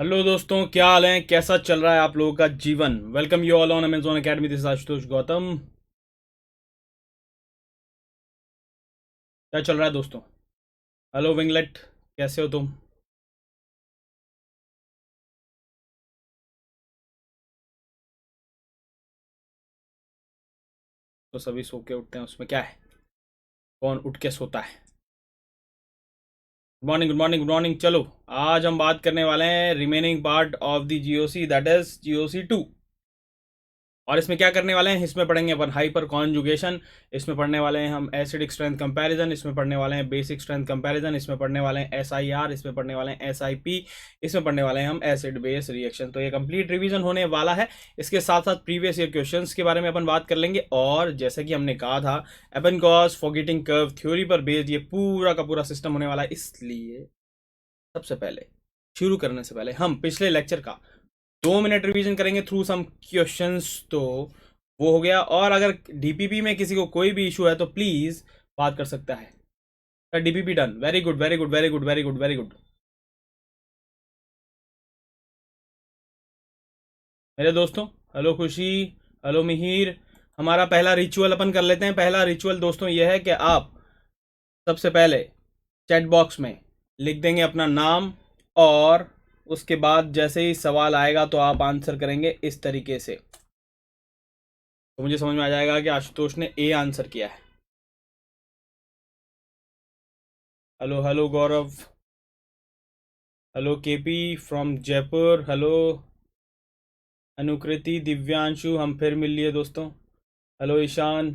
Hello दोस्तों, क्या हाल है? कैसा चल रहा है आप लोगों का जीवन? Welcome you all on Amazon academy. This is Ashutosh Gautam. क्या चल रहा है दोस्तों? हेलो विंगलेट, कैसे हो तुम? तो सभी सो के उठते हैं, उसमें क्या है? कौन उठ के सोता है? Good morning, good morning, good morning. चलो, आज हम बात करने वाले हैं remaining part of the GOC, that is GOC 2। और इसमें क्या करने वाले हैं? इसमें पढ़ेंगे अपन हाइपर कॉन्जुगेशन, इसमें पढ़ने वाले हैं हम एसिडिक स्ट्रेंथ कंपैरिजन, इसमें पढ़ने वाले हैं बेसिक स्ट्रेंथ कंपैरिजन, इसमें पढ़ने वाले हैं एसआईआर, इसमें पढ़ने वाले हैं एसआईपी, इसमें पढ़ने वाले हैं हम एसिड बेस रिएक्शन। तो ये कंप्लीट रिवीजन होने वाला है। इसके साथ साथ प्रीवियस ईयर क्वेश्चंस के बारे में अपन बात कर लेंगे। और जैसे कि हमने कहा था, एबेनगॉस फॉरगेटिंग कर्व थ्योरी पर बेस्ड ये पूरा का पूरा सिस्टम होने वाला है। इसलिए सबसे पहले, शुरू करने से पहले, हम पिछले लेक्चर का 2 मिनट रिवीजन करेंगे थ्रू सम क्वेश्चंस। तो वो हो गया। और अगर डीपीपी में किसी को कोई भी इशू है तो प्लीज बात कर सकता है। DPP done, very good, very good, very good, very good, very good मेरे दोस्तों। हेलो खुशी, हेलो मिहिर। हमारा पहला रिचुअल अपन कर लेते हैं। पहला रिचुअल दोस्तों यह है कि आप सबसे पहले चैट बॉक्स में लिख देंगे अपना नाम, और उसके बाद जैसे ही सवाल आएगा तो आप आंसर करेंगे इस तरीके से। तो मुझे समझ में आ जाएगा कि आशुतोष ने ए आंसर किया है। Hello hello Gaurav, hello KP from Jaipur, hello Anukriti, Divyanshu, हम फिर मिल लिए दोस्तों। हेलो ईशान,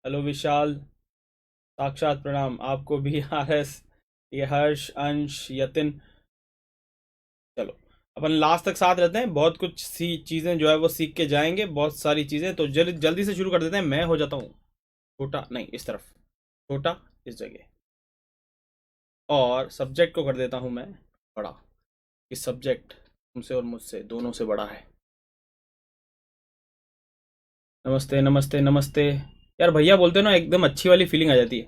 हेलो विशाल, साक्षात प्रणाम आपको भी। आर एस, ये हर्ष, अंश, यतिन। चलो, अपन लास्ट तक साथ रहते हैं। बहुत कुछ सी चीज़ें जो है वो सीख के जाएंगे, बहुत सारी चीज़ें। तो जल्दी से शुरू कर देते हैं। मैं हो जाता हूँ छोटा, नहीं इस तरफ, छोटा इस जगह, और सब्जेक्ट को कर देता हूँ मैं बड़ा। इस सब्जेक्ट तुमसे और मुझसे दोनों से बड़ा है। नमस्ते, नमस्ते, नमस्ते। यार भैया बोलते हो ना, एकदम अच्छी वाली फीलिंग आ जाती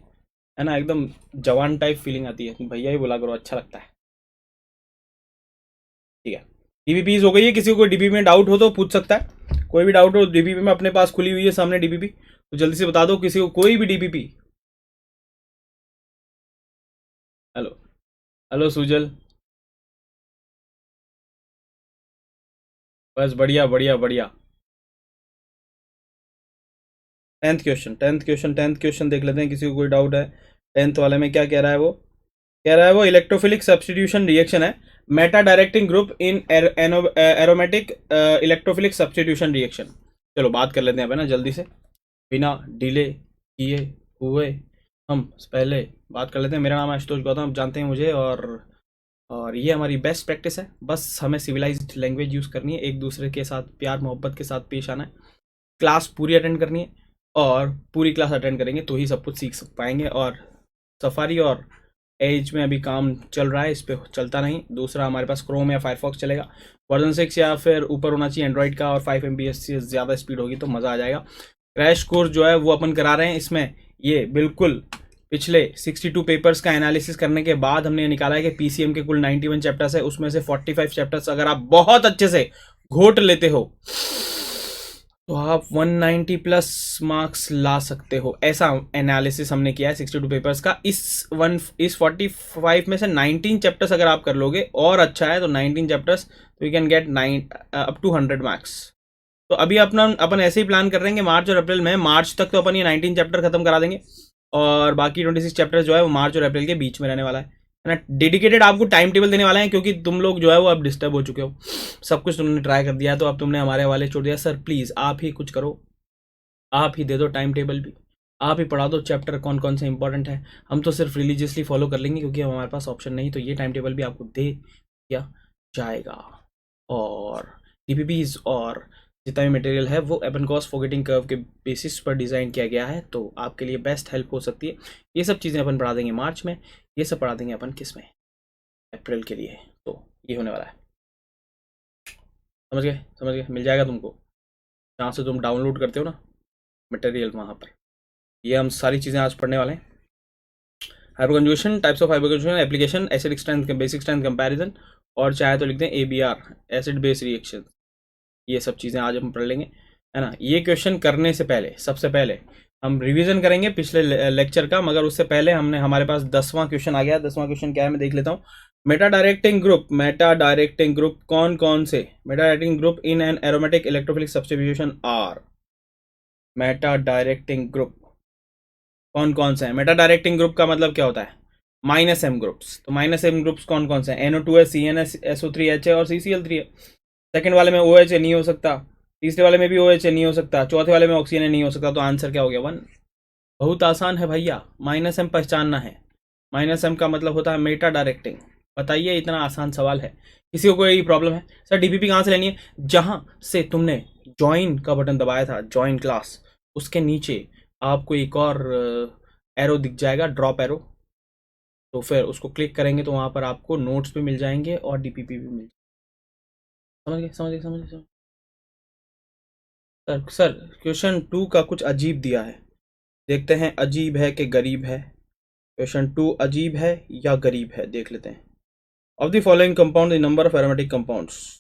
है ना? एकदम जवान टाइप फीलिंग आती है। भैया ही बोला करो, अच्छा लगता है। ठीक है। डीबीपीज हो गई है। किसी को डीबीपी में डाउट हो तो पूछ सकता है। कोई भी डाउट हो डीबीपी में, अपने पास खुली हुई है सामने डीबीपी, तो जल्दी से बता दो किसी को, कोई भी डीबीपी। Hello, hello Sujal. बस बढ़िया, बढ़िया, बढ़िया। 10th क्वेश्चन देख लेते हैं, किसी को कोई डाउट है 10th वाले में? क्या कह रहा है वो? कह रहा है वो इलेक्ट्रोफिलिक सब्स्टिट्यूशन रिएक्शन है, मेटा डायरेक्टिंग ग्रुप इन एरोमेटिक इलेक्ट्रोफिलिक सब्स्टिट्यूशन रिएक्शन। चलो बात कर लेते हैं अब, है ना, जल्दी से, बिना डिले किए हुए हम पहले बात कर लेते हैं। मेरा नाम है आशुतोष गौतम, आप जानते हैं मुझे। और ये हमारी बेस्ट प्रैक्टिस है। बस हमें सिविलाइज्ड लैंग्वेज यूज़ करनी है, एक दूसरे के साथ प्यार मोहब्बत के साथ पेश आना है। क्लास पूरी अटेंड करनी है, और पूरी क्लास अटेंड करेंगे तो ही सब कुछ सीख पाएंगे। और सफारी और एज में अभी काम चल रहा है, इस पर चलता नहीं। दूसरा, हमारे पास क्रोम या फायरफॉक्स चलेगा। वर्जन 6 या फिर ऊपर होना चाहिए एंड्रॉइड का, और 5 MB से ज़्यादा स्पीड होगी तो मज़ा आ जाएगा। क्रैश कोर्स जो है वो अपन करा रहे हैं। इसमें ये बिल्कुल पिछले 62 पेपर्स का एनालिसिस करने के बाद हमने निकाला है कि पीसीएम के कुल 91 चैप्टर्स है, उसमें से 45 चैप्टर्स अगर आप बहुत अच्छे से घोट लेते हो तो आप 190 प्लस मार्क्स ला सकते हो। ऐसा एनालिसिस हमने किया है 62 पेपर्स का। इस 45 में से 19 चैप्टर्स अगर आप कर लोगे और अच्छा है तो 19 चैप्टर्स, तो you can get 9 up to 100 marks. तो अभी अपन ऐसे ही प्लान कर रहे हैं कि मार्च और अप्रैल में, मार्च तक तो अपन ये 19 चैप्टर खत्म करा देंगे, और बाकी 26 चैप्टर जो है वो मार्च और अप्रैल के बीच में रहने वाला है ना। डेडिकेटेड आपको टाइम टेबल देने वाला है, क्योंकि तुम लोग जो है वो अब डिस्टर्ब हो चुके हो। सब कुछ तुमने ट्राई कर दिया, तो अब तुमने हमारे हवाले छोड़ दिया। सर प्लीज़ आप ही कुछ करो, आप ही दे दो टाइम टेबल भी, आप ही पढ़ा दो चैप्टर कौन कौन से इंपॉर्टेंट है। हम तो सिर्फ रिलीजियसली फॉलो कर लेंगे, क्योंकि हमारे पास ऑप्शन नहीं। तो ये टाइम टेबल भी आपको दे दिया जाएगा। और डीपीपीज और जितना भी मटेरियल है वो एबेनगॉस फॉरगेटिंग कर्व के बेसिस पर डिज़ाइन किया गया है, तो आपके लिए बेस्ट हेल्प हो सकती है। ये सब चीज़ें अपन पढ़ा देंगे मार्च में, ये सब पढ़ा देंगे अपन किस में, अप्रैल के लिए। तो ये होने वाला है। समझ गए, समझ गए, मिल जाएगा तुमको जहाँ से तुम डाउनलोड करते हो ना मटेरियल, वहाँ पर। ये हम सारी चीज़ें आज पढ़ने वाले हैं। Hyper conjugation, types of hyper conjugation, application, acidic strength, basic strength comparison, और चाहे तो लिख दें ABR, एसिड बेस रिएक्शन। ये सब चीज़ें आज हम पढ़ लेंगे, है ना। ये क्वेश्चन करने से पहले सबसे पहले हम रिवीजन करेंगे पिछले लेक्चर का, मगर उससे पहले हमारे पास 10वां क्वेश्चन आ गया। 10वां क्वेश्चन क्या है मैं देख लेता हूँ। मेटा डायरेक्टिंग ग्रुप कौन कौन से meta directing group in an aromatic electrophilic substitution are. Meta directing group कौन कौन से हैं? मेटा डायरेक्टिंग ग्रुप का मतलब क्या होता है? -M groups. तो -M ग्रुप्स कौन कौन से हैं? NO2 है, CN है, SO3H है और CCl3 है। सेकंड वाले में OH नहीं हो सकता, तीसरे वाले में भी OH नहीं हो सकता, चौथे वाले में ऑक्सीजन नहीं हो सकता। तो आंसर क्या हो गया? 1। बहुत आसान है भैया, -M पहचानना है। -M का मतलब होता है मेटा डायरेक्टिंग। बताइए, इतना आसान सवाल है, किसी को कोई प्रॉब्लम है? सर DPP कहाँ से लेनी है? जहां से तुमने ज्वाइन का बटन दबाया था, ज्वाइन क्लास, उसके नीचे आपको एक और एरो दिख जाएगा, ड्रॉप एरो। तो फिर उसको क्लिक करेंगे तो वहां पर आपको नोट्स भी मिल जाएंगे और DPP भी मिल जाएंगे। समझ गए। सर क्वेश्चन 2 का कुछ अजीब दिया है, देखते हैं अजीब है कि गरीब है। क्वेश्चन 2 अजीब है या गरीब है, देख लेते हैं। Of the following compound the number of aromatic compounds.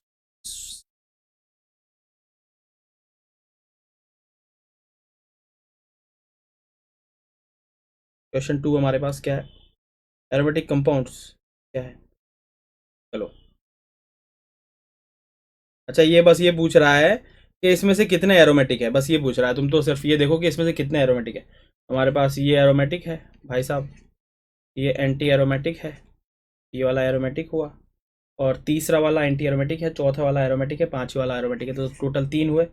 Question 2 हमारे पास क्या है? एरोमेटिक कंपाउंड्स क्या है? चलो, अच्छा ये बस ये पूछ रहा है कि इसमें से कितने एरोमेटिक है, बस ये पूछ रहा है। तुम तो सिर्फ ये देखो कि इसमें से कितने एरोमेटिक है। हमारे पास ये एरोमेटिक है भाई साहब, ये एंटी एरोमेटिक है, ये वाला एरोमेटिक हुआ, और तीसरा वाला एंटी एरोमेटिक है, चौथा वाला एरोमेटिक है, पांचवा वाला एरोमेटिक है। तो टोटल 3 हुए,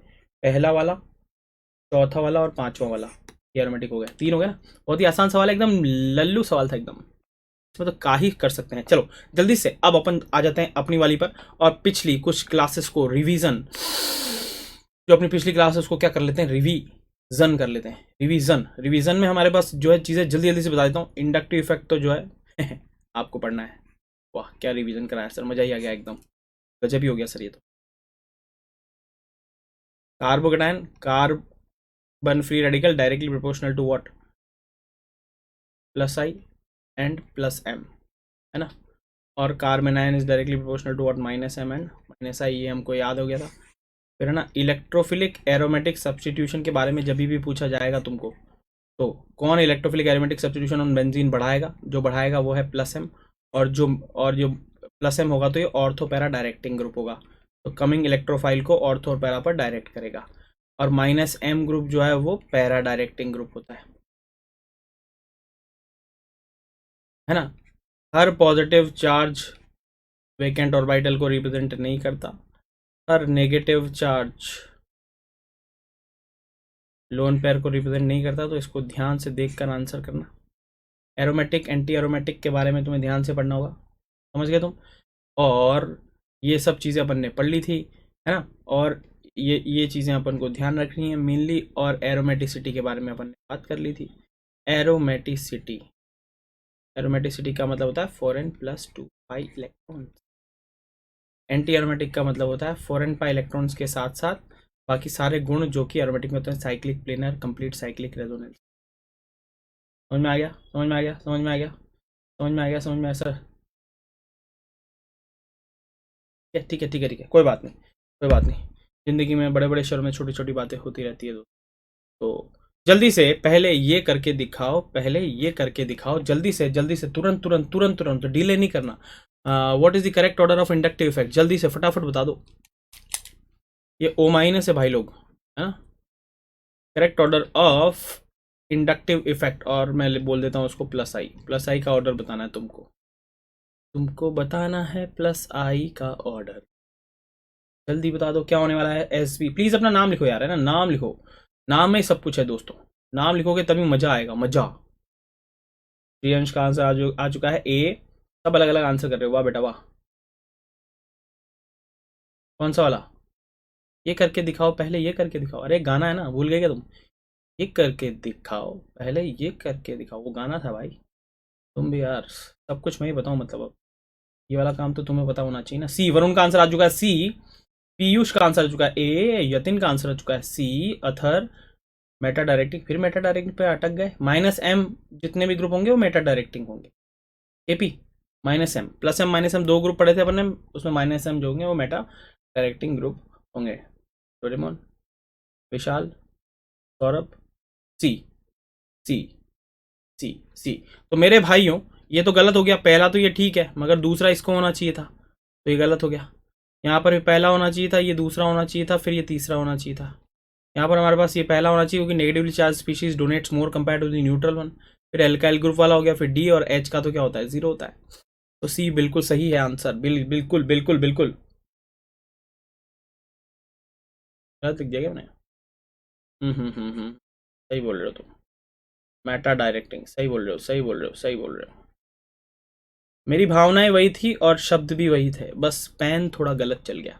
पहला वाला, चौथा वाला और पांचवा वाला। ये एरोमेटिक हो गया, 3 हो गया ना। बहुत ही आसान सवाल है, एकदम लल्लू सवाल था एकदम, इसमें तो का ही कर सकते हैं। चलो जल्दी से अब अपन आ जाते हैं अपनी वाली पर, और पिछली कुछ क्लासेस को रिवीजन, जो अपनी पिछली क्लास है उसको क्या कर लेते हैं, रिवीजन कर लेते हैं। रिवीजन में हमारे पास जो है चीज़ें जल्दी जल्दी से बता देता हूँ। इंडक्टिव इफेक्ट तो जो है आपको पढ़ना है। वाह क्या रिवीजन कराया सर, मजा ही आ गया एकदम, गजब ही हो गया सर ये तो। Carbocation, carbon free radical directly proportional to what? +I and +M, है ना। और carbon ion is directly proportional to what? -M and -I। ये हमको याद हो गया था। फिर है ना, इलेक्ट्रोफिलिक एरोमेटिक सब्स्टिट्यूशन के बारे में जब भी पूछा जाएगा तुमको, तो कौन electrophilic aromatic substitution on benzene बढ़ाएगा? जो बढ़ाएगा वो है +M, और जो +M होगा तो ये ऑर्थो पैरा डायरेक्टिंग ग्रुप होगा। तो कमिंग इलेक्ट्रोफाइल को ऑर्थो और पैरा पर डायरेक्ट करेगा। और -M ग्रुप जो है वो पैरा डायरेक्टिंग ग्रुप होता है ना। हर पॉजिटिव चार्ज वेकेंट ऑर्बिटल को रिप्रेजेंट नहीं करता, हर नेगेटिव चार्ज लोन पेयर को रिप्रेजेंट नहीं करता। तो इसको ध्यान से देखकर आंसर करना। एरोमेटिक एंटी एरोमेटिक के बारे में तुम्हें ध्यान से पढ़ना होगा, समझ गए तुम। और ये सब चीज़ें अपन ने पढ़ ली थी, है ना। और ये चीज़ें अपन को ध्यान रखनी है मेनली। और एरोमेटिसिटी के बारे में अपन ने बात कर ली थी। एरोमेटिसिटी, एरोमेटिसिटी का मतलब होता है 4n+2 pi electron. Anti aromatic का मतलब होता है 4n पाई इलेक्ट्रॉन्स के साथ साथ बाकी सारे गुण जो कि एरोमेटिक में होते हैं, cyclic, planar, complete cyclic resonance. समझ में आ गया? समझ में आ गया? समझ में आ गया? समझ में आ गया? समझ में आया सर? ठीक है, कोई बात नहीं, कोई बात नहीं। ज़िंदगी में बड़े बड़े शहरों में छोटी छोटी बातें होती रहती है। तो जल्दी से पहले ये करके दिखाओ, पहले ये करके दिखाओ, जल्दी से, तुरंत, डिले नहीं करना। What is the correct order of inductive effect? जल्दी से फटाफट बता दो। ये O- है भाई लोग, है ना। Correct order of inductive effect, और मैं बोल देता हूँ उसको +I का ऑर्डर बताना है तुमको बताना है +I का ऑर्डर। जल्दी बता दो क्या होने वाला है। SB, प्लीज अपना नाम लिखो यार, है ना, नाम लिखो। नाम में सब कुछ है दोस्तों, नाम लिखोगे तभी मजा आएगा, मजा। प्रियंश का आंसर आ चुका है A। सब अलग अलग आंसर कर रहे हो, वाह बेटा वाह। कौन सा वाला? ये करके दिखाओ, पहले ये करके दिखाओ। अरे गाना है ना, भूल गए क्या तुम? ये करके दिखाओ, पहले ये करके दिखाओ, वो गाना था भाई। तुम भी यार, सब कुछ मैं ही बताऊं मतलब अब। ये वाला काम तो तुम्हें पता होना चाहिए ना। C, वरुण का आंसर आ चुका है C। पीयूष का आंसर आ चुका है A। यतिन का आंसर आ चुका है C। अथर, मेटा डायरेक्टिंग, फिर मेटा डायरेक्टिंग पे अटक गए। -M जितने भी ग्रुप होंगे वो मेटा डायरेक्टिंग होंगे। AP -m, plus m minus m दो ग्रुप पढ़े थे अपन ने, उसमें -m जो होंगे वो मेटा डायरेक्टिंग ग्रुप होंगे। डोरेमोन, विशाल, सौरभ, सी सी सी सी। तो मेरे भाइयों ये तो गलत हो गया, पहला तो ये ठीक है मगर दूसरा इसको होना चाहिए था, तो ये गलत हो गया। यहाँ पर भी पहला होना चाहिए था, ये दूसरा होना चाहिए था, फिर ये तीसरा होना चाहिए था। यहाँ पर हमारे पास ये पहला होना चाहिए क्योंकि negatively charge species donates more compare to the neutral one. फिर एल्काइल ग्रुप वाला हो गया, फिर डी, और एच का तो क्या होता है, जीरो होता है। तो सी बिल्कुल सही है आंसर, बिल्कुल बिल्कुल बिल्कुल। गलत लिख दिया क्या मैंने? सही बोल रहे हो तुम, मेटा डायरेक्टिंग सही बोल रहे हो, सही बोल रहे हो, सही बोल रहे हो। मेरी भावनाएं वही थी और शब्द भी वही थे, बस पेन थोड़ा गलत चल गया,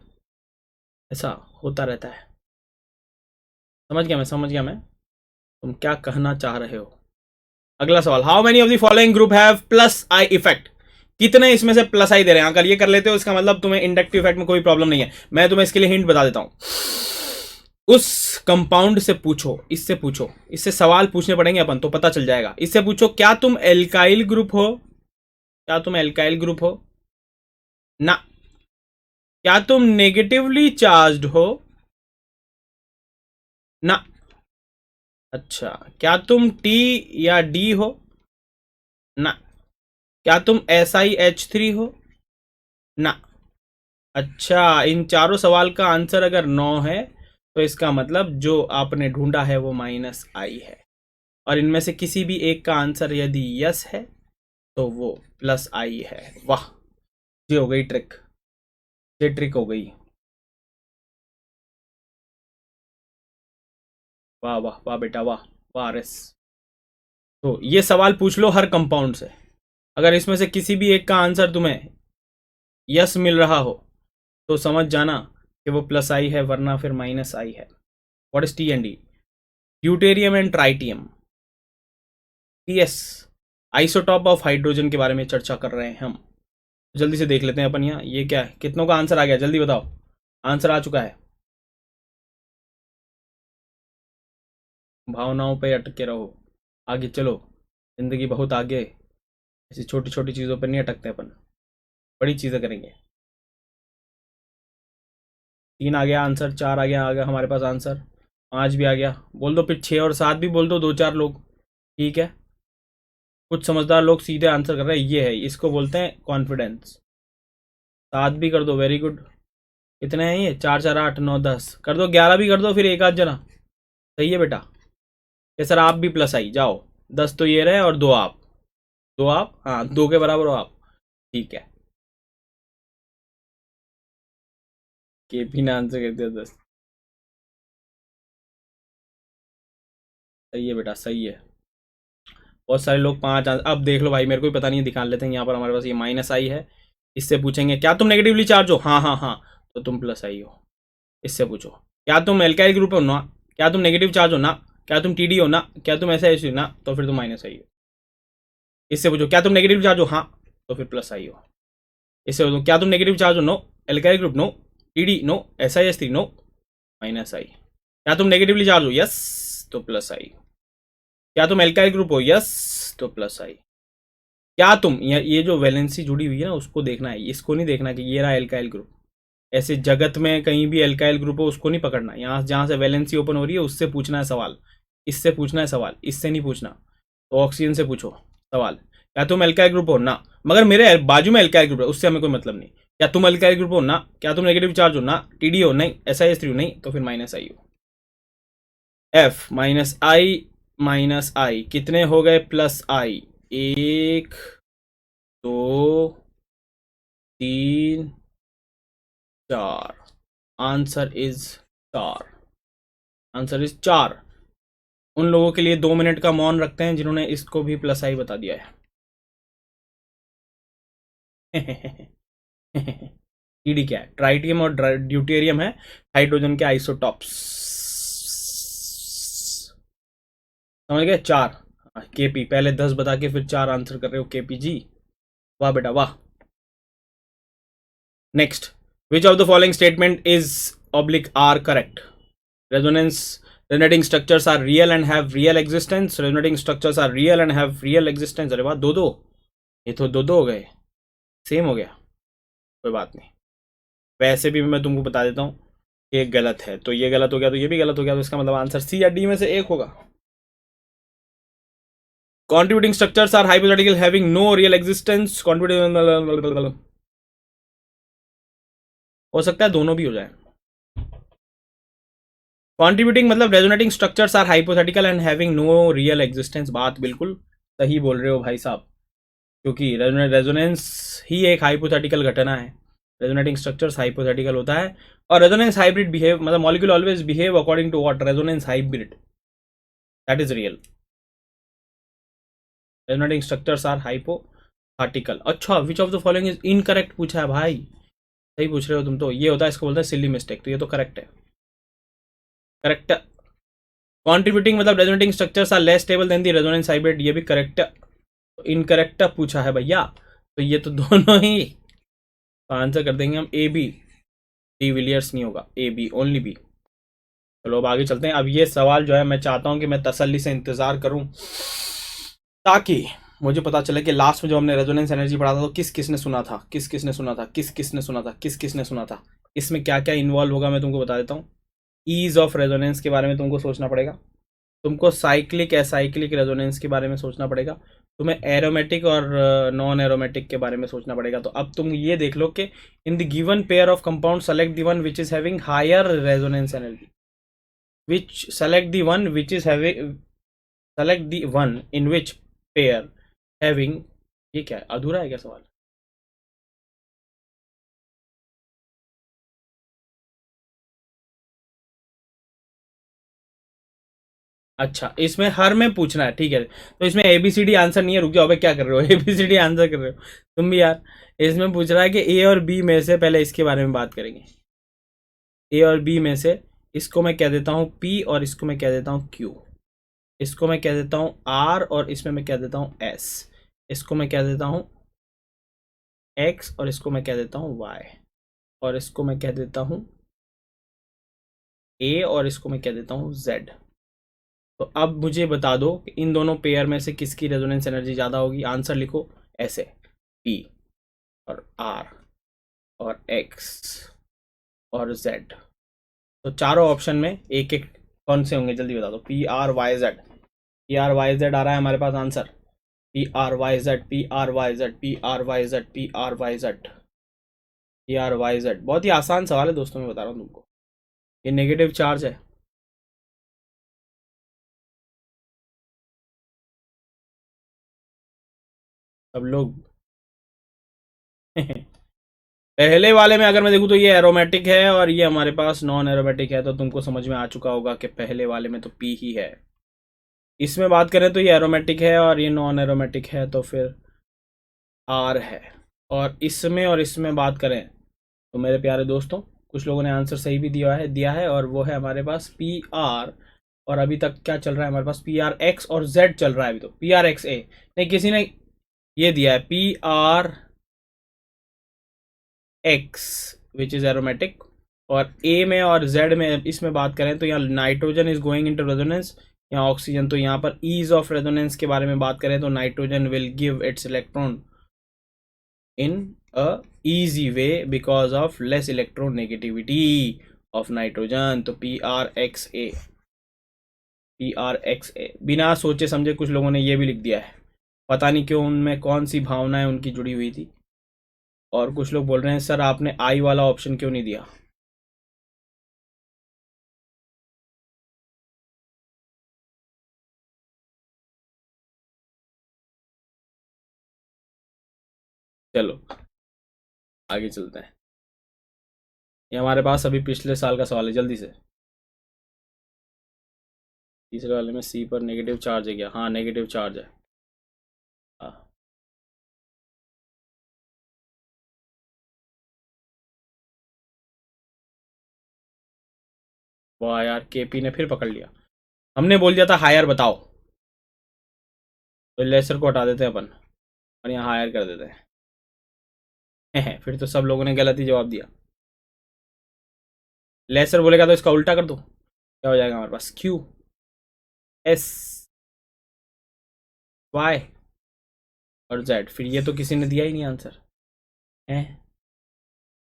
ऐसा होता रहता है। समझ गया मैं, समझ गया मैं, तुम क्या कहना चाह रहे हो। अगला सवाल, how many of the following group have plus I effect? कितने इसमें से प्लस आई दे रहे हैं? अगर ये कर लेते हो इसका मतलब तुम्हें इंडक्टिव इफेक्ट में कोई प्रॉब्लम नहीं है। मैं तुम्हें इसके लिए हिंट बता देता हूं। उस कंपाउंड से पूछो, इससे पूछो, इससे सवाल पूछने पड़ेंगे अपन तो पता चल जाएगा। इससे पूछो, क्या तुम एल्काइल ग्रुप हो? क्या तुम एल्काइल ग्रुप हो? ना। क्या तुम नेगेटिवली चार्ज्ड हो? ना। अच्छा, क्या तुम टी या डी हो? ना। क्या तुम SiH3 हो? ना। अच्छा, इन चारों सवाल का आंसर अगर नो है तो इसका मतलब जो आपने ढूंढा है वो -i है, और इनमें से किसी भी एक का आंसर यदि यस है तो वो +i है। वाह, ये हो गई ट्रिक, ये ट्रिक हो गई। वाह वाह वाह बेटा, वाह वाह रेस। तो ये सवाल पूछ लो हर कंपाउंड से, अगर इसमें से किसी भी एक का आंसर तुम्हें यस मिल रहा हो तो समझ जाना कि वो +i है, वरना फिर -i है। What is T and D? Deuterium and tritium. Ts, isotope of hydrogen के बारे में चर्चा कर रहे हैं हम। जल्दी से देख लेते हैं अपन यहाँ, ये क्या है, कितनों का आंसर आ गया, जल्दी बताओ। आंसर आ चुका है। भावनाओं पे अटके रहो, आगे चलो, जिंदगी बहुत आगे, ऐसी छोटी छोटी चीज़ों पर नहीं अटकते अपन, बड़ी चीज़ें करेंगे। 3 आ गया आंसर, 4 आ गया हमारे पास आंसर, 5 भी आ गया। बोल दो फिर 6 और 7 भी बोल दो, 2-4 लोग, ठीक है। कुछ समझदार लोग सीधे आंसर कर रहे हैं, ये है, इसको बोलते हैं कॉन्फिडेंस। 7 भी कर दो, वेरी गुड। कितने हैं ये, 4 4 8 9 10 कर दो, 11 भी कर दो, फिर एक आध जना। सही है बेटा, ये सर आप भी +i जाओ। 10 तो ये रहे और 2 आप, 2 आप, हाँ 2 के बराबर हो आप, ठीक है। केपी ने आंसर कर दिया 10। सही है बेटा, सही है। बहुत सारे लोग 5 अब देख लो भाई, मेरे को भी पता नहीं है, दिखा लेते हैं यहाँ पर हमारे पास ये -i है। इससे पूछेंगे, क्या तुम नेगेटिवली चार्ज हो? हाँ हाँ हाँ, तो तुम +i हो। इससे पूछो, क्या तुम एल्काइल ग्रुप हो? ना। क्या तुम नेगेटिव चार्ज हो? ना। क्या तुम टीडी हो? ना। क्या तुम SiH हो? ना, तो फिर तुम -i हो। इससे पूछो, क्या तुम नेगेटिव चार्ज हो? हाँ, तो फिर +i हो। इससे पूछो, क्या तुम नेगेटिव चार्ज हो? No. Alkyl group? No. TD? No. SiH3? No, -i। क्या तुम नेगेटिवली चार्ज हो? यस, तो +i। क्या तुम एल्काइल ग्रुप हो? यस, तो +i। क्या तुम, ये जो वैलेंसी जुड़ी हुई है ना उसको देखना है, इसको नहीं देखना कि ये रहा एल्काइल ग्रुप। ऐसे जगत में कहीं भी एल्काइल ग्रुप हो उसको नहीं पकड़ना, यहाँ जहाँ से वैलेंसी ओपन हो रही है उससे पूछना है सवाल, इससे पूछना है सवाल, इससे नहीं पूछना। तो ऑक्सीजन से पूछो सवाल, क्या तुम एल्काइल ग्रुप हो? ना। मगर मेरे बाजू में एल्काइल ग्रुप है, उससे हमें कोई मतलब नहीं। क्या तुम एल्काइल ग्रुप हो? ना। क्या तुम नेगेटिव चार्ज हो? ना। टीडी हो? नहीं। SiH3 हो? नहीं, तो फिर -i हो। F -i कितने हो गए +i? 1 2 3 4। Answer is 4। Answer is 4। उन लोगों के लिए 2 मिनट का मौन रखते हैं जिन्होंने इसको भी +i बता दिया है। टीडी क्या है? ट्राइटियम और ड्यूटेरियम है हाइड्रोजन के आइसोटॉप्स। समझ गए? 4। केपी पहले 10 बता के फिर 4 आंसर कर रहे हो, केपी जी, वाह बेटा वाह। Next, which of the following statement is /r correct? Resonating structures are real and have real existence. Resonating structures are real and have real existence. अरे वाह, 2-2, ये तो 2-2 हो गए। सेम हो गया, कोई बात नहीं। वैसे भी मैं तुमको बता देता हूँ, एक गलत है तो ये गलत हो गया, तो ये भी गलत हो गया, तो इसका मतलब आंसर सी या डी में से एक होगा। Contributing structures are hypothetical having no real existence. Contributing हो सकता है दोनों भी हो जाए। कॉन्ट्रीब्यूटिंग मतलब resonating structures are hypothetical and having no real existence. बात बिल्कुल सही बोल रहे हो भाई साहब, क्योंकि रेजोनेंस ही एक हाइपोथेटिकल घटना है। रेजोनेटिंग स्ट्रक्चर्स हाइपोथेटिकल होता है, और रेजोनेंस हाइब्रिड बिहेव मतलब molecule always behave according to what resonance hybrid, that is real. Resonating structures are hypothetical. अच्छा, which of the following is incorrect पूछा है भाई, सही पूछ रहे हो तुम तो। ये होता है, इसको बोलते हैं सिली मिस्टेक, तो ये तो करेक्ट है। करेक्ट। कॉन्ट्रीब्यूटिंग मतलब resonating structures are less stable than the resonance hybrid, ये भी करेक्ट। इनकरेक्ट पूछा है भैया, तो ये तो दोनों ही आंसर कर देंगे हम ए बी। डी विलियर्स नहीं होगा, ए बी, ओनली बी। चलो अब आगे चलते हैं। अब ये सवाल जो है मैं चाहता हूं कि मैं तसल्ली से इंतजार करूं, ताकि मुझे पता चले कि लास्ट में जो हमने रेजोनेंस एनर्जी पढ़ा था तो किस किसने सुना था, किस किसने सुना था, किस किसने सुना था, किस किसने सुना था, इसमें क्या क्या इन्वॉल्व होगा मैं तुमको बता देता हूँ। ईज ऑफ रेजोनेंस के बारे में तुमको सोचना पड़ेगा, तुमको साइक्लिक एसाइक्लिक रेजोनेंस के बारे में सोचना पड़ेगा, तुम्हें एरोमेटिक और नॉन एरोमेटिक के बारे में सोचना पड़ेगा। तो अब तुम ये देख लो कि in the given pair of compound select the one which is having higher resonance energy, which select the one which is having, select the one in which pair having, ये क्या है, अधूरा है क्या सवाल? अच्छा, इसमें हर में पूछना है, ठीक है। तो इसमें एबीसीडी आंसर नहीं है, रुक जाओ, अबे क्या कर रहे हो एबीसीडी आंसर कर रहे हो तुम भी यार। इसमें पूछ रहा है कि ए और बी में से, पहले इसके बारे में बात करेंगे। ए और बी में से इसको मैं कह देता हूँ पी, और इसको मैं कह देता हूँ क्यू, इसको मैं कह देता हूँ आर, और इसमें मैं कह देता हूँ एस, इसको मैं कह देता हूँ एक्स, और इसको मैं कह देता हूँ वाई, और इसको मैं कह देता हूँ ए, और इसको मैं कह देता हूँ जेड। तो अब मुझे बता दो कि इन दोनों पेयर में से किसकी रेजोनेंस एनर्जी ज़्यादा होगी। आंसर लिखो ऐसे, पी और आर और एक्स और जेड। तो चारों ऑप्शन में एक एक कौन से होंगे, जल्दी बता दो। P R Y Z, P R Y Z आ रहा है हमारे पास answer. P R Y Z, P R Y Z, P R Y Z, P R Y Z, P R Y Z. बहुत ही आसान सवाल है दोस्तों, मैं बता रहा हूँ तुमको। ये नेगेटिव चार्ज है, सब लोग पहले वाले में अगर मैं देखूँ तो ये एरोमेटिक है, और ये हमारे पास नॉन एरोमेटिक है, तो तुमको समझ में आ चुका होगा कि पहले वाले में तो पी ही है। इसमें बात करें तो ये एरोमेटिक है और ये नॉन एरोमेटिक है, तो फिर आर है। और इसमें बात करें तो मेरे प्यारे दोस्तों, कुछ लोगों ने आंसर सही भी दिया है, और वो है हमारे पास पी आर। और अभी तक क्या चल रहा है हमारे पास, पी आर एक्स और जेड चल रहा है अभी, तो पी आर एक्स ए नहीं, किसी ने ये दिया है P R x which is aromatic. और ए में और जेड में इसमें बात करें तो यहाँ nitrogen is going into resonance, यहाँ ऑक्सीजन। तो यहाँ पर ईज ऑफ रेजोनेंस के बारे में बात करें तो nitrogen will give its electron in a easy way because of less electronegativity of nitrogen। तो पी आर एक्स ए, पी आर एक्स ए, बिना सोचे समझे कुछ लोगों ने ये भी लिख दिया है, पता नहीं क्यों, उनमें कौन सी भावनाएं उनकी जुड़ी हुई थी। और कुछ लोग बोल रहे हैं सर आपने आई वाला ऑप्शन क्यों नहीं दिया। चलो आगे चलते हैं, ये हमारे पास अभी पिछले साल का सवाल है, जल्दी से। तीसरे वाले में सी पर नेगेटिव चार्ज है क्या? हाँ नेगेटिव चार्ज है। हाँ, वाह यार, केपी ने फिर पकड़ लिया। हमने बोल दिया था हायर बताओ, तो लेसर को हटा देते हैं अपन और यहाँ हायर कर देते हैं फिर तो सब लोगों ने गलत ही जवाब दिया। लेसर बोलेगा तो इसका उल्टा कर दो, क्या हो जाएगा हमारे पास, क्यू एस वाई और जेड। फिर ये तो किसी ने दिया ही नहीं आंसर। हैं,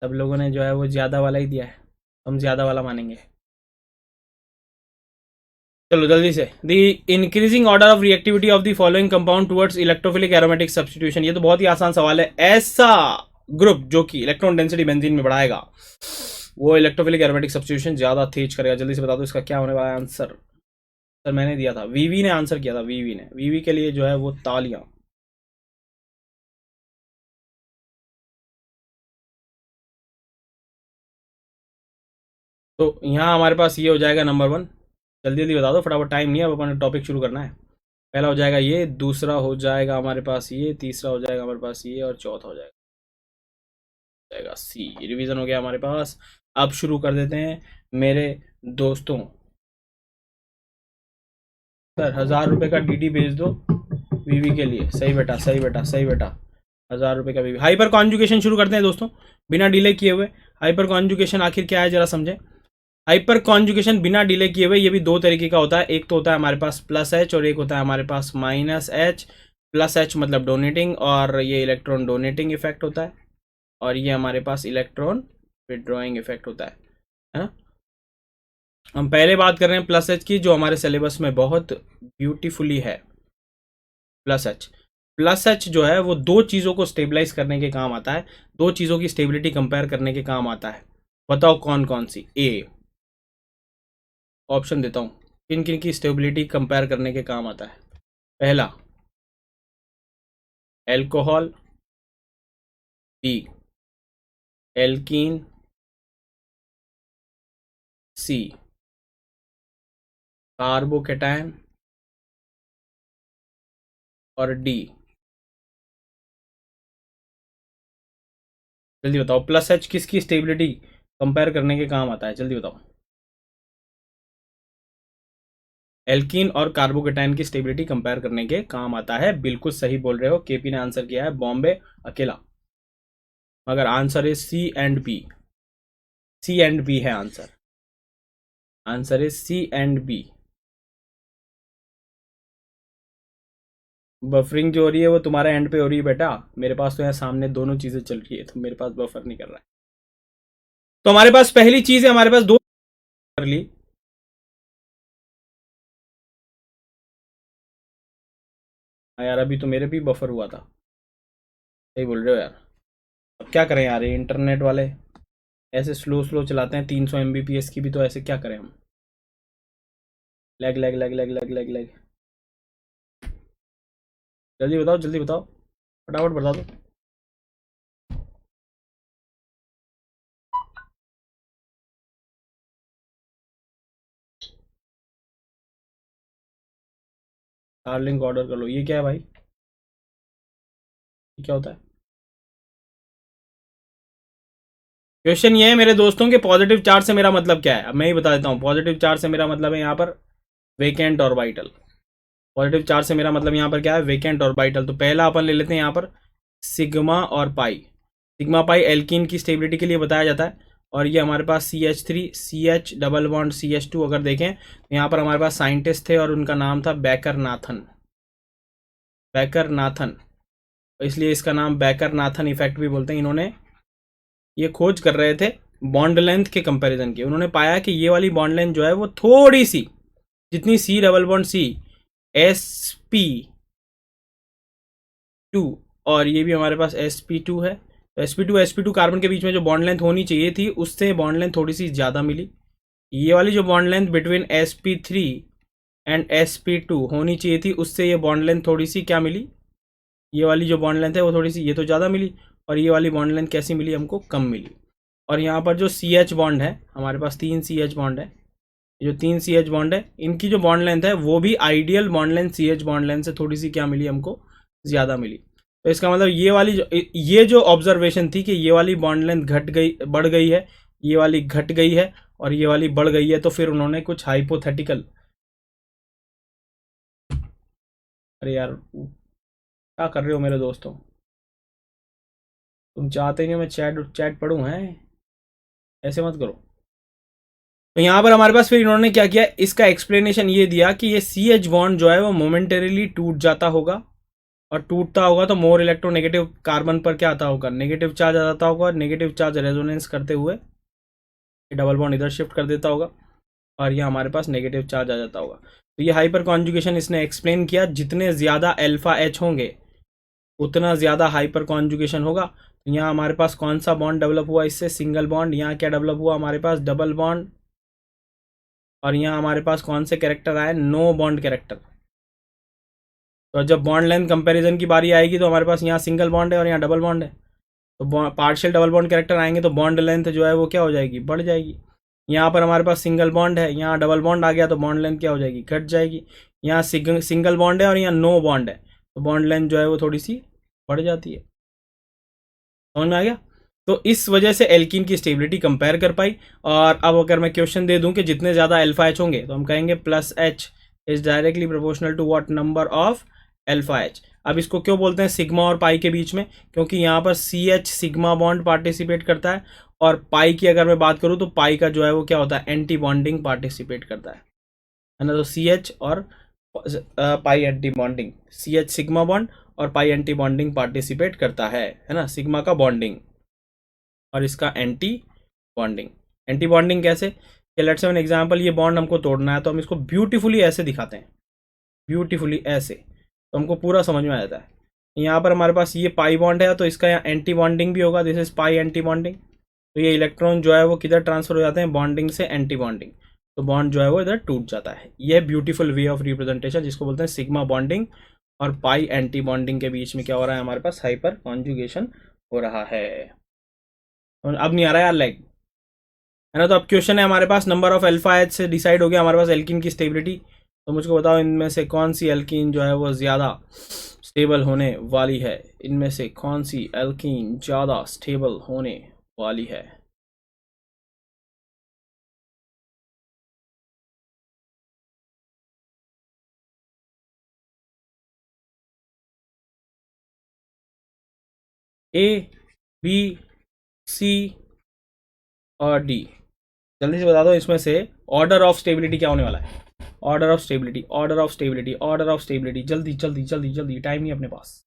सब लोगों ने जो है वो ज़्यादा वाला ही दिया है, हम ज़्यादा वाला मानेंगे। चलो जल्दी से, the increasing order of reactivity of the following compound towards electrophilic aromatic substitution. ये तो बहुत ही आसान सवाल है। ऐसा ग्रुप जो कि इलेक्ट्रॉन डेंसिटी बेंजीन में बढ़ाएगा वो इलेक्ट्रोफिलिक एरोमेटिक सब्स्टिट्यूशन ज्यादा तेज करेगा। जल्दी से बता दो इसका क्या होने वाला है आंसर। सर मैंने दिया था, वीवी ने आंसर किया था, वीवी ने, वीवी के लिए जो है वो तालियां। तो यहाँ हमारे पास ये हो जाएगा नंबर 1। जल्दी जल्दी बता दो फटाफट, टाइम नहीं है, अब अपन टॉपिक शुरू करना है। पहला हो जाएगा ये, दूसरा हो जाएगा हमारे पास ये, तीसरा हो जाएगा हमारे पास ये, और चौथा हो जाएगा सी। रिवीजन हो गया हमारे पास। अब शुरू कर देते हैं मेरे दोस्तों। सर 1000 रुपये का डीडी भेज दो वीवी के लिए। सही बेटा, सही बेटा, सही बेटा, 1000 रुपये का वीवी। हाइपर कॉन्जुगेशन शुरू करते हैं दोस्तों बिना डिले किए हुए। हाइपर कॉन्जुगेशन आखिर क्या है जरा समझें। हाइपर कॉन्जुगेशन बिना डिले किए हुए, ये भी दो तरीके का होता है। एक तो होता है हमारे पास प्लस एच और एक होता है हमारे पास माइनस एच। प्लस एच मतलब डोनेटिंग, और ये इलेक्ट्रॉन डोनेटिंग इफेक्ट होता है, और ये हमारे पास इलेक्ट्रॉन विड्रॉइंग इफेक्ट होता है ना। हम पहले बात कर रहे हैं प्लस एच की, जो हमारे सिलेबस में बहुत ब्यूटीफुली है। प्लस एच, प्लस एच जो है वो दो चीज़ों को स्टेबलाइज करने के काम आता है, दो चीज़ों की स्टेबिलिटी कंपेयर करने के काम आता है। बताओ कौन कौन सी। ए, ऑप्शन देता हूँ, किन किन की स्टेबिलिटी कंपेयर करने के काम आता है। पहला एल्कोहल, बी एल्कीन, सी कार्बोकेटायन, और डी। जल्दी बताओ प्लस एच किसकी स्टेबिलिटी कंपेयर करने के काम आता है, जल्दी बताओ। एल्कीन और कार्बोकेटायन की स्टेबिलिटी कंपेयर करने के काम आता है। बिल्कुल सही बोल रहे हो, केपी ने आंसर किया है बॉम्बे अकेला। मगर answer is C and B. C and B है answer. Answer is C and B. Buffering जो हो रही है वो तुम्हारे एंड पे हो रही है बेटा, मेरे पास तो यहाँ सामने दोनों चीजें चल रही है, तो मेरे पास बफर नहीं कर रहा है। तो हमारे पास पहली चीज है, हमारे पास दो कर ली। हाँ यार, अभी तो मेरे भी बफर हुआ था। सही बोल रहे हो यार। अब क्या करें यार, ये इंटरनेट वाले ऐसे स्लो स्लो चलाते हैं, 300 MBPS की भी, तो ऐसे क्या करें हम। Lag lag lag lag lag lag lag. जल्दी बताओ, जल्दी बताओ, फटाफट बता दो। स्टारलिंक ऑर्डर कर लो। ये क्या है भाई, ये क्या होता है। क्वेश्चन ये है मेरे दोस्तों के, पॉजिटिव चार्ज से मेरा मतलब क्या है। अब मैं ही बता देता हूँ। पॉजिटिव चार्ज से मेरा मतलब है यहाँ पर वेकेंट ऑर्बिटल। पॉजिटिव चार्ज से मेरा मतलब यहाँ पर क्या है, वेकेंट ऑर्बिटल। तो पहला अपन ले लेते हैं यहाँ पर सिग्मा और पाई। सिग्मा पाई एल्कीन की स्टेबिलिटी के लिए बताया जाता है, और ये हमारे पास CH3 CH double bond CH2 अगर देखें तो यहाँ पर हमारे पास साइंटिस्ट थे और उनका नाम था बैकर नाथन। बैकर नाथन, इसलिए इसका नाम बैकर नाथन इफेक्ट भी बोलते हैं। इन्होंने ये खोज कर रहे थे बॉन्ड लेंथ के कंपैरिजन की। उन्होंने पाया कि ये वाली बॉन्ड लेंथ जो है वो थोड़ी सी, जितनी C double bond C sp2, और ये भी हमारे पास sp2 है। तो sp2 कार्बन के बीच में जो बॉन्ड लेंथ होनी चाहिए थी उससे बॉन्ड लेंथ थोड़ी सी ज़्यादा मिली। ये वाली जो bond length between sp3 and sp2 होनी चाहिए थी, उससे ये बॉन्ड लेंथ थोड़ी सी क्या मिली, ये वाली जो बॉन्ड लेंथ है वो थोड़ी सी, ये तो ज़्यादा मिली, और ये वाली बॉन्ड लेंथ कैसी मिली हमको, कम मिली। और यहाँ पर जो CH बॉन्ड है, हमारे पास 3 CH बॉन्ड है, जो 3 CH बॉन्ड है इनकी जो बॉन्ड लेंथ है वो भी ideal bond length CH bond length से थोड़ी सी क्या मिली हमको, ज़्यादा मिली। तो इसका मतलब ये जो ऑब्जर्वेशन थी कि ये वाली बॉन्ड लेंथ घट गई, बढ़ गई है, ये वाली घट गई है और ये वाली बढ़ गई है, तो फिर उन्होंने कुछ हाइपोथेटिकल, अरे यार क्या कर रहे हो मेरे दोस्तों, तुम चाहते नहीं मैं चैट चैट पढ़ूँ हैं, ऐसे मत करो। तो यहाँ पर हमारे पास फिर इन्होंने क्या किया, इसका एक्सप्लेनेशन ये दिया कि ये CH बॉन्ड जो है वो मोमेंटरीली टूट जाता होगा, और टूटता होगा तो मोर इलेक्ट्रोनेगेटिव कार्बन पर क्या आता होगा, नेगेटिव चार्ज आ जाता होगा, नेगेटिव चार्ज रेजोनेंस करते हुए डबल बॉन्ड इधर शिफ्ट कर देता होगा और ये हमारे पास नेगेटिव चार्ज आ जाता होगा। तो ये हाइपर कॉन्जुगेशन इसने एक्सप्लेन किया, जितने ज़्यादा अल्फा एच होंगे उतना ज़्यादा हाइपर कॉन्जुगेशन होगा। तो यहाँ हमारे पास कौन सा बॉन्ड डेवलप हुआ, इससे सिंगल बॉन्ड। यहाँ क्या डेवलप हुआ हमारे पास, डबल बॉन्ड। और यहाँ हमारे पास कौन से कैरेक्टर आए, नो बॉन्ड कैरेक्टर। तो जब बॉन्ड लेंथ कंपैरिजन की बारी आएगी तो हमारे पास यहाँ सिंगल बॉन्ड है और यहाँ डबल बॉन्ड है, तो पार्शियल डबल बॉन्ड कैरेक्टर आएंगे तो बॉन्ड लेंथ जो है वो क्या हो जाएगी, बढ़ जाएगी। यहाँ पर हमारे पास सिंगल बॉन्ड है, यहाँ डबल बॉन्ड आ गया तो बॉन्ड लेंथ क्या हो जाएगी, घट जाएगी। यहाँ सिंगल बॉन्ड है और यहाँ नो बॉन्ड है तो बॉन्ड लेंथ जो है वो थोड़ी सी बढ़ जाती है। समझ में आ गया। तो इस वजह से एल्कीन की स्टेबिलिटी कंपेयर कर पाई। और अब अगर मैं क्वेश्चन दे दूं कि जितने ज़्यादा अल्फा एच होंगे तो हम कहेंगे plus H is directly proportional to what, number of alpha H. अब इसको क्यों बोलते हैं सिग्मा और पाई के बीच में, क्योंकि यहाँ पर C H sigma bond participate करता है और पाई की अगर मैं बात करूँ तो पाई का जो है वो क्या होता है, एंटी बॉन्डिंग पार्टिसिपेट करता है ना। तो सी एच और pi anti bonding, C H sigma bond और पाई एंटी बॉन्डिंग पार्टिसिपेट करता है ना। सिग्मा का बॉन्डिंग और इसका एंटी बॉन्डिंग। एंटी बॉन्डिंग कैसे, लेट्स से एन एग्जांपल, ये बॉन्ड हमको तोड़ना है तो हम इसको ब्यूटीफुली ऐसे दिखाते हैं, ब्यूटीफुली ऐसे, तो हमको पूरा समझ में आ जाता है। यहाँ पर हमारे पास ये पाई बॉन्ड है तो इसका यहाँ एंटी बॉन्डिंग भी होगा, this is pi anti bonding. तो ये इलेक्ट्रॉन जो है वो किधर ट्रांसफर हो जाते हैं, बॉन्डिंग से एंटी बॉन्डिंग, तो बॉन्ड जो है वो इधर टूट जाता है। ये ब्यूटीफुल वे ऑफ रिप्रेजेंटेशन जिसको बोलते हैं सिग्मा बॉन्डिंग और पाई एंटी बॉन्डिंग के बीच में क्या हो रहा है, हमारे पास हाइपर कॉन्जुगेशन हो रहा है। अब नहीं आ रहा है यार लाइक, है ना। तो अब क्वेश्चन है हमारे पास, नंबर ऑफ अल्फा एच से डिसाइड हो गया हमारे पास एल्कीन की स्टेबिलिटी। तो मुझको बताओ इनमें से कौन सी एल्कीन जो है वो ज़्यादा स्टेबल होने वाली है, इनमें से कौन सी एल्कीन ज़्यादा स्टेबल होने वाली है। ए, बी, सी और डी। जल्दी से बता दो इसमें से ऑर्डर ऑफ स्टेबिलिटी क्या होने वाला है। Order of stability, order of stability, order of stability, जल्दी जल्दी जल्दी जल्दी, टाइम नहीं अपने पास।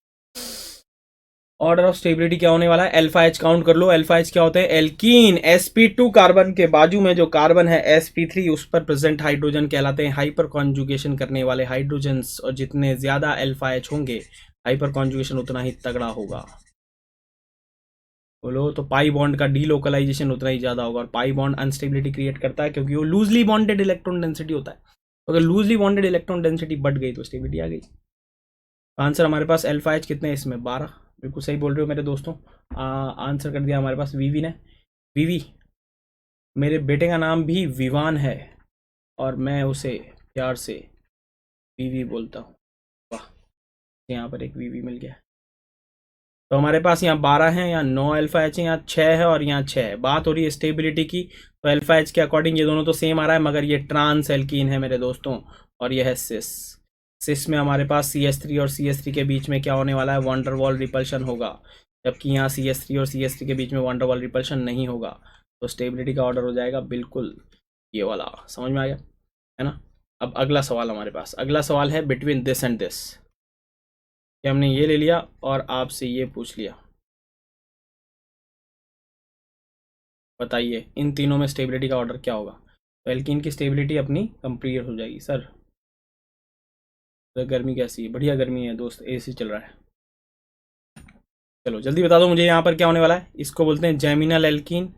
ऑर्डर ऑफ स्टेबिलिटी क्या होने वाला है, अल्फा एच काउंट कर लो। अल्फा एच क्या होते हैं, एल्कीन sp2 कार्बन के बाजू में जो कार्बन है sp3 उस पर प्रेजेंट हाइड्रोजन कहलाते हैं हाइपर कॉन्जुगेशन करने वाले हाइड्रोजन्स। और जितने ज्यादा अल्फा एच होंगे हाइपर कॉन्जुगेशन उतना ही तगड़ा होगा। बोलो तो पाई बॉन्ड का डीलोकलाइजेशन उतना ही ज्यादा होगा। और पाई बॉन्ड अनस्टेबिलिटी क्रिएट करता है क्योंकि वो लूजली बॉन्डेड इलेक्ट्रॉन डेंसिटी होता है। अगर लूजली बॉन्डेड इलेक्ट्रॉन डेंसिटी बढ़ गई तो स्टेबिलिटी आ गई। आंसर हमारे पास अल्फा एच कितने हैं इसमें, 12। बिल्कुल सही बोल रहे हो मेरे दोस्तों। आंसर कर दिया हमारे पास वीवी ने। वीवी, मेरे बेटे का नाम भी विवान है और मैं उसे प्यार से वीवी बोलता हूँ। वाह, यहाँ पर एक वीवी मिल गया। तो हमारे पास यहाँ 12 है, यहाँ 9 अल्फा एच है, यहाँ 6 है और यहाँ 6 है। बात हो रही है स्टेबिलिटी की, तो अल्फा एच के अकॉर्डिंग ये दोनों तो सेम आ रहा है, मगर ये ट्रांस एल्कीन है मेरे दोस्तों और यह है सिस। सिस में हमारे पास CH3 और CH3 के बीच में क्या होने वाला है, वंडरवॉल रिपल्शन होगा। जबकि यहाँ CH3 और CH3 के बीच में वंडरवॉल रिपल्शन नहीं होगा। तो स्टेबिलिटी का ऑर्डर हो जाएगा बिल्कुल ये वाला। समझ में आ गया है ना। अब अगला सवाल हमारे पास, अगला सवाल है बिटवीन दिस एंड दिस, कि हमने ये ले लिया और आपसे ये पूछ लिया, बताइए इन तीनों में स्टेबिलिटी का ऑर्डर क्या होगा। तो एल्कीन की स्टेबिलिटी अपनी कंप्लीट हो जाएगी। सर तो गर्मी कैसी है, बढ़िया गर्मी है दोस्त, AC चल रहा है। चलो जल्दी बता दो मुझे यहाँ पर क्या होने वाला है। इसको बोलते हैं जेमिनल एल्कीन,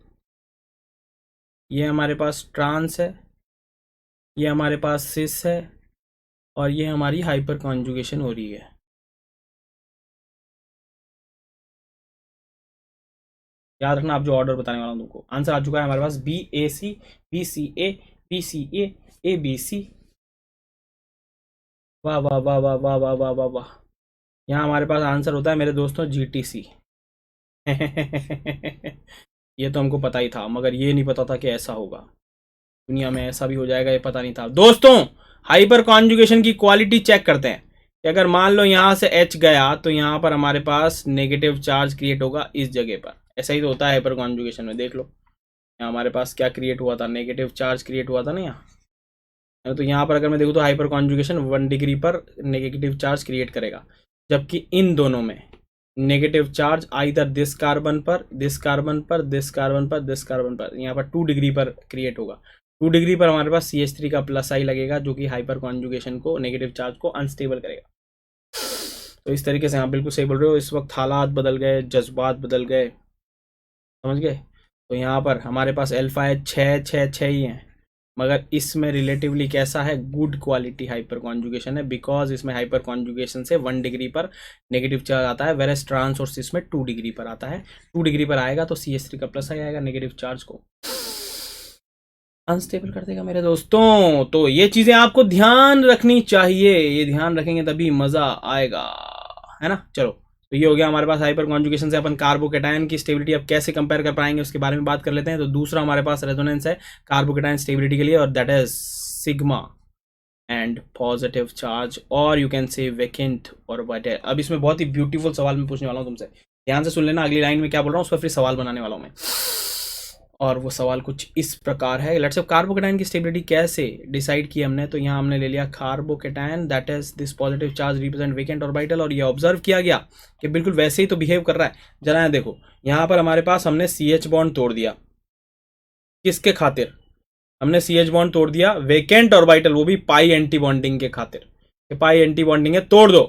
ये हमारे पास ट्रांस है, ये हमारे पास सिस है और ये हमारी हाइपर कॉन्जुगेशन हो रही है। याद रखना आप जो ऑर्डर बताने वाला हूँ तुमको। आंसर आ चुका है हमारे पास BAC, BCA, PCA, ABC। वाह वाह वाह वाह वाह वाह वाह वाह वाह। यहाँ हमारे पास आंसर होता है मेरे दोस्तों GTC। ये तो हमको पता ही था, मगर ये नहीं पता था कि ऐसा होगा, दुनिया में ऐसा भी हो जाएगा ये पता नहीं था दोस्तों। हाइपर कॉन्जुगेशन की क्वालिटी चेक करते हैं कि अगर मान लो यहाँ से H गया तो यहाँ पर हमारे पास नेगेटिव चार्ज क्रिएट होगा इस जगह पर। ऐसा ही तो होता है हाइपर कॉन्जुगेशन में, देख लो यहाँ हमारे पास क्या क्रिएट हुआ था, नेगेटिव चार्ज क्रिएट हुआ था ना यहाँ। तो यहाँ पर अगर मैं देखूँ तो हाइपर कॉन्जुगेशन 1 डिग्री पर नेगेटिव चार्ज क्रिएट करेगा। जबकि इन दोनों में negative charge either this carbon पर, दिस कार्बन पर, दिस कार्बन पर, दिस कार्बन पर, यहाँ पर 2 डिग्री पर क्रिएट होगा। 2 डिग्री पर हमारे पास CH3 का प्लस आई लगेगा, जो कि हाइपर कॉन्जुगेशन को, नेगेटिव चार्ज को अनस्टेबल करेगा। तो इस तरीके से आप बिल्कुल सही बोल रहे हो। इस वक्त हालात बदल गए, जज्बात बदल गए, समझ गए। तो यहाँ पर हमारे पास अल्फा है 6 ही है, मगर इसमें रिलेटिवली कैसा है, गुड क्वालिटी हाइपर कॉन्जुगेशन है, बिकॉज इसमें हाइपर कॉन्जुगेशन से 1 डिग्री पर नेगेटिव चार्ज आता है, वेरस ट्रांस और इसमें 2 डिग्री पर आता है। 2 डिग्री पर आएगा तो CH3 का प्लस आएगा, नेगेटिव चार्ज को अनस्टेबल कर देगा मेरे दोस्तों। तो ये चीजें आपको ध्यान रखनी चाहिए, ये ध्यान रखेंगे तभी मजा आएगा, है ना। चलो, तो ये हो गया हमारे पास हाइपर कॉन्जुगेशन से अपन कार्बोकेटायन की स्टेबिलिटी अब कैसे कंपेयर कर पाएंगे उसके बारे में बात कर लेते हैं। तो दूसरा हमारे पास रेजोनेंस है कार्बोकेटायन स्टेबिलिटी के लिए, और that is sigma and positive charge, और यू कैन से वेकेंट और वाइटल। अब इसमें बहुत ही ब्यूटीफुल सवाल मैं पूछने वाला हूँ तुमसे, ध्यान से सुन लेना, अगली लाइन में क्या बोल रहा हूँ उस पर फिर सवाल बनाने वाला हूँ मैं। और वो सवाल कुछ इस प्रकार है, लेट्स से कार्बोकेटायन की स्टेबिलिटी कैसे डिसाइड की हमने। तो यहाँ हमने ले लिया carbocation, that is this positive charge represent vacant orbital, और ये ऑब्जर्व किया गया कि बिल्कुल वैसे ही तो बिहेव कर रहा है। जरा यहाँ देखो, यहाँ पर हमारे पास हमने CH बॉन्ड तोड़ दिया, किसके खातिर, हमने CH बॉन्ड तोड़ दिया वेकेंट ऑर्बिटल, वो भी पाई एंटी बॉन्डिंग के खातिर, पाई एंटी बॉन्डिंग है, तोड़ दो।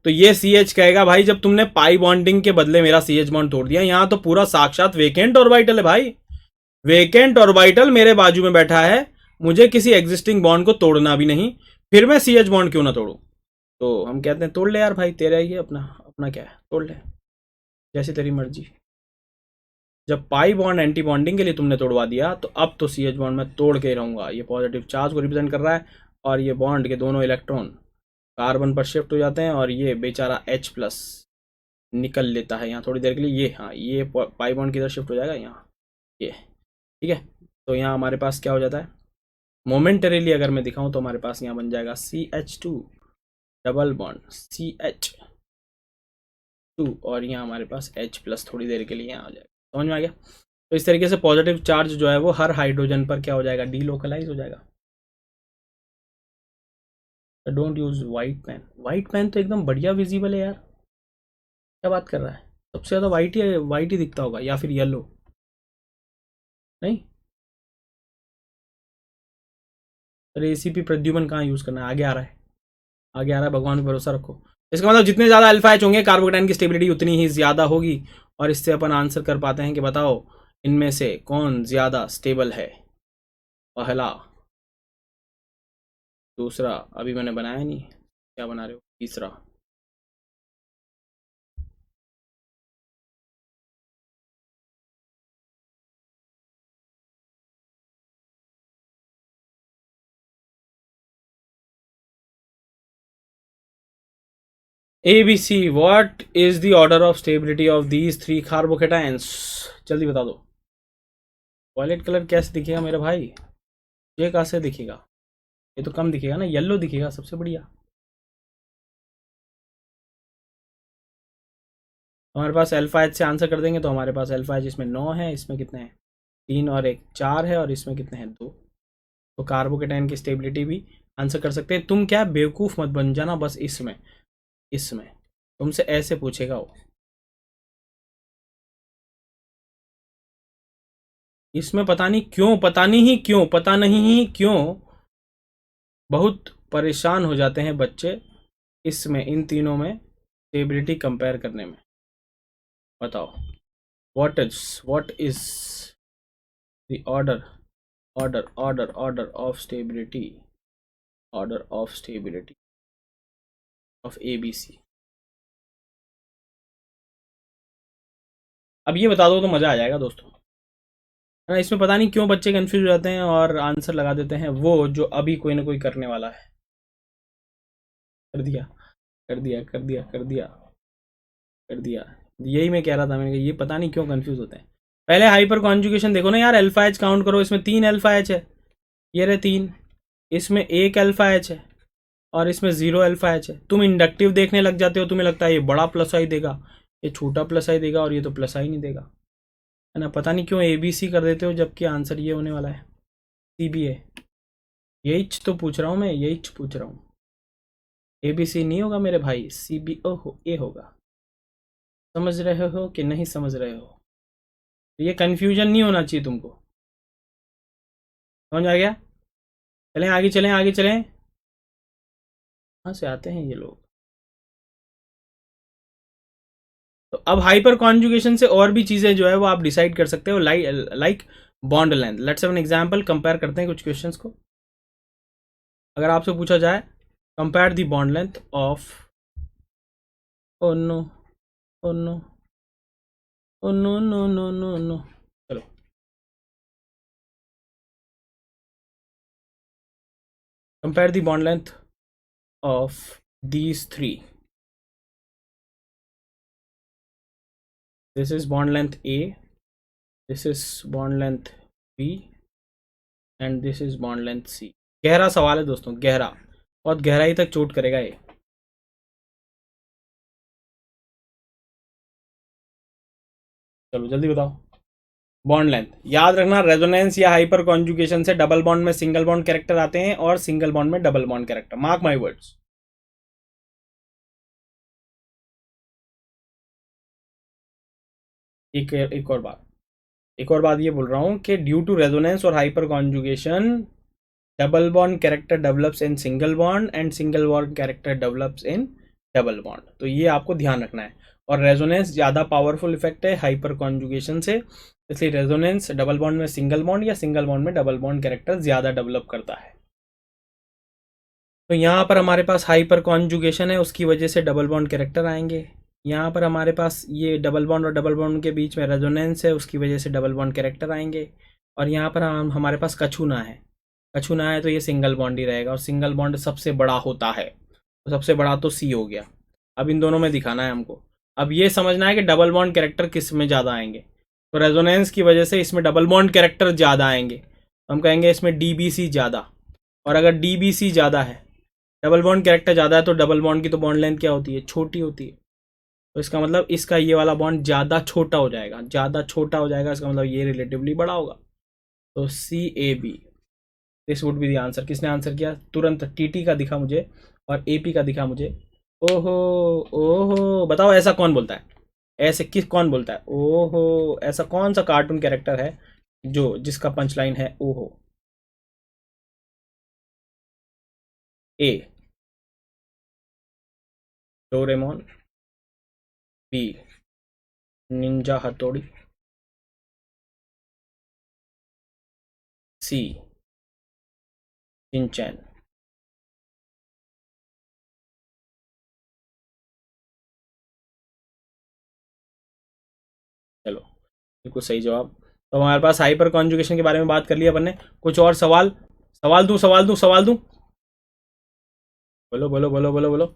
तो ये CH कहेगा भाई जब तुमने पाई बॉन्डिंग के बदले मेरा CH बॉन्ड तोड़ दिया, यहाँ तो पूरा साक्षात वेकेंट ऑर्बिटल है भाई, वेकेंट ऑर्बिटल मेरे बाजू में बैठा है, मुझे किसी एग्जिस्टिंग बॉन्ड को तोड़ना भी नहीं, फिर मैं CH बॉन्ड क्यों ना तोड़ूं। तो हम कहते हैं तोड़ ले यार भाई, तेरा ही है, अपना अपना क्या है, तोड़ ले जैसी तेरी मर्जी। जब पाई बॉन्ड एंटी बॉन्डिंग के लिए तुमने तोड़वा दिया, तो अब तो CH बॉन्ड मैं तोड़ के ही रहूंगा। ये पॉजिटिव चार्ज को रिप्रेजेंट कर रहा है, और ये बॉन्ड के दोनों इलेक्ट्रॉन कार्बन पर शिफ्ट हो जाते हैं, और ये बेचारा H प्लस निकल लेता है यहाँ थोड़ी देर के लिए। ये हाँ, ये पाई बॉन्ड की तरफ शिफ्ट हो जाएगा यहाँ, ये ठीक है। तो यहाँ हमारे पास क्या हो जाता है, मोमेंटरीली अगर मैं दिखाऊं तो हमारे पास यहाँ बन जाएगा CH2 डबल बॉन्ड CH2, और यहाँ हमारे पास H प्लस थोड़ी देर के लिए यहाँ आ जाएगा, समझ में आ गया। तो इस तरीके से पॉजिटिव चार्ज जो है वो हर हाइड्रोजन पर क्या हो जाएगा, डीलोकलाइज हो जाएगा। Don't use white pen, white pen तो एकदम बढ़िया विजिबल है यार, क्या बात कर रहा है, सबसे ज़्यादा वाइट ही दिखता होगा, या फिर येलो, नहीं। रेसिपी प्रद्युमन कहाँ यूज़ करना है, आगे आ रहा है, आगे आ रहा है, भगवान पे भरोसा रखो। इसका मतलब जितने ज़्यादा अल्फा एच होंगे कार्बोकेटायन की स्टेबिलिटी उतनी ही ज़्यादा होगी, और इससे अपन आंसर कर पाते हैं कि बताओ इनमें से कौन ज़्यादा स्टेबल है। पहला, दूसरा, अभी मैंने बनाया नहीं, क्या बना रहे हो, तीसरा। ABC, what is the order of stability of these 3 कार्बोकेटायंस, जल्दी बता दो। वायलेट कलर कैसे दिखेगा मेरे भाई, ये कैसे दिखेगा, ये तो कम दिखेगा ना, येलो दिखेगा सबसे बढ़िया। हमारे पास अल्फा एच से आंसर कर देंगे, तो हमारे पास अल्फा एच इसमें 9 है, इसमें कितने हैं 3 और 1 4 है, और इसमें कितने हैं 2। तो कार्बोकेटायन की स्टेबिलिटी भी आंसर कर सकते हैं। तुम क्या बेवकूफ़ मत बन जाना, बस इसमें इसमें तुमसे ऐसे पूछेगा वो, इसमें पता नहीं क्यों, पता नहीं ही क्यों, पता नहीं ही क्यों बहुत परेशान हो जाते हैं बच्चे इसमें, इन तीनों में स्टेबिलिटी कंपेयर करने में। बताओ what is the order of stability, order of stability of ABC। अब ये बता दो तो मज़ा आ जाएगा दोस्तों, है ना। इसमें पता नहीं क्यों बच्चे कंफ्यूज हो जाते हैं और आंसर लगा देते हैं वो जो अभी कोई ना कोई करने वाला है। कर दिया कर दिया कर दिया कर दिया कर दिया, यही मैं कह रहा था, मैंने कहा ये पता नहीं क्यों कंफ्यूज होते हैं। पहले हाइपर कॉन्जुगेशन देखो ना यार, अल्फा एच काउंट करो, इसमें 3 अल्फा एच है, ये रहे 3, इसमें 1 अल्फा एच है, और इसमें 0 अल्फा एच है। तुम इंडक्टिव देखने लग जाते हो, तुम्हें लगता है ये बड़ा प्लस आई देगा, ये छोटा प्लस आई देगा, और ये तो प्लस आई नहीं देगा, है ना। पता नहीं क्यों ABC कर देते हो, जबकि आंसर ये होने वाला है CBA। यही तो पूछ रहा हूँ मैं, यही पूछ रहा हूँ, ABC नहीं होगा मेरे भाई, CBO हो, ए होगा। समझ रहे हो कि नहीं समझ रहे हो? ये कंफ्यूजन नहीं होना चाहिए तुमको। समझ आ गया? चलें आगे, चलें आगे, चलें। कहाँ से आते हैं ये लोग? तो अब हाइपर कॉन्जुगेशन से और भी चीजें जो है वो आप डिसाइड कर सकते हो, like bond length. Let's have an example, compare करते हैं कुछ क्वेश्चंस को। अगर आपसे पूछा जाए compare the bond length of, oh no, oh no, oh no no no no no, चलो compare the bond length of these three. This is bond length A, this is bond length B and this is bond length C। गहरा सवाल है दोस्तों, गहरा, बहुत गहराई तक चोट करेगा ये। चलो जल्दी बताओ। बॉन्ड लेंथ याद रखना, रेजोनेंस या हाइपर कॉन्जुगेशन से डबल बॉन्ड में सिंगल बॉन्ड कैरेक्टर आते हैं और सिंगल बॉन्ड में double bond character. Mark my words. एक और बात ये बोल रहा हूं कि ड्यू टू रेजोनेंस और hyper conjugation double bond character develops in single bond and single bond character develops in double bond. तो ये आपको ध्यान रखना है। और रेजोनेंस ज़्यादा पावरफुल इफेक्ट है हाइपर कॉन्जुगेशन से, इसलिए रेजोनेंस डबल बॉन्ड में सिंगल बॉन्ड या सिंगल बॉन्ड में डबल बॉन्ड कैरेक्टर ज़्यादा डेवलप करता है। तो यहाँ पर हमारे पास हाइपर कॉन्जुगेशन है, उसकी वजह से डबल बॉन्ड कैरेक्टर आएंगे। यहाँ पर हमारे पास ये डबल बॉन्ड और डबल बॉन्ड के बीच में रेजोनेंस है, उसकी वजह से डबल बॉन्ड कैरेक्टर आएंगे। और यहाँ पर हमारे पास कछुना है, कछुना है तो ये सिंगल बॉन्ड ही रहेगा, और सिंगल बॉन्ड सबसे बड़ा होता है, तो सबसे बड़ा तो C हो गया। अब इन दोनों में दिखाना है हमको। अब ये समझना है कि डबल बॉन्ड कैरेक्टर किस में ज़्यादा आएंगे। तो रेजोनेंस की वजह से इसमें डबल बॉन्ड कैरेक्टर ज़्यादा आएंगे, तो हम कहेंगे इसमें DBC ज़्यादा। और अगर DBC ज़्यादा है, डबल बॉन्ड कैरेक्टर ज़्यादा है, तो डबल बॉन्ड की तो बॉन्ड लेंथ क्या होती है? छोटी होती है। तो इसका मतलब इसका ये वाला बॉन्ड ज़्यादा छोटा हो जाएगा, ज़्यादा छोटा हो जाएगा, इसका मतलब ये रिलेटिवली बड़ा होगा। तो CAB, this would be the answer. किसने आंसर किया? तुरंत TT का दिखा मुझे और AP का दिखा मुझे। ओहो, ओहो, बताओ ऐसा कौन बोलता है? ऐसे किस कौन बोलता है? ओहो, ऐसा कौन सा कार्टून कैरेक्टर है जो जिसका पंच लाइन है ओहो? A डोरेमोन, B निंजा हथौड़ी, C चिंचैन। चलो बिल्कुल सही जवाब। तो हमारे पास हाइपर कॉन्जुगेशन के बारे में बात कर लिया अपन ने। कुछ और सवाल? सवाल दूं, सवाल दूं, सवाल दूं? बोलो बोलो बोलो बोलो बोलो,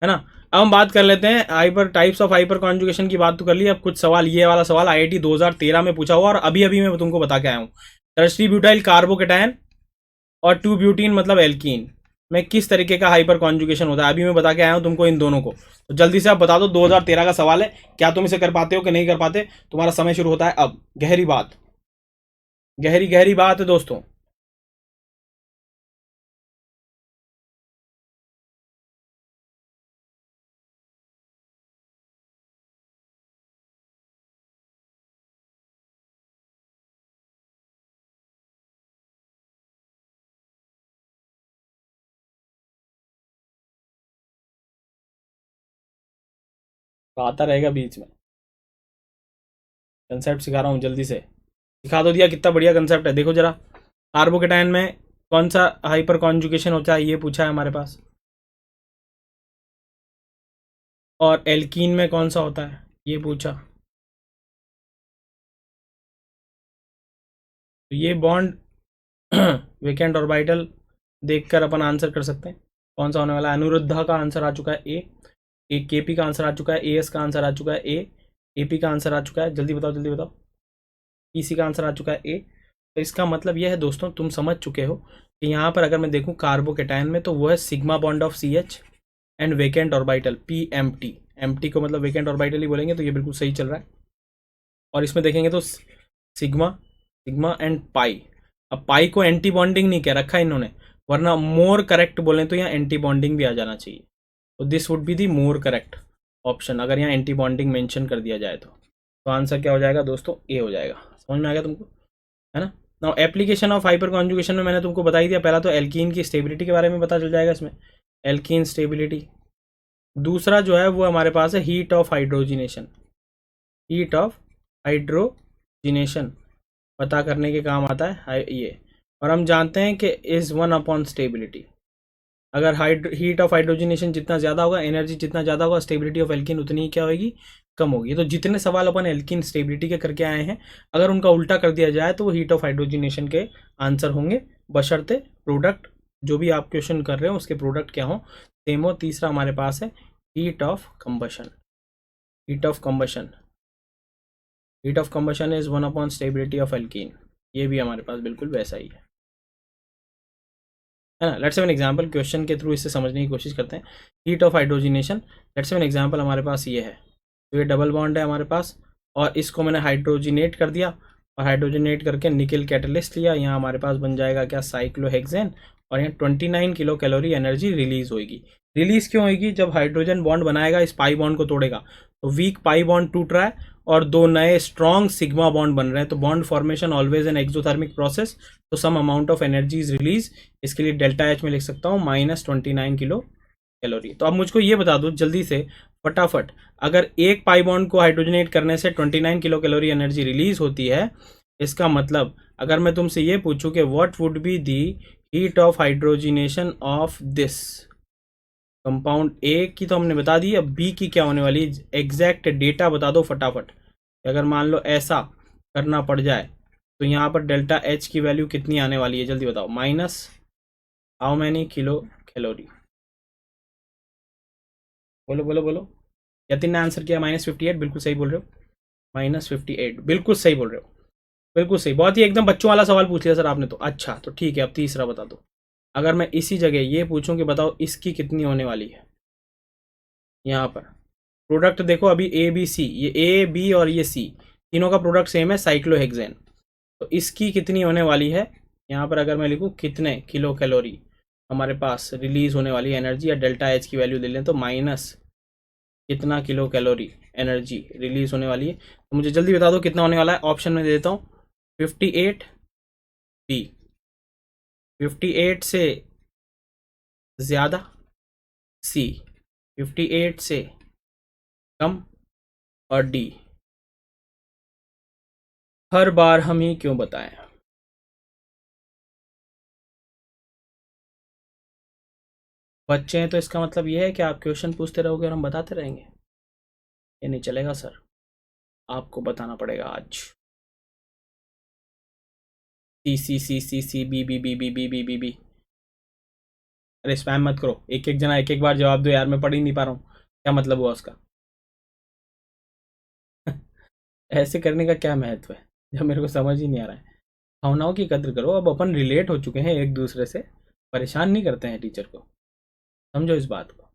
है ना? अब हम बात कर लेते हैं hyper types of hyper conjugation की। बात तो कर ली, अब कुछ सवाल, ये वाला सवाल IIT 2013 में पूछा हुआ और अभी अभी मैं तुमको बता के आया हूँ। टर्शरी ब्यूटाइल कार्बोकेटायन और 2 ब्यूटीन मतलब एल्कीन में किस तरीके का हाइपर कॉन्जुगेशन होता है, अभी मैं बता के आया हूँ तुमको इन दोनों को। तो जल्दी से आप बता दो, 2013 का सवाल है, क्या तुम इसे कर पाते हो कि नहीं कर पाते? तुम्हारा समय शुरू होता है अब। गहरी बात, गहरी गहरी बात है दोस्तों। तो आता रहेगा बीच में, कंसेप्ट सिखा रहा हूँ जल्दी से। दिखा दो दिया, कितना बढ़िया कंसेप्ट है, देखो जरा। कार्बोकेटाइन में कौन सा हाइपर कॉन्जुगेशन होता है ये पूछा है हमारे पास, और एल्कीन में कौन सा होता है ये पूछा। तो ये बॉन्ड वेकेंट ऑर्बिटल देखकर अपन आंसर कर सकते हैं कौन सा होने वाला है। अनुरुद्धा का आंसर आ चुका है ए, KP का आंसर आ चुका है, AS का आंसर आ चुका है A, AP का आंसर आ चुका है, जल्दी बताओ जल्दी बताओ, PC का आंसर आ चुका है A। तो इसका मतलब यह है दोस्तों, तुम समझ चुके हो कि यहाँ पर अगर मैं देखूँ कार्बोकेटाइन में तो वो है sigma bond of CH and vacant orbital PMT। MT को मतलब वेकेंट ऑर्बिटल ही बोलेंगे, तो ये बिल्कुल सही चल रहा है। और इसमें देखेंगे तो सिग्मा, सिग्मा एंड पाई। अब पाई को एंटी बॉन्डिंग नहीं कह रखा इन्होंने, वरना मोर करेक्ट बोलें तो यहाँ एंटी बॉन्डिंग भी आ जाना चाहिए। तो this would be the more correct option, अगर यहाँ एंटी बॉन्डिंग मेंशन कर दिया जाए तो आंसर क्या हो जाएगा दोस्तों, ए हो जाएगा। समझ में आ गया तुमको, है ना। Now application of hyper conjugation में मैंने तुमको बता ही दिया, पहला तो एल्कीन की स्टेबिलिटी के बारे में पता चल जाएगा इसमें, एल्कीन स्टेबिलिटी। दूसरा जो है वो हमारे पास है heat of hydrogenation, heat of hydrogenation पता करने के काम आता है ये। और हम जानते हैं कि इज 1 अपॉन स्टेबिलिटी, अगर हीट ऑफ हाइड्रोजिनेशन जितना ज़्यादा होगा, एनर्जी जितना ज़्यादा होगा, स्टेबिलिटी ऑफ एल्किन उतनी ही क्या होगी, कम होगी। तो जितने सवाल अपन एल्किन स्टेबिलिटी के करके आए हैं, अगर उनका उल्टा कर दिया जाए तो वो हीट ऑफ हाइड्रोजिनेशन के आंसर होंगे, बशर्ते प्रोडक्ट जो भी आप क्वेश्चन कर रहे हो उसके प्रोडक्ट क्या हो, सेम हो। तीसरा हमारे पास है heat of combustion, heat of combustion, heat of combustion is 1 upon stability of alkene, ये भी हमारे पास बिल्कुल वैसा ही है ना। Let's have an example, question के थ्रू इससे समझने की कोशिश करते हैं। Heat of hydrogenation, let's have an example, हमारे पास ये है, तो ये डबल बॉन्ड है हमारे पास, और इसको मैंने हाइड्रोजिनेट कर दिया, और हाइड्रोजिनेट करके निकल कैटलिस्ट लिया, यहाँ हमारे पास बन जाएगा क्या, साइक्लोहेक्सेन, और यहाँ 29 किलो कैलोरी एनर्जी रिलीज होगी। रिलीज क्यों होगी, जब हाइड्रोजन बॉन्ड बनाएगा इस पाई बॉन्ड को तोड़ेगा, तो वीक पाई बॉन्ड टूट रहा है और दो नए स्ट्रॉन्ग सिग्मा बॉन्ड बन रहे हैं, तो bond formation always an exothermic process, तो some amount of energy is release, इसके लिए डेल्टा एच में लिख सकता हूँ -29 किलो कैलोरी। तो अब मुझको ये बता दो जल्दी से फटाफट, अगर एक पाई बॉन्ड को हाइड्रोजनेट करने से 29 किलो कैलोरी एनर्जी रिलीज होती है, इसका मतलब अगर मैं तुमसे ये पूछूं कि what would be the heat of hydrogenation of this compound, A की तो हमने बता दी, अब बी की क्या होने वाली, एग्जैक्ट डेटा बता दो फटाफट। अगर मान लो ऐसा करना पड़ जाए तो यहाँ पर डेल्टा एच की वैल्यू कितनी आने वाली है, जल्दी बताओ, minus how many kilo calorie, बोलो बोलो बोलो। यतिन ने आंसर किया -58, बिल्कुल सही बोल रहे हो, -58 बिल्कुल सही बोल रहे हो, बिल्कुल सही, बहुत ही एकदम बच्चों वाला सवाल पूछ लिया सर आपने तो। अच्छा तो ठीक है, अब तीसरा बता दो, अगर मैं इसी जगह ये पूछूं कि बताओ इसकी कितनी होने वाली है, यहाँ पर प्रोडक्ट देखो अभी ए बी सी, ये ए बी और ये सी तीनों का प्रोडक्ट सेम है, साइक्लोहेक्सेन, तो इसकी कितनी होने वाली है, यहाँ पर अगर मैं लिखूँ कितने किलो कैलोरी हमारे पास रिलीज होने वाली एनर्जी, या डेल्टा एच की वैल्यू दे लें तो माइनस कितना किलो कैलोरी एनर्जी रिलीज होने वाली है, तो मुझे जल्दी बता दो कितना होने वाला है। ऑप्शन में दे देता हूँ 58 बी, 58 से ज़्यादा सी, 58 से कम, और डी। हर बार हम ही क्यों बताएं, बच्चे हैं तो इसका मतलब ये है कि आप क्वेश्चन पूछते रहोगे और हम बताते रहेंगे, ये नहीं चलेगा सर, आपको बताना पड़ेगा आज। C C C C C B B B B B B B B, अरे स्पैम मत करो, एक एक जना एक एक बार जवाब दो यार, मैं पढ़ ही नहीं पा रहा हूँ, क्या मतलब हुआ उसका। ऐसे करने का क्या महत्व है जब मेरे को समझ ही नहीं आ रहा है। भावनाओं की कद्र करो, अब अपन रिलेट हो चुके हैं एक दूसरे से, परेशान नहीं करते हैं टीचर को, समझो इस बात को।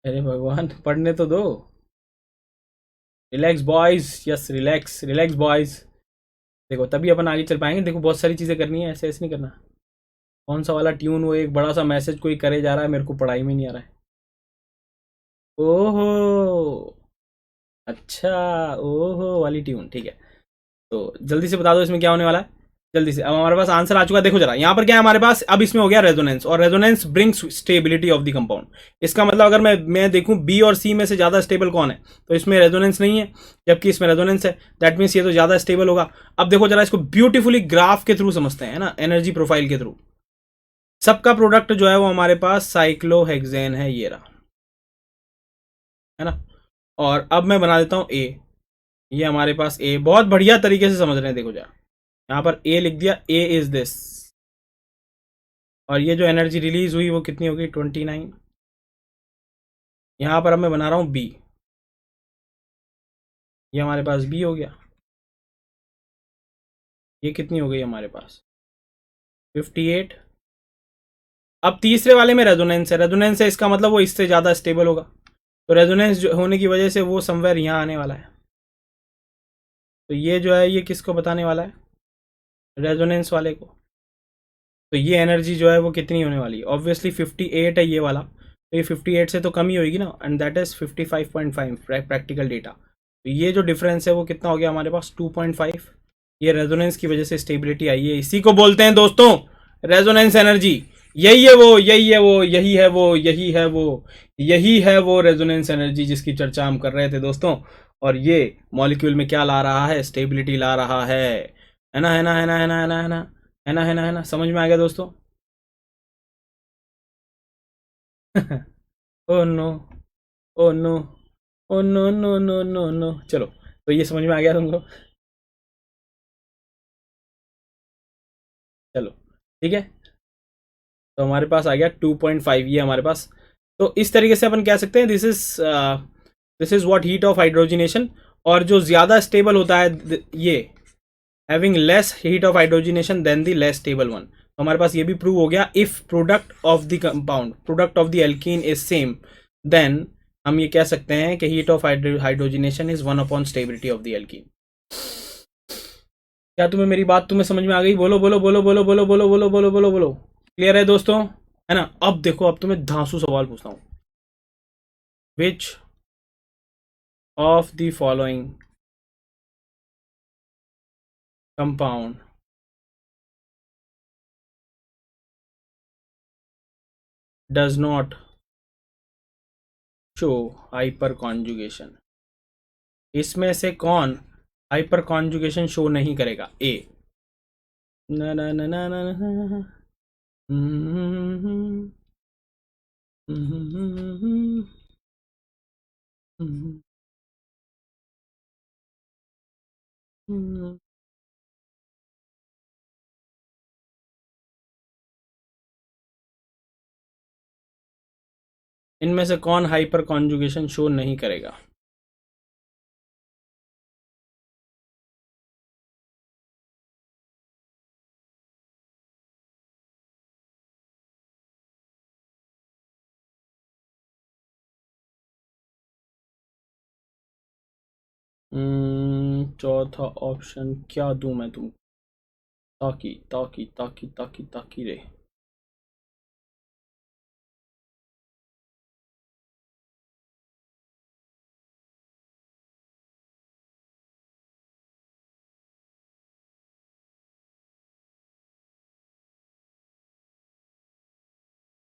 अरे भगवान पढ़ने तो दो, relax boys, yes relax relax boys, देखो तभी अपन आगे चल पाएंगे। देखो बहुत सारी चीज़ें करनी है, ऐसे ऐसे नहीं करना। कौन सा वाला ट्यून, वो एक बड़ा सा मैसेज कोई करे जा रहा है, मेरे को पढ़ाई में नहीं आ रहा है। ओहो, अच्छा, ओहो वाली ट्यून, ठीक है। तो जल्दी से बता दो इसमें क्या होने वाला है, जल्दी से। अब हमारे पास आंसर आ चुका है, देखो जरा यहाँ पर क्या है हमारे पास, अब इसमें हो गया रेजोनेंस, और resonance brings stability of the compound. इसका मतलब अगर मैं देखूं बी और सी में से ज़्यादा स्टेबल कौन है, तो इसमें रेजोनेंस नहीं है, जबकि इसमें रेजोनेंस है, दैट मीन्स ये तो ज़्यादा स्टेबल होगा। अब देखो जरा इसको ब्यूटीफुली ग्राफ के थ्रू समझते हैं ना, एनर्जी प्रोफाइल के थ्रू। सबका प्रोडक्ट जो है वो हमारे पास साइक्लोहेक्सेन है, ये रहा, है ना। और अब मैं बना देता हूँ ए, ये हमारे पास ए, बहुत बढ़िया तरीके से समझ रहे हैं, देखो जरा यहाँ पर ए लिख दिया, ए इज दिस, और ये जो एनर्जी रिलीज हुई वो कितनी होगी, 29। यहाँ पर अब मैं बना रहा हूँ बी, ये हमारे पास बी हो गया, ये कितनी हो गई हमारे पास 58। अब तीसरे वाले में रेजोनेंस है, रेजोनेंस है इसका मतलब वो इससे ज़्यादा स्टेबल होगा, तो रेजोनेंस होने की वजह से वो समवेयर यहाँ आने वाला है, तो ये जो है ये किसको बताने वाला है, रेजोनेंस वाले को। तो ये एनर्जी जो है वो कितनी होने वाली है, ऑब्वियसली 58 है ये वाला, तो ये 58 से तो कम ही होगी ना, and that is 55.5 practical data. तो ये जो डिफरेंस है वो कितना हो गया हमारे पास 2.5। ये रेजोनेंस की वजह से स्टेबिलिटी आई है, इसी को बोलते हैं दोस्तों रेजोनेंस एनर्जी। यही है वो, यही है वो, यही है वो, यही है वो, यही है वो रेजोनेंस एनर्जी जिसकी चर्चा हम कर रहे थे दोस्तों। और ये मॉलिक्यूल में क्या ला रहा है, स्टेबिलिटी ला रहा है ना, है ना, है ना, है ना, है ना, है ना, है ना, है ना, है ना, समझ में आ गया दोस्तों। Oh no, oh no, oh no no no no no, चलो तो ये समझ में आ गया तुमको। चलो ठीक है, तो हमारे पास आ गया 2.5 ये हमारे पास। तो इस तरीके से अपन कह सकते हैं this is what heat of hydrogenation. और जो ज़्यादा स्टेबल होता है ये having less heat of hydrogenation than the less stable one. तो हमारे पास ये भी प्रूव हो गया, if product of the compound, product of the alkene is same, then हम ये कह सकते हैं कि heat of hydrogenation is 1 upon stability of the alkene. क्या तुम्हें मेरी बात तुम्हें समझ में आ गई? बोलो बोलो बोलो बोलो बोलो बोलो बोलो बोलो बोलो बोलो। क्लियर है दोस्तों, है ना? अब देखो, अब तुम्हें धांसू सवाल पूछता हूं, विच of the following compound does not show hyper conjugation? इसमें से कौन हाइपर कॉन्जुगेशन शो नहीं करेगा? ए ना ना ना ना ना ना, इनमें से कौन हाइपर कॉन्जुगेशन शो नहीं करेगा? चौथा ऑप्शन क्या दूं मैं तुमको? ताकि ताकि ताकि ताकि ताकि रे,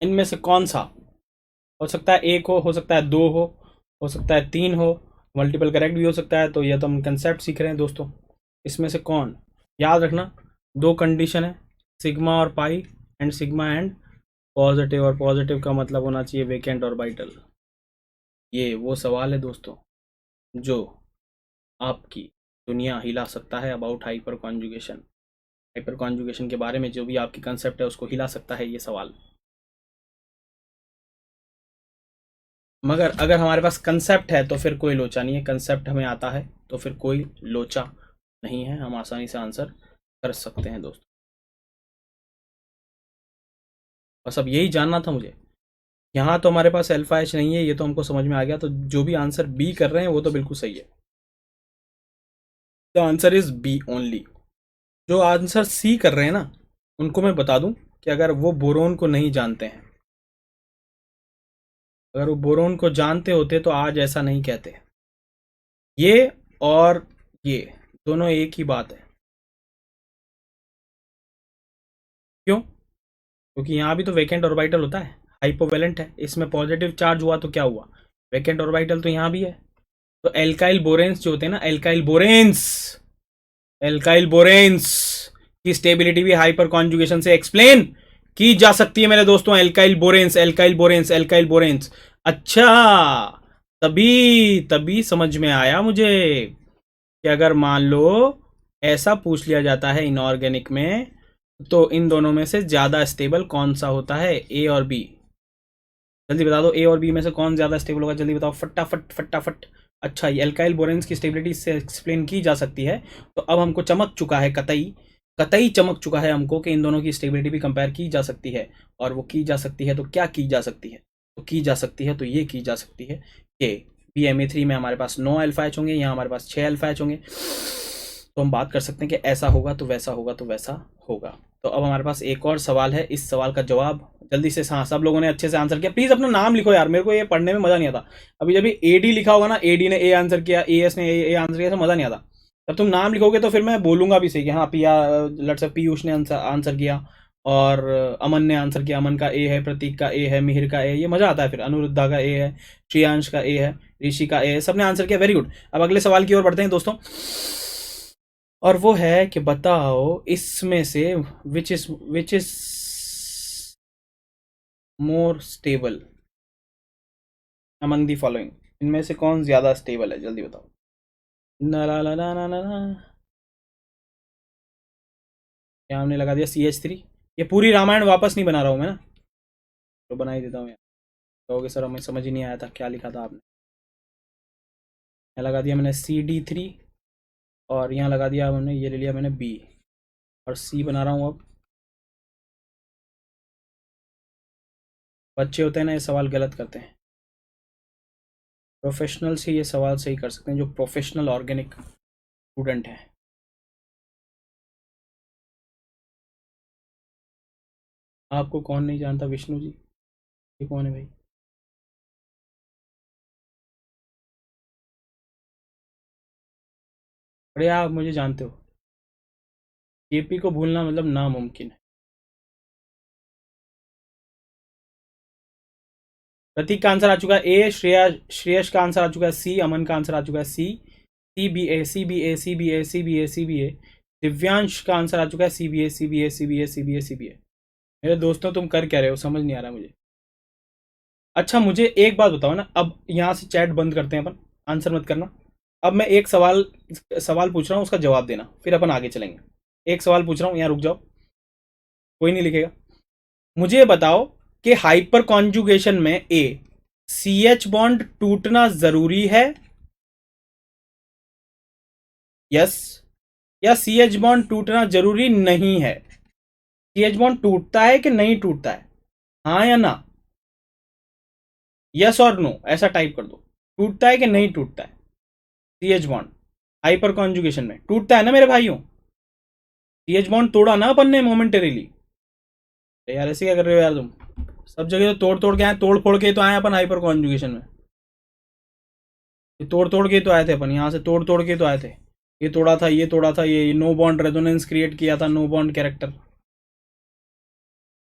इनमें से कौन सा हो सकता है? एक हो सकता है दो हो सकता है तीन हो, मल्टीपल करेक्ट भी हो सकता है। तो ये तो हम कंसेप्ट सीख रहे हैं दोस्तों। इसमें से कौन, याद रखना दो कंडीशन है, सिग्मा और पाई, एंड सिग्मा एंड पॉजिटिव, और पॉजिटिव का मतलब होना चाहिए वेकेंट और वाइटल। ये वो सवाल है दोस्तों जो आपकी दुनिया हिला सकता है about hyper conjugation. Hyper conjugation के बारे में जो भी आपकी कंसेप्ट है उसको हिला सकता है ये सवाल। मगर अगर हमारे पास कंसेप्ट है तो फिर कोई लोचा नहीं है, कंसेप्ट हमें आता है तो फिर कोई लोचा नहीं है, हम आसानी से आंसर कर सकते हैं दोस्तों। बस अब यही जानना था मुझे। यहाँ तो हमारे पास अल्फा एच नहीं है, ये तो हमको समझ में आ गया। तो जो भी आंसर बी कर रहे हैं वो तो बिल्कुल सही है। The answer is B only. जो आंसर सी कर रहे हैं ना, उनको मैं बता दूं कि अगर वो बोरोन को नहीं जानते हैं, अगर वो बोरोन को जानते होते तो आज ऐसा नहीं कहते। ये और ये दोनों एक ही बात है। क्यों? क्योंकि यहाँ भी तो वेकेंट ऑर्बिटल होता है, हाइपोवेलेंट है। इसमें पॉजिटिव चार्ज हुआ तो क्या हुआ, वेकेंट ऑर्बिटल तो यहाँ भी है। तो एल्काइल बोरेंस जो होते हैं ना, एल्काइल बोरेंस की स्टेबिलिटी भी हाइपर कॉन्जुगेशन से एक्सप्लेन की जा सकती है मेरे दोस्तों। Alkyl boranes. अच्छा, तभी तभी समझ में आया मुझे कि अगर मान लो ऐसा पूछ लिया जाता है इनऑर्गेनिक में, तो इन दोनों में से ज्यादा स्टेबल कौन सा होता है, ए और बी? जल्दी बता दो, ए और बी में से कौन ज्यादा स्टेबल होगा, जल्दी बताओ फटाफट फटाफट। अच्छा, ये एल्काइल बोरेंस की स्टेबिलिटी से एक्सप्लेन की जा सकती है। तो अब हमको चमक चुका है, कतई कतई चमक चुका है हमको कि इन दोनों की स्टेबिलिटी भी कंपेयर की जा सकती है। और वो की जा सकती है तो क्या की जा सकती है? तो की जा सकती है तो ये की जा सकती है कि BMA3 में हमारे पास 9 अल्फा एच होंगे, यहाँ हमारे पास 6 अल्फा एच होंगे। तो हम बात कर सकते हैं कि ऐसा होगा तो वैसा होगा तो वैसा होगा। तो अब हमारे पास एक और सवाल है, इस सवाल का जवाब जल्दी से, हाँ सब लोगों ने अच्छे से आंसर किया, प्लीज अपना नाम लिखो यार, मेरे को ये पढ़ने में मजा नहीं आता। अभी जब एडी लिखा होगा ना, एडी ने ए आंसर किया, एएस ने ए आंसर किया, तो मजा नहीं आता। जब तुम नाम लिखोगे तो फिर मैं बोलूंगा भी सही कि हाँ पिया, लट से पीयूष ने आंसर किया, और अमन ने आंसर किया, अमन का ए है, प्रतीक का ए है, मिहिर का ए, ये मजा आता है फिर, अनुरुद्धा का ए है, श्रेयांश का ए है, ऋषि का ए है, सबने आंसर किया, वेरी गुड। अब अगले सवाल की ओर बढ़ते हैं दोस्तों, और वो है कि बताओ इसमें से विच is more stable among the following, इनमें से कौन ज्यादा स्टेबल है, जल्दी बताओ। ना ला ला ला ना ना ना, क्या हमने लगा दिया CH3। ये पूरी रामायण वापस नहीं बना रहा हूँ मैं ना, तो बना ही देता हूँ यार। कहोगे सर हमें समझ ही नहीं आया था क्या लिखा था आपने। यहाँ लगा दिया मैंने CD3, और यहाँ लगा दिया हमने, ये ले लिया मैंने B, और C बना रहा हूँ अब। बच्चे होते हैं ना, ये सवाल गलत करते हैं, प्रोफेशनल से ये सवाल सही कर सकते हैं, जो प्रोफेशनल ऑर्गेनिक स्टूडेंट हैं। आपको कौन नहीं जानता, विष्णु जी, ये कौन है भाई? अरे आप मुझे जानते हो, KP को भूलना मतलब नामुमकिन है। प्रतीक का आंसर आ चुका है ए, श्रेयस का आंसर आ चुका है C, अमन का आंसर आ चुका है C, CBA, दिव्यांश का आंसर आ चुका है CBA। मेरे दोस्तों तुम कर क्या रहे हो, समझ नहीं आ रहा मुझे। अच्छा मुझे एक बात बताओ ना, अब यहाँ से चैट बंद करते हैं अपन, आंसर मत करना। अब मैं एक सवाल सवाल पूछ रहा हूँ, उसका जवाब देना, फिर अपन आगे चलेंगे। एक सवाल पूछ रहा हूँ, यहाँ रुक जाओ, कोई नहीं लिखेगा। मुझे बताओ कि हाइपर कॉन्जुगेशन में CH बॉन्ड टूटना जरूरी है, यस, या CH बॉन्ड टूटना जरूरी नहीं है। CH बॉन्ड टूटता है कि नहीं टूटता है, हाँ या ना, यस और नो, ऐसा टाइप कर दो। टूटता है कि नहीं टूटता है CH बॉन्ड, हाइपर कॉन्जुगेशन में टूटता है ना मेरे भाइयों। CH बॉन्ड तोड़ा ना अपन ने मोमेंटरीली, यार ऐसे क्या कर रहे हो यार तुम, सब जगह तो तोड़ तोड़ के आए, तोड़ फोड़ के तो आए अपन हाइपर कॉन्जुगेशन में, ये तोड़ तोड़ के तो आए थे अपन, यहाँ से तोड़ तोड़ के तो आए थे, ये तोड़ा था, ये तोड़ा था, ये नो बॉन्ड रेजोनेंस क्रिएट किया था, नो बॉन्ड कैरेक्टर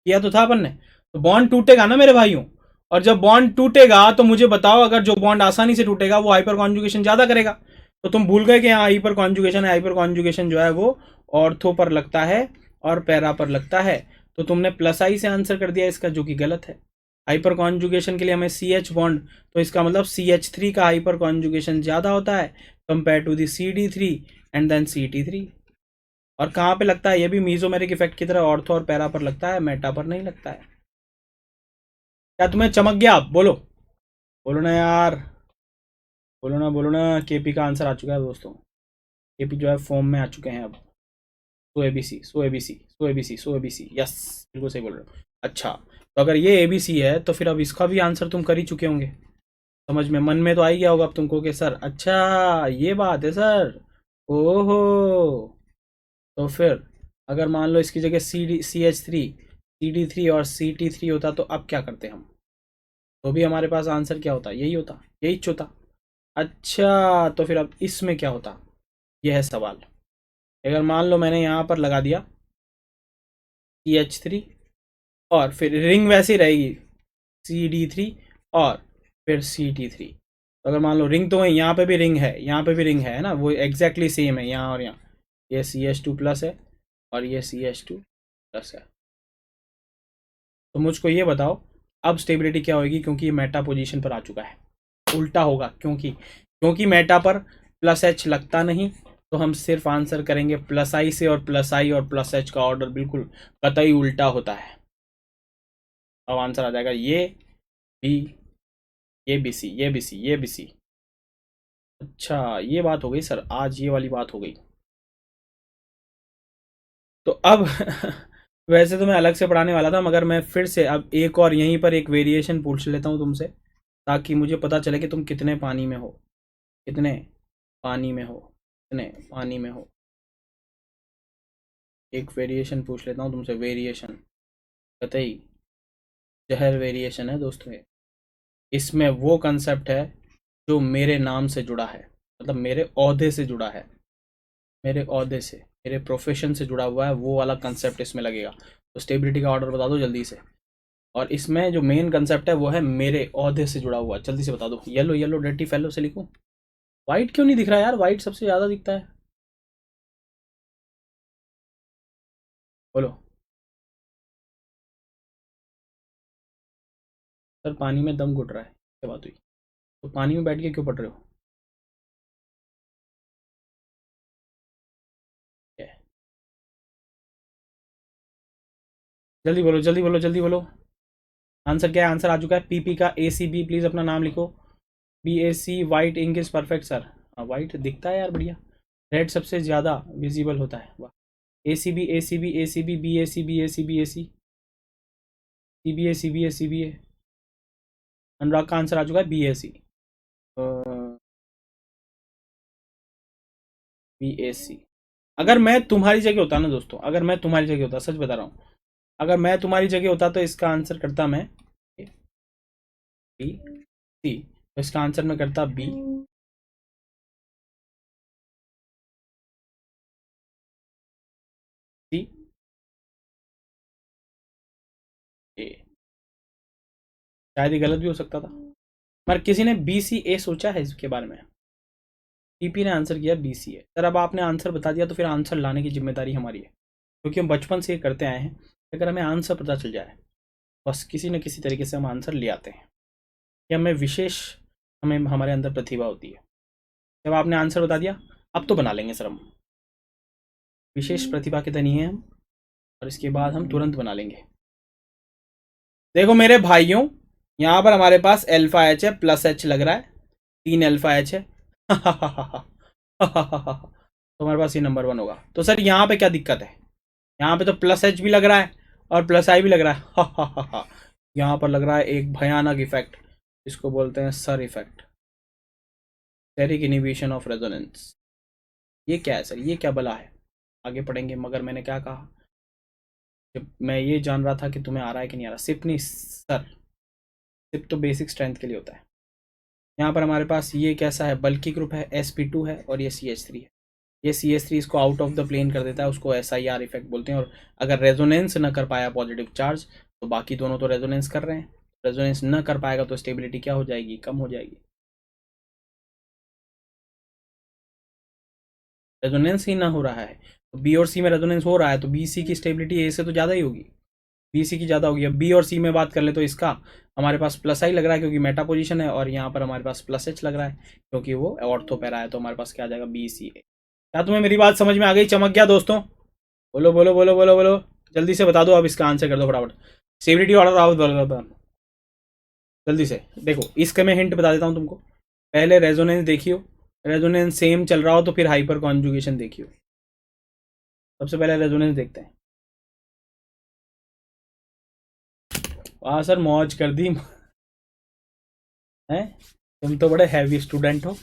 किया तो था अपन ने। तो बॉन्ड टूटेगा ना मेरे भाइयों, और जब बॉन्ड टूटेगा तो मुझे बताओ, अगर जो बॉन्ड आसानी से टूटेगा वो हाइपर कॉन्जुगेशन ज्यादा करेगा। तो तुम भूल गए कि यहाँ हाइपर कॉन्जुगेशन है, हाइपर कॉन्जुगेशन जो है वो ऑर्थो पर लगता है और पैरा पर लगता है, तो तुमने प्लस आई से आंसर कर दिया इसका, जो कि गलत है। हाइपर कॉन्जुगेशन के लिए हमें CH बॉन्ड, तो इसका मतलब CH3 का हाइपर कॉन्जुगेशन ज्यादा होता है compare to the CD3 and then CT3। और कहाँ पे लगता है, ये भी मीजोमेरिक इफेक्ट की तरह ऑर्थो और पैरा पर लगता है, मेटा पर नहीं लगता है। क्या तुम्हें चमक गया? बोलो, बोलो ना यार, बोलो ना, बोलो ना। KP का आंसर आ चुका है दोस्तों, KP जो है फॉर्म में आ चुके हैं अब। सो ABC, यस, बिल्कुल सही बोल रहे हो। अच्छा, तो अगर ये ABC है तो फिर अब इसका भी आंसर तुम कर ही चुके होंगे, समझ में, मन में तो आ ही गया होगा अब तुमको कि सर अच्छा ये बात है सर, ओहो। तो फिर अगर मान लो इसकी जगह CH3, CD3 और CT3 होता तो अब क्या करते हम, तो भी हमारे पास आंसर क्या होता, यही होता, यही होता। अच्छा तो फिर अब इसमें क्या होता, यह है सवाल। अगर मान लो मैंने यहाँ पर लगा दिया CH3, और फिर रिंग वैसी रहेगी CD3, और फिर CT3। तो अगर मान लो रिंग तो है, यहाँ पे भी रिंग है, यहाँ पे भी रिंग है ना, वो एग्जैक्टली सेम है यहाँ और यहाँ, ये CH2 प्लस है और ये CH2 प्लस है। तो मुझको ये बताओ अब स्टेबिलिटी क्या होगी, क्योंकि ये मेटा पोजीशन पर आ चुका है, उल्टा होगा, क्योंकि मेटा पर प्लस H लगता नहीं, तो हम सिर्फ आंसर करेंगे प्लस आई से, और प्लस आई और प्लस H का ऑर्डर बिल्कुल कतई उल्टा होता है। अब आंसर आ जाएगा ये बी, ये बी सी, ये बी सी, ये बी सी। अच्छा ये बात हो गई सर, आज ये वाली बात हो गई। तो अब वैसे तो मैं अलग से पढ़ाने वाला था, मगर मैं फिर से अब एक और यहीं पर एक वेरिएशन पूछ लेता हूँ तुमसे, ताकि मुझे पता चले कि तुम कितने पानी में हो, कितने पानी में हो, कितने पानी में हो। एक वेरिएशन पूछ लेता हूँ तुमसे, वेरिएशन कतई जहर वेरिएशन है दोस्तों ये। इसमें वो कंसेप्ट है जो मेरे नाम से जुड़ा है, मतलब मेरे ओहदे से जुड़ा है, मेरे ओहदे से, मेरे प्रोफेशन से जुड़ा हुआ है, वो वाला कंसेप्ट इसमें लगेगा। तो स्टेबिलिटी का ऑर्डर बता दो जल्दी से। और इसमें जो मेन कंसेप्ट है वो है मेरे ओहदे से जुड़ा हुआ, जल्दी से बता दो। येलो येलो डर्टी फेलो से लिखो। वाइट क्यों नहीं दिख रहा यार? वाइट सबसे ज़्यादा दिखता है। बोलो सर, पानी में दम घुट रहा है, क्या बात हुई? तो पानी में बैठ के क्यों पढ़ रहे हो? क्या है? जल्दी बोलो जल्दी बोलो जल्दी बोलो। आंसर क्या है? आंसर आ चुका है। पीपी का ACB, प्लीज़ अपना नाम लिखो। BAC white ink is perfect sir. हाँ वाइट दिखता है यार, बढ़िया। रेड सबसे ज़्यादा विजिबल होता है, वाह। ACB ACB ACB BAC BAC BAC CBA CBA CBA। अनुराग का आंसर आ चुका है BAC। BAC। अगर मैं तुम्हारी जगह होता ना दोस्तों, अगर मैं तुम्हारी जगह होता, सच बता रहा हूँ, अगर मैं तुम्हारी जगह होता तो इसका आंसर करता मैं B C, तो इसका आंसर मैं करता BCA। शायद ये गलत भी हो सकता था, पर किसी ने BCA सोचा है इसके बारे में। पीपी ने आंसर किया BCA। सर अब आपने आंसर बता दिया तो फिर आंसर लाने की जिम्मेदारी हमारी है, क्योंकि हम बचपन से ये करते आए हैं। अगर हमें आंसर पता चल जाए, बस किसी न किसी तरीके से हम आंसर ले आते हैं। ये हमें विशेष, हमें हमारे अंदर प्रतिभा होती है। जब आपने आंसर बता दिया, अब तो बना लेंगे सर हम। विशेष प्रतिभा के धनी हैं हम, और इसके बाद हम तुरंत बना लेंगे। देखो मेरे भाइयों, यहाँ पर हमारे पास अल्फा एच है, प्लस एच लग रहा है, 3 अल्फा एच है। तो हमारे पास ये नंबर 1 होगा। तो सर यहाँ पे क्या दिक्कत है? यहाँ पे तो प्लस एच भी लग रहा है और प्लस आई भी लग रहा है। यहाँ पर लग रहा है एक भयानक इफेक्ट, इसको बोलते हैं sir effect, steric inhibition of resonance. ये क्या है सर? ये क्या बला है? आगे पढ़ेंगे। मगर मैंने क्या कहा, जब मैं ये जान रहा था कि तुम्हें आ रहा है कि नहीं आ रहा। सिप नहीं सर, सिप तो बेसिक स्ट्रेंथ के लिए होता है। यहाँ पर हमारे पास ये कैसा है? बल्कि ग्रुप है, sp2 है और ये CH3 है। ये CH3 इसको आउट ऑफ द प्लेन कर देता है, उसको SIR इफेक्ट बोलते हैं। और अगर रेजोनेंस न कर पाया पॉजिटिव चार्ज, तो बाकी दोनों तो रेजोनेंस कर रहे हैं। रेजोनेंस न कर पाएगा तो स्टेबिलिटी क्या हो जाएगी? कम हो जाएगी। रेजोनेंस ही ना हो रहा है, तो बी और सी में रेजोनेंस हो रहा है, तो BC की स्टेबिलिटी ए से तो ज़्यादा ही होगी, BC की ज़्यादा होगी। अब B और C में बात कर ले तो इसका हमारे पास प्लस आई लग रहा है क्योंकि मेटा पोजीशन है, और यहाँ पर हमारे पास प्लस एच लग रहा है क्योंकि वो ऑर्थो पैरा है। तो हमारे पास क्या आ जाएगा? BCA। क्या तुम्हें मेरी बात समझ में आ गई? चमक गया दोस्तों? बोलो बोलो बोलो बोलो बोलो, जल्दी से बता दो। अब इसका आंसर कर दो फटाफट। स्टेबिलिटी ऑर्डर आओ जल्दी से। देखो इसका मैं हिंट बता देता हूँ तुमको। पहले रेजोनेंस देखियो, रेजोनेंस सेम चल रहा हो तो फिर हाइपर कॉन्जुगेशन देखियो। सबसे पहले रेजोनेंस देखते हैं। वाह सर, मौज कर दी हैं, तुम तो बड़े हैवी स्टूडेंट हो।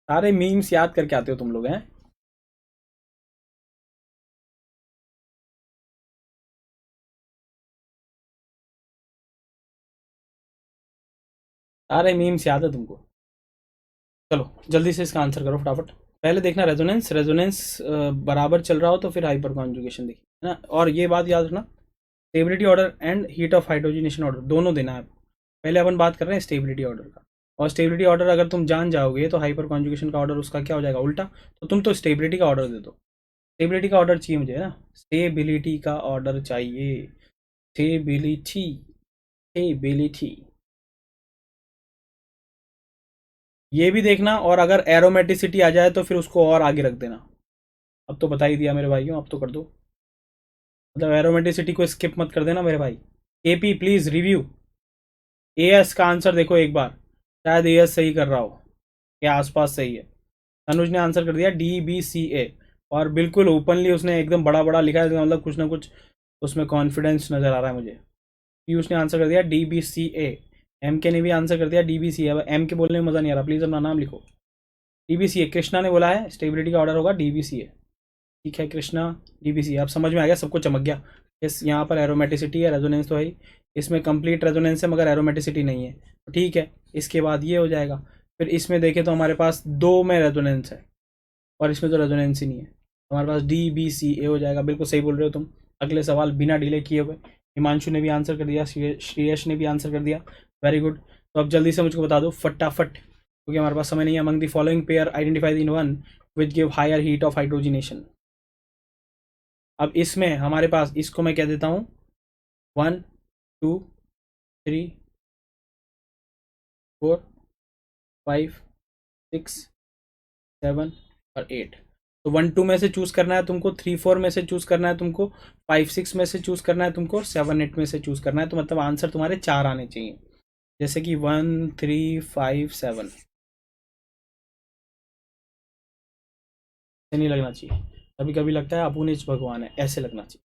सारे मीम्स याद करके आते हो तुम लोग हैं। सारे मीम्स याद है तुमको। चलो जल्दी से इसका आंसर करो फटाफट। पहले देखना रेजोनेंस, रेजोनेंस बराबर चल रहा हो तो फिर हाइपर कॉन्जुगेशन देखिए, है ना। और ये बात याद रखना, stability order and heat of hydrogenation order दोनों देना है। पहले अपन बात कर रहे हैं स्टेबिलिटी ऑर्डर का, और स्टेबिलिटी ऑर्डर अगर तुम जान जाओगे तो हाइपर कॉन्जुगेशन का ऑर्डर उसका क्या हो जाएगा? उल्टा। तो तुम तो स्टेबिलिटी का ऑर्डर दे दो। स्टेबिलिटी का ऑर्डर चाहिए मुझे ना, स्टेबिलिटी का ऑर्डर चाहिए। Stability, stability. ये भी देखना, और अगर एरोमेटिसिटी आ जाए तो फिर उसको और आगे रख देना। अब तो बता ही दिया मेरे भाइयों, अब तो कर दो। मतलब एरोमेटिसिटी को स्किप मत कर देना मेरे भाई। AP please review. AS का आंसर देखो एक बार, शायद AS सही कर रहा हो, के आसपास सही है। अनुज ने आंसर कर दिया DBCA, और बिल्कुल ओपनली उसने एकदम बड़ा बड़ा लिखा है, मतलब कुछ ना कुछ उसमें कॉन्फिडेंस नजर आ रहा है मुझे। पीयूष ने आंसर कर दिया DBCA। MK ने भी आंसर कर दिया DBCA। अब MK बोलने में मज़ा नहीं आ रहा, प्लीज़ अपना नाम लिखो। DBCA, कृष्णा ने बोला है स्टेबिलिटी का ऑर्डर होगा DBCA। ठीक है कृष्णा, DBCA। अब समझ में आ गया, सबको चमक गया। इस यहाँ पर एरोमेटिसिटी है, रेजोनेंस तो है ही, इसमें कंप्लीट रेजोनेंस है मगर एरोमेटिसिटी नहीं है, तो ठीक है। इसके बाद ये हो जाएगा। फिर इसमें देखें तो हमारे पास 2 में रेजोनेंस है और इसमें तो रेजोनेंस ही नहीं है, तो हमारे पास DBCA हो जाएगा। बिल्कुल सही बोल रहे हो तुम। अगले सवाल बिना डिले किए हुए, हिमांशु ने भी आंसर कर दिया, श्रेयश ने भी आंसर कर दिया, वेरी गुड। तो अब जल्दी से मुझको बता दो फटाफट, क्योंकि हमारे पास समय नहीं है। Among the following pair identified in one which give higher heat of hydrogenation. अब इसमें हमारे पास, इसको मैं कह देता हूँ 1 2 3 4 5 6 7 और 8। तो 1 2 में से चूज करना है तुमको, 3 4 में से चूज करना है तुमको, 5 6 में से चूज करना है तुमको, 7 8 में से चूज करना है। तो मतलब आंसर तुम्हारे 4 आने चाहिए, जैसे कि 1 3 5 7। नहीं लगना चाहिए, कभी कभी लगता है अपुनिच भगवान है, ऐसे लगना चाहिए।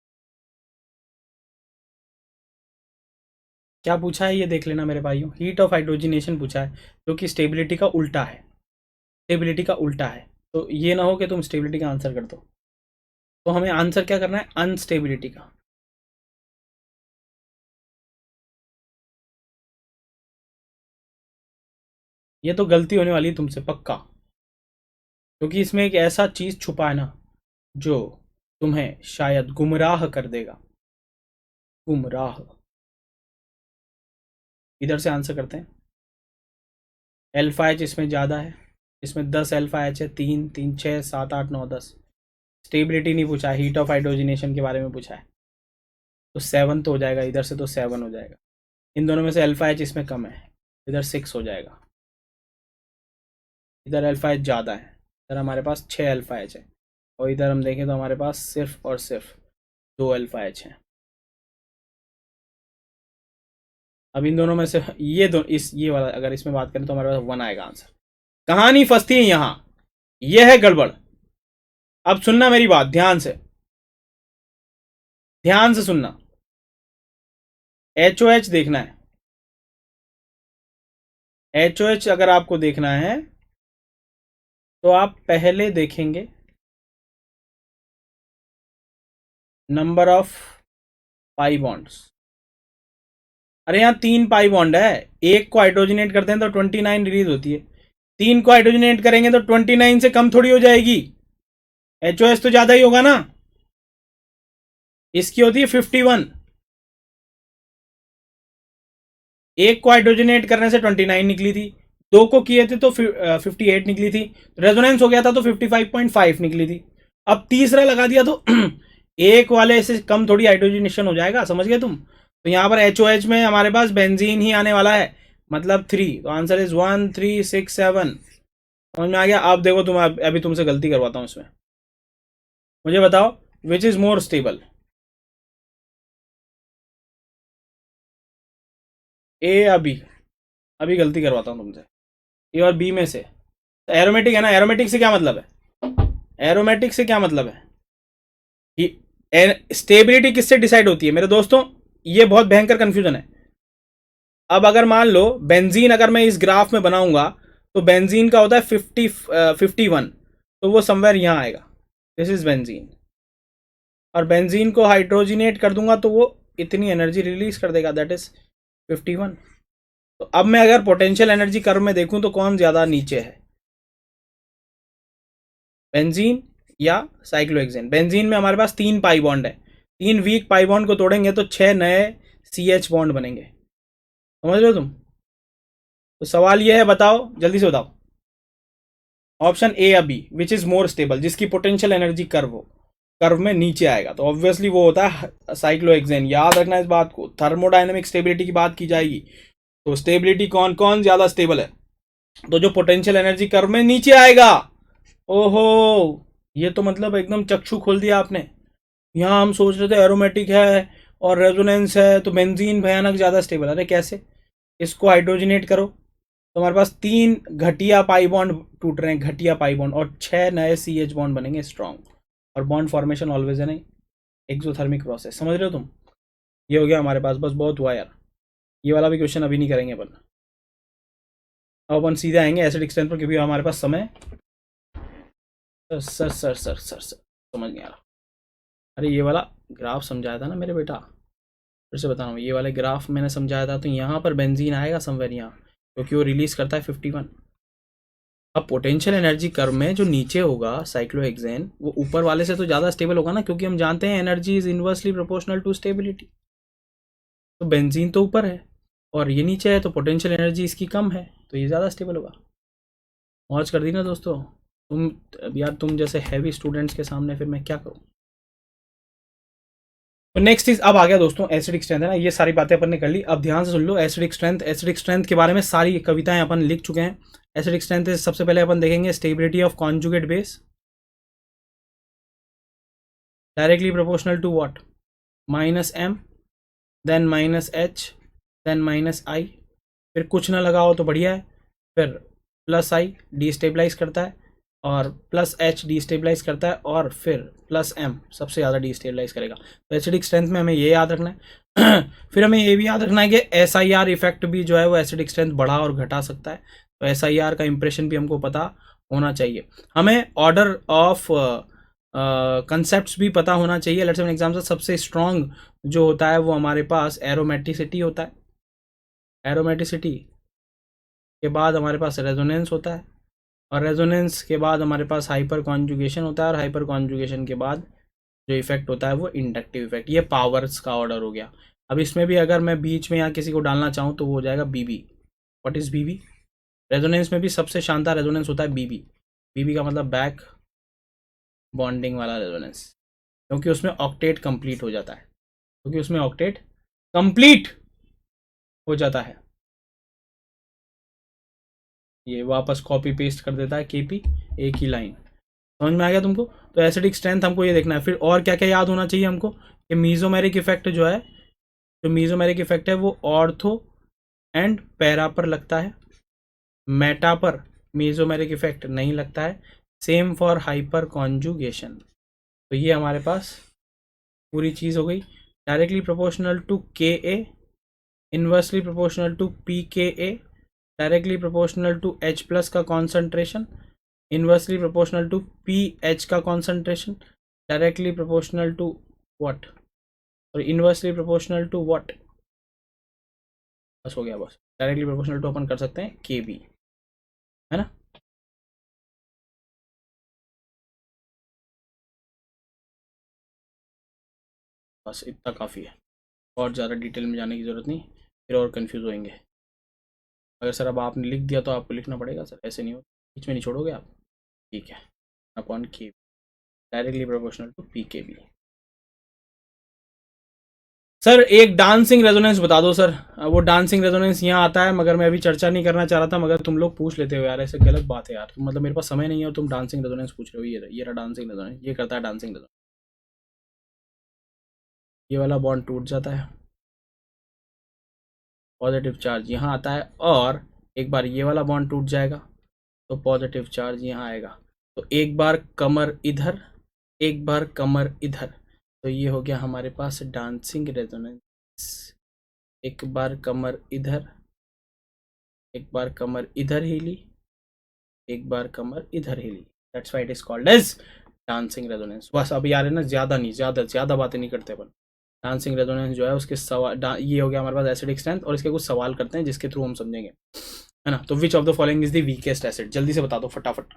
क्या पूछा है ये देख लेना मेरे भाइयों, हीट ऑफ हाइड्रोजिनेशन पूछा है, जो कि स्टेबिलिटी का उल्टा है, स्टेबिलिटी का उल्टा है। तो ये ना हो कि तुम स्टेबिलिटी का आंसर कर दो। तो हमें आंसर क्या करना है, अनस्टेबिलिटी का। ये तो गलती होने वाली है तुमसे पक्का, क्योंकि इसमें एक ऐसा चीज छुपा है ना जो तुम्हें शायद गुमराह कर देगा, गुमराह। इधर से आंसर करते हैं। अल्फा एच इसमें ज़्यादा है, इसमें 10 अल्फा एच है, 3 3 6 7 8 9 10। स्टेबिलिटी नहीं पूछा है, हीट ऑफ हाइड्रोजिनेशन के बारे में पूछा है, तो 7 तो हो जाएगा, इधर से तो 7 हो जाएगा। इन दोनों में से अल्फा एच इसमें कम है, इधर 6 हो जाएगा। इधर अल्फा एच ज़्यादा है, इधर हमारे पास 6 अल्फा एच है, और इधर हम देखें तो हमारे पास सिर्फ और सिर्फ 2 अल्फा एच है। अब इन दोनों में से ये दो, इस ये वाला अगर इसमें बात करें तो हमारे पास 1 आएगा आंसर। कहानी फंसती है यहाँ, यह है गड़बड़। अब सुनना मेरी बात ध्यान से, ध्यान से सुनना। HOH देखना है, HOH अगर आपको देखना है तो आप पहले देखेंगे नंबर ऑफ पाई बॉन्ड्स। अरे यहाँ 3 पाई बॉन्ड है, एक को हाइड्रोजनेट करते हैं तो 29 रिलीज होती है, 3 को हाइड्रोजनेट करेंगे तो 29 से कम थोड़ी हो जाएगी। HOH तो ज्यादा ही होगा ना, इसकी होती है 51। एक को हाइड्रोजनेट करने से 29 निकली थी, 2 को किए थे तो 58 निकली थी, रेजोनेंस हो गया था तो 55.5 निकली थी। अब तीसरा लगा दिया तो एक वाले से कम थोड़ी हाइड्रोजनेशन हो जाएगा, समझ गए तुम। तो यहाँ पर HOH में हमारे पास बेंजीन ही आने वाला है, मतलब 3। तो आंसर इज 1 3 6 7। समझ में आ गया। अब देखो तुम, अभी तुमसे गलती करवाता हूँ इसमें, मुझे बताओ विच इज मोर स्टेबल, ए या बी। अभी गलती करवाता हूँ तुमसे, ए और बी में से। तो एरोमेटिक है ना, एरोमेटिक से क्या मतलब है, एरोमेटिक से क्या मतलब है, स्टेबिलिटी किससे डिसाइड होती है मेरे दोस्तों, ये बहुत भयंकर कंफ्यूजन है। अब अगर मान लो बेंजीन अगर मैं इस ग्राफ में बनाऊंगा तो बेंजीन का होता है 51, तो वो समवेयर यहां आएगा, दिस इज बेंजीन। और बेंजीन को हाइड्रोजिनेट कर दूंगा तो वो इतनी एनर्जी रिलीज कर देगा, दैट इज 51। तो अब मैं अगर पोटेंशियल एनर्जी कर्व में देखूं तो कौन ज्यादा नीचे है, बेंजीन या साइक्लोहेक्सेन। बेंजीन में हमारे पास 3 पाई बॉन्ड है, 3 वीक पाई बॉन्ड को तोड़ेंगे तो 6 नए CH बॉन्ड बनेंगे, समझ रहे हो तुम। तो सवाल ये है, बताओ जल्दी से बताओ, ऑप्शन ए या B, which is more stable, जिसकी पोटेंशियल एनर्जी कर्व हो, कर्व में नीचे आएगा, तो ऑब्वियसली वो होता है साइक्लोहेक्सेन। याद रखना इस बात को, थर्मोडायनेमिक स्टेबिलिटी की बात की जाएगी तो स्टेबिलिटी कौन कौन ज्यादा स्टेबल है, तो जो पोटेंशियल एनर्जी कर्व में नीचे आएगा। ओहो, ये तो मतलब एकदम चक्षु खोल दिया आपने। यहाँ हम सोच रहे थे एरोमेटिक है और रेजोनेंस है तो बेंजीन भयानक ज़्यादा स्टेबल, अरे कैसे, इसको हाइड्रोजिनेट करो तो हमारे पास 3 घटिया पाई बॉन्ड टूट रहे हैं, घटिया पाई बॉन्ड, और 6 नए CH बॉन्ड बनेंगे स्ट्रॉन्ग। और बॉन्ड फॉर्मेशन ऑलवेज है नहीं, एक्सोथर्मिक प्रोसेस, समझ रहे हो तुम। ये हो गया हमारे पास, बस बहुत हुआ यार, ये वाला भी क्वेश्चन अभी नहीं करेंगे अपन, अब अपन सीधे आएंगे एसिड एक्सटेंशन पर, क्योंकि हमारे पास समय सर समझ नहीं आ रहा। अरे ये वाला ग्राफ समझाया था ना मेरे बेटा, फिर से बता रहा हूँ, ये वाले ग्राफ मैंने समझाया था, तो यहाँ पर बेंजीन आएगा समवेयर यहाँ, क्योंकि वो रिलीज करता है 51। अब पोटेंशियल एनर्जी कर्व में जो नीचे होगा साइक्लोहेक्सेन, वो ऊपर वाले से तो ज़्यादा स्टेबल होगा ना, क्योंकि हम जानते हैं energy is inversely proportional to stability. तो बेंजीन तो ऊपर है और ये नीचे है, तो पोटेंशियल एनर्जी इसकी कम है, तो ये ज़्यादा स्टेबल होगा। मौज कर दी ना दोस्तों। तुम अब यार, तुम जैसे हैवी स्टूडेंट्स के सामने फिर मैं क्या करूँ। तो नेक्स्ट चीज अब आ गया दोस्तों, एसिडिक स्ट्रेंथ है ना, ये सारी बातें अपन ने कर ली। अब ध्यान से सुन लो एसिडिक स्ट्रेंथ। एसिडिक स्ट्रेंथ के बारे में सारी कविताएं अपन लिख चुके हैं। एसिडिक स्ट्रेंथ सबसे पहले अपन देखेंगे stability of conjugate base, directly proportional to what, -m, then -h, then -i। फिर कुछ ना लगाओ तो बढ़िया है। फिर +i डिस्टेबलाइज करता है, और +h डिस्टेबलाइज करता है, और फिर +m सबसे ज़्यादा डिस्टेबलाइज करेगा। तो एसिडिक स्ट्रेंथ में हमें ये याद रखना है। फिर हमें ये भी याद रखना है कि SIR इफेक्ट भी जो है वो एसिडिक स्ट्रेंथ बढ़ा और घटा सकता है। तो SIR का इंप्रेशन भी हमको पता होना चाहिए। हमें ऑर्डर ऑफ कंसेप्ट भी पता होना चाहिए। लेट्स से एग्जाम्पल, सबसे स्ट्रॉन्ग जो होता है वो हमारे पास एरोमेटिसिटी होता है। एरोमेटिसिटी के बाद हमारे पास रेजोनेंस होता है, और रेजोनेंस के बाद हमारे पास हाइपर कॉन्जुगेशन होता है, और हाइपर कॉन्जुगेशन के बाद जो इफेक्ट होता है वो इंडक्टिव इफेक्ट। ये पावर्स का ऑर्डर हो गया। अब इसमें भी अगर मैं बीच में यहाँ किसी को डालना चाहूँ तो वो हो जाएगा BB. What is BB? Resonance में भी सबसे शानदार रेजोनेंस होता है बीबी। बीबी का मतलब बैक बॉन्डिंग वाला रेजोनेंस, क्योंकि उसमें ऑक्टेट कंप्लीट हो जाता है, क्योंकि उसमें ऑक्टेट कंप्लीट हो जाता है। ये वापस कॉपी पेस्ट कर देता है केपी, एक ही लाइन। समझ में आ गया तुमको? तो एसिडिक स्ट्रेंथ हमको ये देखना है। फिर और क्या क्या याद होना चाहिए हमको, कि मीजोमेरिक इफेक्ट जो है, जो मीजोमेरिक इफेक्ट है वो ऑर्थो एंड पैरा पर लगता है, मेटा पर मीजोमेरिक इफेक्ट नहीं लगता है। Same for hyper conjugation. तो ये हमारे पास पूरी चीज़ हो गई। Directly proportional to K A, inversely proportional to P K A, directly proportional to H plus का concentration, inversely proportional to P H का concentration, directly proportional to what, और inversely proportional to what. बस हो गया। बस directly proportional to अपन कर सकते हैं के बी, है ना। बस इतना काफ़ी है, और ज़्यादा डिटेल में जाने की ज़रूरत नहीं, फिर और कंफ्यूज होंगे। अगर सर अब आपने लिख दिया तो आपको लिखना पड़ेगा सर, ऐसे नहीं हो, बीच में नहीं छोड़ोगे आप। ठीक है, अपॉन के, डायरेक्टली प्रोपोर्शनल टू पी के बी। सर एक डांसिंग रेजोनेंस बता दो सर। वो डांसिंग रेजोनेंस यहाँ आता है, मगर मैं अभी चर्चा नहीं करना चाह रहा था, मगर तुम लोग पूछ लेते हो यार, ऐसे गलत बात है यार। तुम मतलब मेरे पास समय नहीं है और तुम डांसिंग रेजोनेंस पूछ रहे हो। ये रहा डांसिंग रेजोनेंस, ये करता है डांसिंग रेजोनेंस। ये वाला बॉन्ड टूट जाता है, पॉजिटिव चार्ज यहाँ आता है, और एक बार ये वाला बॉन्ड टूट जाएगा तो पॉजिटिव चार्ज यहाँ आएगा। तो एक बार कमर इधर, एक बार कमर इधर, तो ये हो गया हमारे पास डांसिंग रेजोनेंस। एक बार कमर इधर, एक बार कमर इधर हिली, एक बार कमर इधर हिली, that's why it is called as dancing resonance. बस अब यार है ना, ज़्यादा नहीं, ज़्यादा बातें नहीं करते अपन। डांसिंग रेजोनेंस जो है उसके सवाल, ये हो गया हमारे पास एसिडिक स्ट्रेंथ, और इसके कुछ सवाल करते हैं जिसके थ्रू हम समझेंगे, है ना। तो विच of the following is the weakest acid, जल्दी से बता दो फटाफट,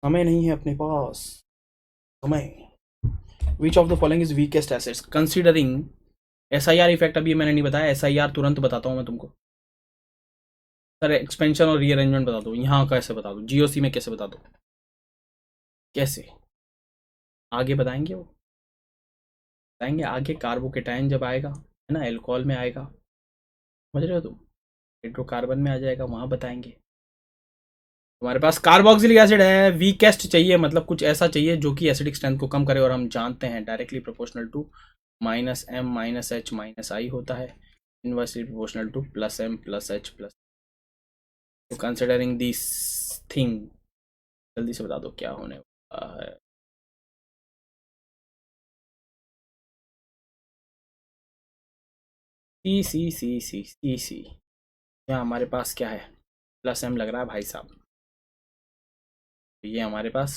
समय नहीं है अपने पास समय। विच of the following is weakest acids considering SIR effect. अभी मैंने नहीं बताया, SIR तुरंत बताता हूँ मैं तुमको। सर एक्सपेंशन और रीअरेंजमेंट बता दो, यहाँ कैसे बता दो, GOC में कैसे बता दो, कैसे आगे बताएंगे, वो बताएंगे आगे, कार्बोकेटाइन जब आएगा, है ना, एल्कोहल में आएगा, समझ रहे हो तुम, हाइड्रोकार्बन में आ जाएगा, वहाँ बताएंगे। हमारे पास कार्बोक्सिलिक एसिड है, वीकेस्ट चाहिए, मतलब कुछ ऐसा चाहिए जो कि एसिडिक स्ट्रेंथ को कम करे, और हम जानते हैं directly proportional to -m -h -i होता है, inversely proportional to +m +h+। तो कंसिडरिंग दिस थिंग, जल्दी से बता दो क्या होने वाला है। सी। यहाँ हमारे पास क्या है, +m लग रहा है भाई साहब। ये हमारे पास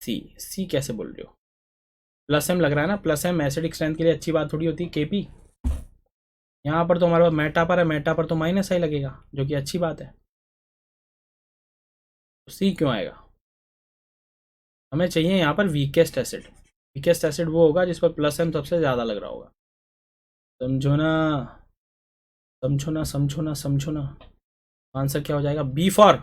सी कैसे बोल रहे हो? प्लस एम लग रहा है ना, प्लस एम एसिडिक स्ट्रेंथ के लिए अच्छी बात थोड़ी होती है केपी। यहाँ पर तो हमारे पास मेटा पर है, मेटा पर तो माइनस आई लगेगा, जो कि अच्छी बात है। तो सी क्यों आएगा? हमें चाहिए यहाँ पर वीकेस्ट एसिड। वीकेस्ट एसिड वो होगा जिस पर प्लस एम सबसे ज़्यादा लग रहा होगा। समझो ना, समझो ना, समझो ना, समझो ना। आंसर क्या हो जाएगा? B for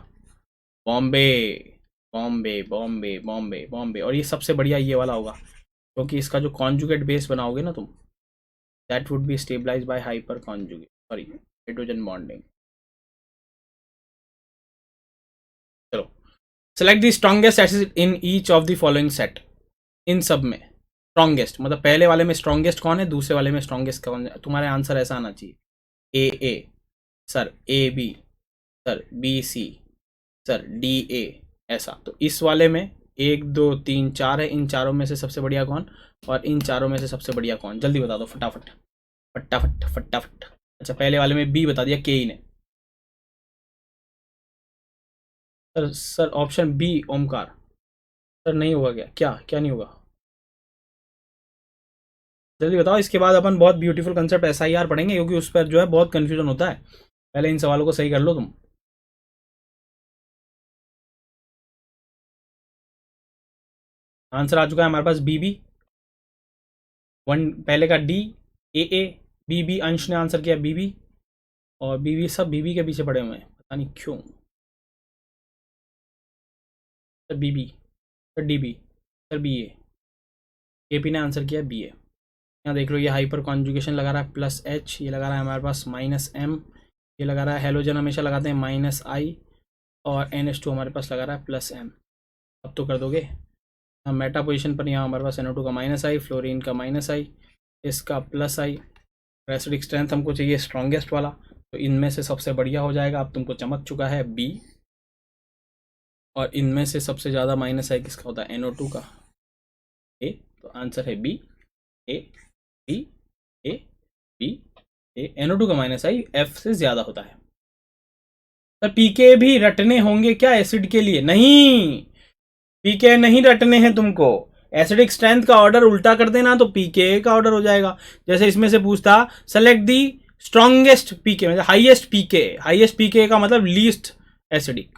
Bombay. बॉम्बे बॉम्बे बॉम्बे बॉम्बे। और ये सबसे बढ़िया ये वाला होगा, क्योंकि इसका जो कॉन्जुगेट बेस बनाओगे ना तुम, that would be stabilize by hyper conjugate, sorry hydrogen bonding. चलो, select the strongest acid in each of the following set. इन सब में स्ट्रॉन्गेस्ट मतलब पहले वाले में स्ट्रॉन्गेस्ट कौन है, दूसरे वाले में स्ट्रॉन्गेस्ट कौन है। तुम्हारे आंसर ऐसा आना चाहिए, A sir, A B sir, B C sir, D A, ऐसा। तो इस वाले में 1 2 3 4 है, इन चारों में से सबसे बढ़िया कौन, और इन चारों में से सबसे बढ़िया कौन, जल्दी बता दो फटाफट फटाफट फटाफट। अच्छा, पहले वाले में बी बता दिया के ई ने। Sir option B Omkar. Sir नहीं होगा क्या? क्या क्या नहीं होगा? जल्दी बताओ, इसके बाद अपन बहुत ब्यूटीफुल कंसेप्ट SIR पढ़ेंगे, क्योंकि उस पर जो है बहुत कंफ्यूजन होता है। पहले इन सवालों को सही कर लो तुम। आंसर आ चुका है हमारे पास बी बी। वन पहले का डी, ए बी बी। अंश ने आंसर किया बी बी, और बी बी सब बी बी के पीछे पड़े हुए हैं, पता नहीं क्यों। Sir B B, sir D B, sir B A P ने आंसर किया बी ए। यहाँ देख लो, ये हाइपर कॉन्जुगेशन लगा रहा है प्लस एच, ये लगा रहा है हमारे पास माइनस एम, ये लगा रहा है हेलोजन हमेशा लगाते हैं माइनस आई, और NH2 हमारे पास लगा रहा है प्लस एम। अब तो कर दोगे हम मेटा पोजीशन पर। यहाँ हमारे पास NO2 का माइनस आई, फ्लोरीन का माइनस आई, इसका प्लस आई। एसिडिक स्ट्रेंथ हमको चाहिए स्ट्रॉन्गेस्ट वाला, तो इनमें से सबसे बढ़िया हो जाएगा। अब तुमको चमक चुका है बी, और इनमें से सबसे ज़्यादा माइनस आई किसका होता है? NO2 का, ए। तो आंसर है B, A B A B A. NO2 का माइनस आई F से ज़्यादा होता है। तो पीके भी रटने होंगे क्या एसिड के लिए? नहीं, पीके नहीं रटने हैं तुमको। एसिडिक स्ट्रेंथ का ऑर्डर उल्टा कर देना तो पीके का ऑर्डर हो जाएगा। जैसे इसमें से पूछता सेलेक्ट दी स्ट्रॉन्गेस्ट पीके, मतलब हाईएस्ट पीके। हाईएस्ट पीके का मतलब least acidic.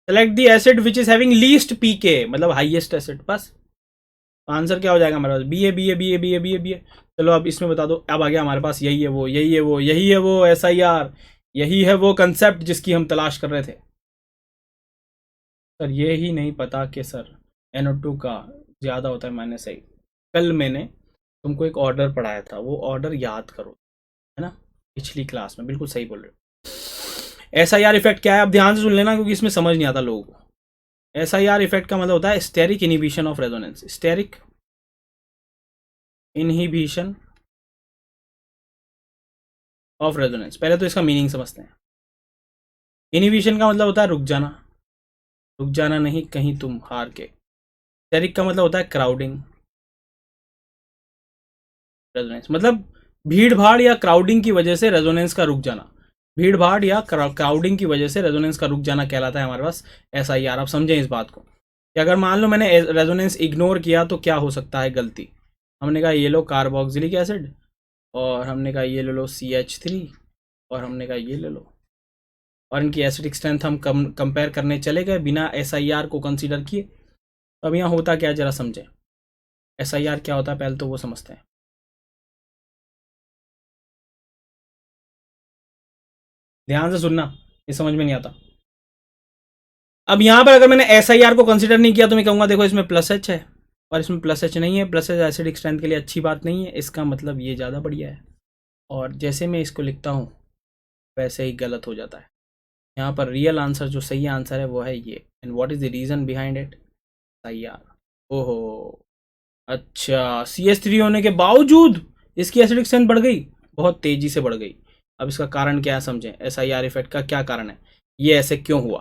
Select the acid which is having least PK, मतलब हाईएस्ट एसिड। बस आंसर क्या हो जाएगा हमारे पास? B A B A B A B A B A B A. चलो अब इसमें बता दो। अब आ गया हमारे पास यही है वो, यही है वो, यही है वो SIR, यही है वो कंसेप्ट जिसकी हम तलाश कर रहे थे। सर ये ही नहीं पता कि सर NO2 का ज़्यादा होता है माइनस आई। कल मैंने तुमको एक ऑर्डर पढ़ाया था, वो ऑर्डर याद करो, है ना, पिछली क्लास में। बिल्कुल सही बोल रहे हो। SIR इफेक्ट क्या है? अब ध्यान से सुन लेना, क्योंकि इसमें समझ नहीं आता लोगों को। SIR इफेक्ट का मतलब होता है steric inhibition of resonance. Steric inhibition of resonance. पहले तो इसका मीनिंग समझते हैं। इनहिबिशन का मतलब होता है रुक जाना, रुक जाना नहीं, कहीं तुम हार के। स्टेरिक का मतलब होता है क्राउडिंग। रेजोनेंस मतलब भीड़ भाड़ या क्राउडिंग की वजह से रेजोनेंस का रुक जाना। भीड़ भाड़ या क्राउडिंग की वजह से रेजोनेंस का रुक जाना कहलाता है हमारे पास SIR। आप समझें इस बात को कि अगर मान लो मैंने रेजोनेंस इग्नोर किया तो क्या हो सकता है गलती। हमने कहा ये लो कार्बोक्सिलिक एसिड, और हमने कहा ये ले लो CH3, और हमने कहा ये ले लो, और इनकी एसिडिक स्ट्रेंथ हम कंपेयर करने चले गए बिना SIR को कंसीडर किए। तो अब यहाँ होता क्या, जरा समझें। SIR क्या होता है पहले तो वो समझते हैं। ध्यान से सुनना, ये समझ में नहीं आता। अब यहाँ पर अगर मैंने SIR को कंसीडर नहीं किया तो मैं कहूँगा देखो इसमें प्लस H है, और इसमें प्लस H नहीं है। प्लस H एसिडिक स्ट्रेंथ के लिए अच्छी बात नहीं है, इसका मतलब ये ज़्यादा बढ़िया है। और जैसे मैं इसको लिखता हूँ वैसे ही गलत हो जाता है। यहाँ पर रियल आंसर, जो सही आंसर है वो है ये। And what is the reason behind it? SIR। ओहो, अच्छा, CH3 होने के बावजूद इसकी एसिडिक स्ट्रेंथ बढ़ गई, बहुत तेज़ी से बढ़ गई। अब इसका कारण क्या है समझें, SIR इफेक्ट का क्या कारण है, ये ऐसे क्यों हुआ?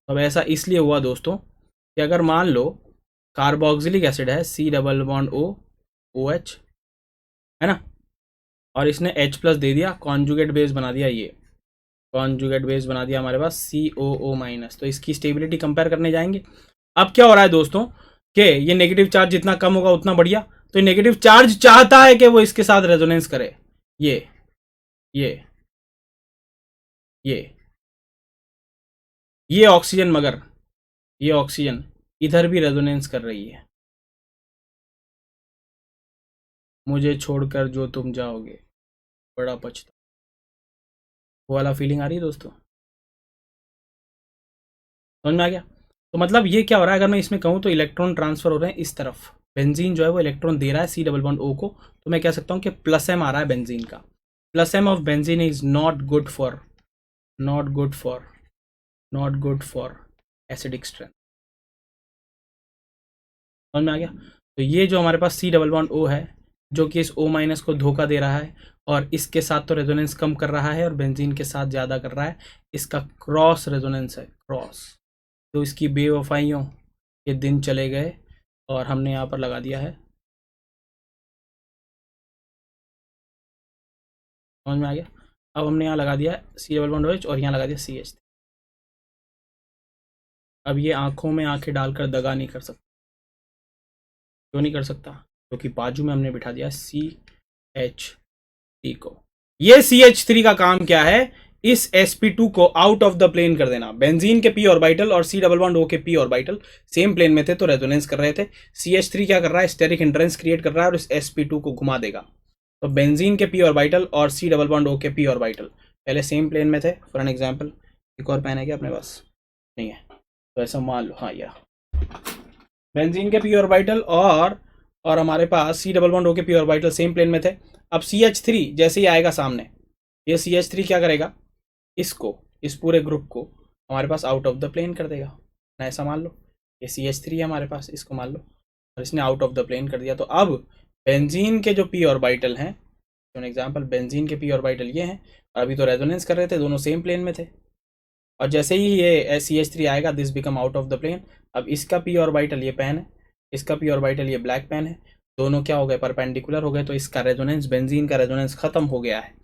अब ऐसा इसलिए हुआ दोस्तों कि अगर मान लो कार्बोक्सिलिक एसिड है, C double bond O OH, है ना, और इसने H प्लस दे दिया, कॉन्जुगेट बेस बना दिया ये, कॉन्जुगेट बेस बना दिया हमारे पास COO माइनस। तो इसकी स्टेबिलिटी कंपेयर करने जाएंगे। अब क्या हो रहा है दोस्तों कि ये नेगेटिव चार्ज जितना कम होगा उतना बढ़िया। तो नेगेटिव चार्ज चाहता है कि वो इसके साथ रेजोनेंस करे। ये ये ये ये ऑक्सीजन, मगर ये ऑक्सीजन इधर भी रेजोनेंस कर रही है। मुझे छोड़कर जो तुम जाओगे बड़ा पछता, वो वाला फीलिंग आ रही है दोस्तों, समझ में आ गया। तो मतलब ये क्या हो रहा है, अगर मैं इसमें कहूँ तो इलेक्ट्रॉन ट्रांसफर हो रहे हैं इस तरफ। बेंजीन जो है वो इलेक्ट्रॉन दे रहा है C डबल बॉन्ड O को, तो मैं कह सकता हूँ कि प्लस M आ रहा है बेंजीन का। Plus M of benzene is not good for not good for not good for acidic strength. समझ में आ गया। तो ये जो हमारे पास C डबल बॉन्ड O है जो कि इस O माइनस को धोखा दे रहा है और इसके साथ तो रेजोनेंस कम कर रहा है और बेंजीन के साथ ज़्यादा कर रहा है, इसका क्रॉस रेजोनेंस है, क्रॉस। तो इसकी बेवफाइयों के दिन चले गए और हमने यहाँ पर लगा दिया है, समझ में आ गया। अब हमने यहाँ लगा दिया C डबल बॉन्ड OH और यहाँ लगा दिया CH। अब ये आंखों में आंखें डालकर दगा नहीं कर सकता। क्यों नहीं कर सकता? क्योंकि बाजू में हमने बिठा दिया CH3 को। ये CH3 का काम क्या है, इस sp2 को आउट ऑफ द प्लेन कर देना। बेंजीन के p ऑर्बिटल और C डबल बॉन्ड O के p ऑर्बिटल सेम प्लेन में थे तो रेजोनेंस कर रहे थे। CH3 क्या कर रहा है, स्टेरिक हिंड्रेंस क्रिएट कर रहा है और इस sp2 को घुमा देगा। तो बेंजीन के p ऑर्बिटल और C डबल बॉन्ड O के p ऑर्बिटल पहले सेम प्लेन में थे। फॉर एन एग्जांपल, एक और पेन है क्या अपने पास? नहीं है, तो ऐसा मान लो, हाँ या बेंजीन के p ऑर्बिटल और हमारे पास C डबल बॉन्ड O के p ऑर्बिटल सेम प्लेन में थे। अब CH3 जैसे ही आएगा सामने, ये CH3 क्या करेगा, इसको, इस पूरे ग्रुप को हमारे पास आउट ऑफ द प्लेन कर देगा ना। ऐसा मान लो ये CH3 है हमारे पास, इसको मान लो, और इसने आउट ऑफ द प्लेन कर दिया। तो अब बेंजीन के जो p ऑर्बिटल हैं, फॉर एग्जांपल बेंजीन के p ऑर्बिटल ये हैं और अभी तो रेजोनेंस कर रहे थे, दोनों सेम प्लेन में थे। और जैसे ही ये CH3 आएगा, this become out of the plane. अब इसका p ऑर्बिटल ये पेन है, इसका p ऑर्बिटल ये ब्लैक पेन है, दोनों क्या हो गए, परपेंडिकुलर हो गए। तो इसका रेजोनेंस, बेंजीन का रेजोनेंस खत्म हो गया है।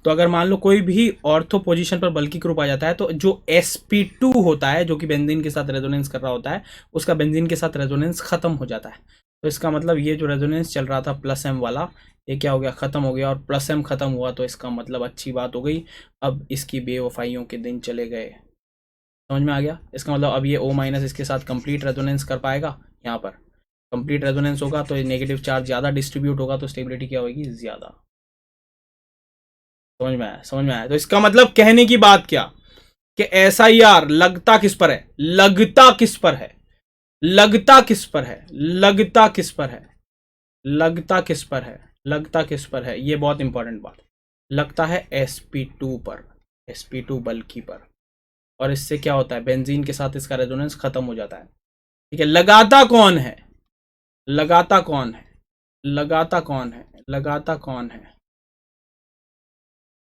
तो अगर मान लो कोई भी ऑर्थो पोजीशन पर बल्कि ग्रुप आ जाता है तो जो sp2 होता है जो कि बेंजीन के साथ रेजोनेंस कर रहा होता है, उसका बेंजीन के साथ रेजोनेंस खत्म हो जाता है। तो इसका मतलब ये जो रेजोनेंस चल रहा था प्लस M वाला, ये क्या हो गया, खत्म हो गया। और प्लस M खत्म हुआ तो इसका मतलब अच्छी बात हो गई, अब इसकी बेवफाइयों के दिन चले गए। समझ में आ गया। इसका मतलब अब ये O माइनस इसके साथ कंप्लीट रेजोनेंस कर पाएगा। यहाँ पर कंप्लीट रेजोनेंस होगा तो नेगेटिव चार्ज ज़्यादा डिस्ट्रीब्यूट होगा, तो स्टेबिलिटी क्या होगी, ज़्यादा। समझ में आया, समझ में आया। तो इसका मतलब कहने की बात क्या कि SIR लगता किस पर है, लगता किस पर है, लगता किस पर है, लगता किस पर है, लगता किस पर है, लगता किस पर है, ये बहुत इंपॉर्टेंट बात। लगता है sp2 पर, sp2 बल्कि पर। और इससे क्या होता है, बेंजीन के साथ इसका रेजोनेंस खत्म हो जाता है। ठीक है, लगाता कौन है, लगाता कौन है, लगाता कौन है, लगाता कौन है,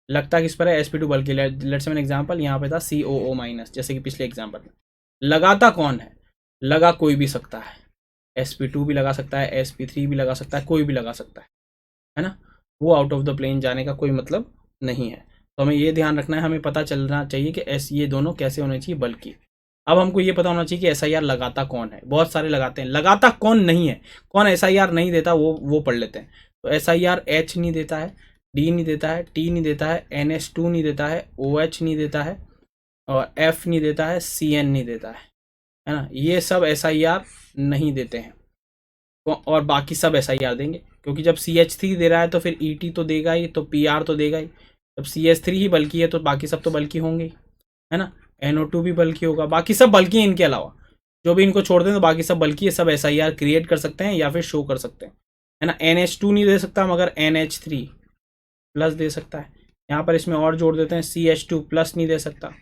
लगता किस पर है, sp2 बल्कि। लेट्स से एन एग्जांपल यहाँ पे था COO माइनस, जैसे कि पिछले एग्जांपल में। लगाता कौन है, लगा कोई भी सकता है, sp2 भी लगा सकता है, sp3 भी लगा सकता है, कोई भी लगा सकता है ना। वो आउट ऑफ द प्लेन जाने का कोई मतलब नहीं है। तो हमें ये ध्यान रखना है, हमें पता चलना चाहिए कि ये दोनों कैसे होने चाहिए बल्कि। अब हमको ये पता होना चाहिए कि SIR लगाता कौन है। बहुत सारे लगाते हैं, लगाता कौन नहीं है, कौन SIR नहीं देता, वो पढ़ लेते हैं। तो SIR H नहीं देता है, D नहीं देता है, T नहीं देता है, NH2 नहीं देता है, OH नहीं देता है, और F नहीं देता है, CN नहीं देता है ना। ये सब SIR नहीं देते हैं और बाकी सब SIR देंगे, क्योंकि जब CH3 दे रहा है तो फिर ET तो देगा ही, तो PR तो देगा ही। जब CH3 ही बल्कि है तो बाकी सब तो बल्कि होंगे ही, है ना। NO2 भी बल्कि होगा, बाकी सब बल्कि हैं इनके अलावा। जो भी इनको छोड़ दें तो बाकी सब बल्कि है, सब SIR क्रिएट कर सकते हैं या फिर शो कर सकते हैं, है ना। NH2 नहीं दे सकता मगर NH3 प्लस दे सकता है। यहाँ पर इसमें और जोड़ देते हैं, CH2 प्लस नहीं दे सकता,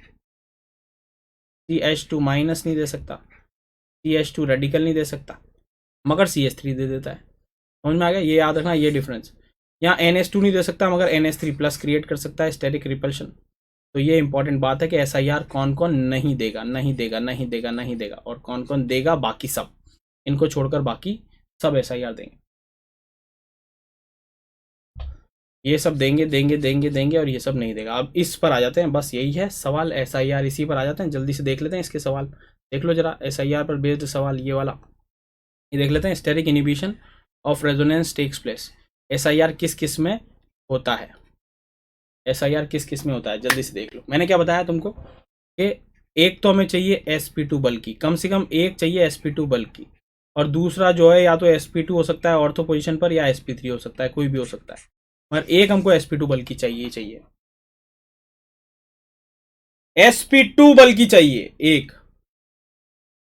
CH2 माइनस नहीं दे सकता, CH2 रेडिकल नहीं दे सकता, मगर CH3 दे देता है। समझ में आ गया, ये याद रखना, ये डिफरेंस। यहाँ NH2 नहीं दे सकता मगर NH3 प्लस क्रिएट कर सकता है, स्टेरिक रिपल्शन। तो ये इंपॉर्टेंट बात है कि SIR कौन कौन नहीं देगा, नहीं देगा, नहीं देगा, नहीं देगा, और कौन कौन देगा, बाकी सब। इनको छोड़कर बाकी सब SIR देंगे। ये सब देंगे देंगे देंगे देंगे और ये सब नहीं देगा। अब इस पर आ जाते हैं, बस यही है सवाल, SIR इसी पर आ जाते हैं। जल्दी से देख लेते हैं इसके सवाल, देख लो जरा SIR पर बेस्ड सवाल ये वाला, ये देख लेते हैं। Steric inhibition of resonance takes place. SIR किस किस में होता है, SIR किस किस में होता है, जल्दी से देख लो। मैंने क्या बताया तुमको कि एक तो हमें चाहिए sp2 बल की, कम से कम एक चाहिए sp2 बल की, और दूसरा जो है या तो sp2 हो सकता है ऑर्थो पोजीशन पर, या sp3 हो सकता है, कोई भी हो सकता है, मगर एक हमको sp2 बल की चाहिए चाहिए, sp2 बल की चाहिए एक।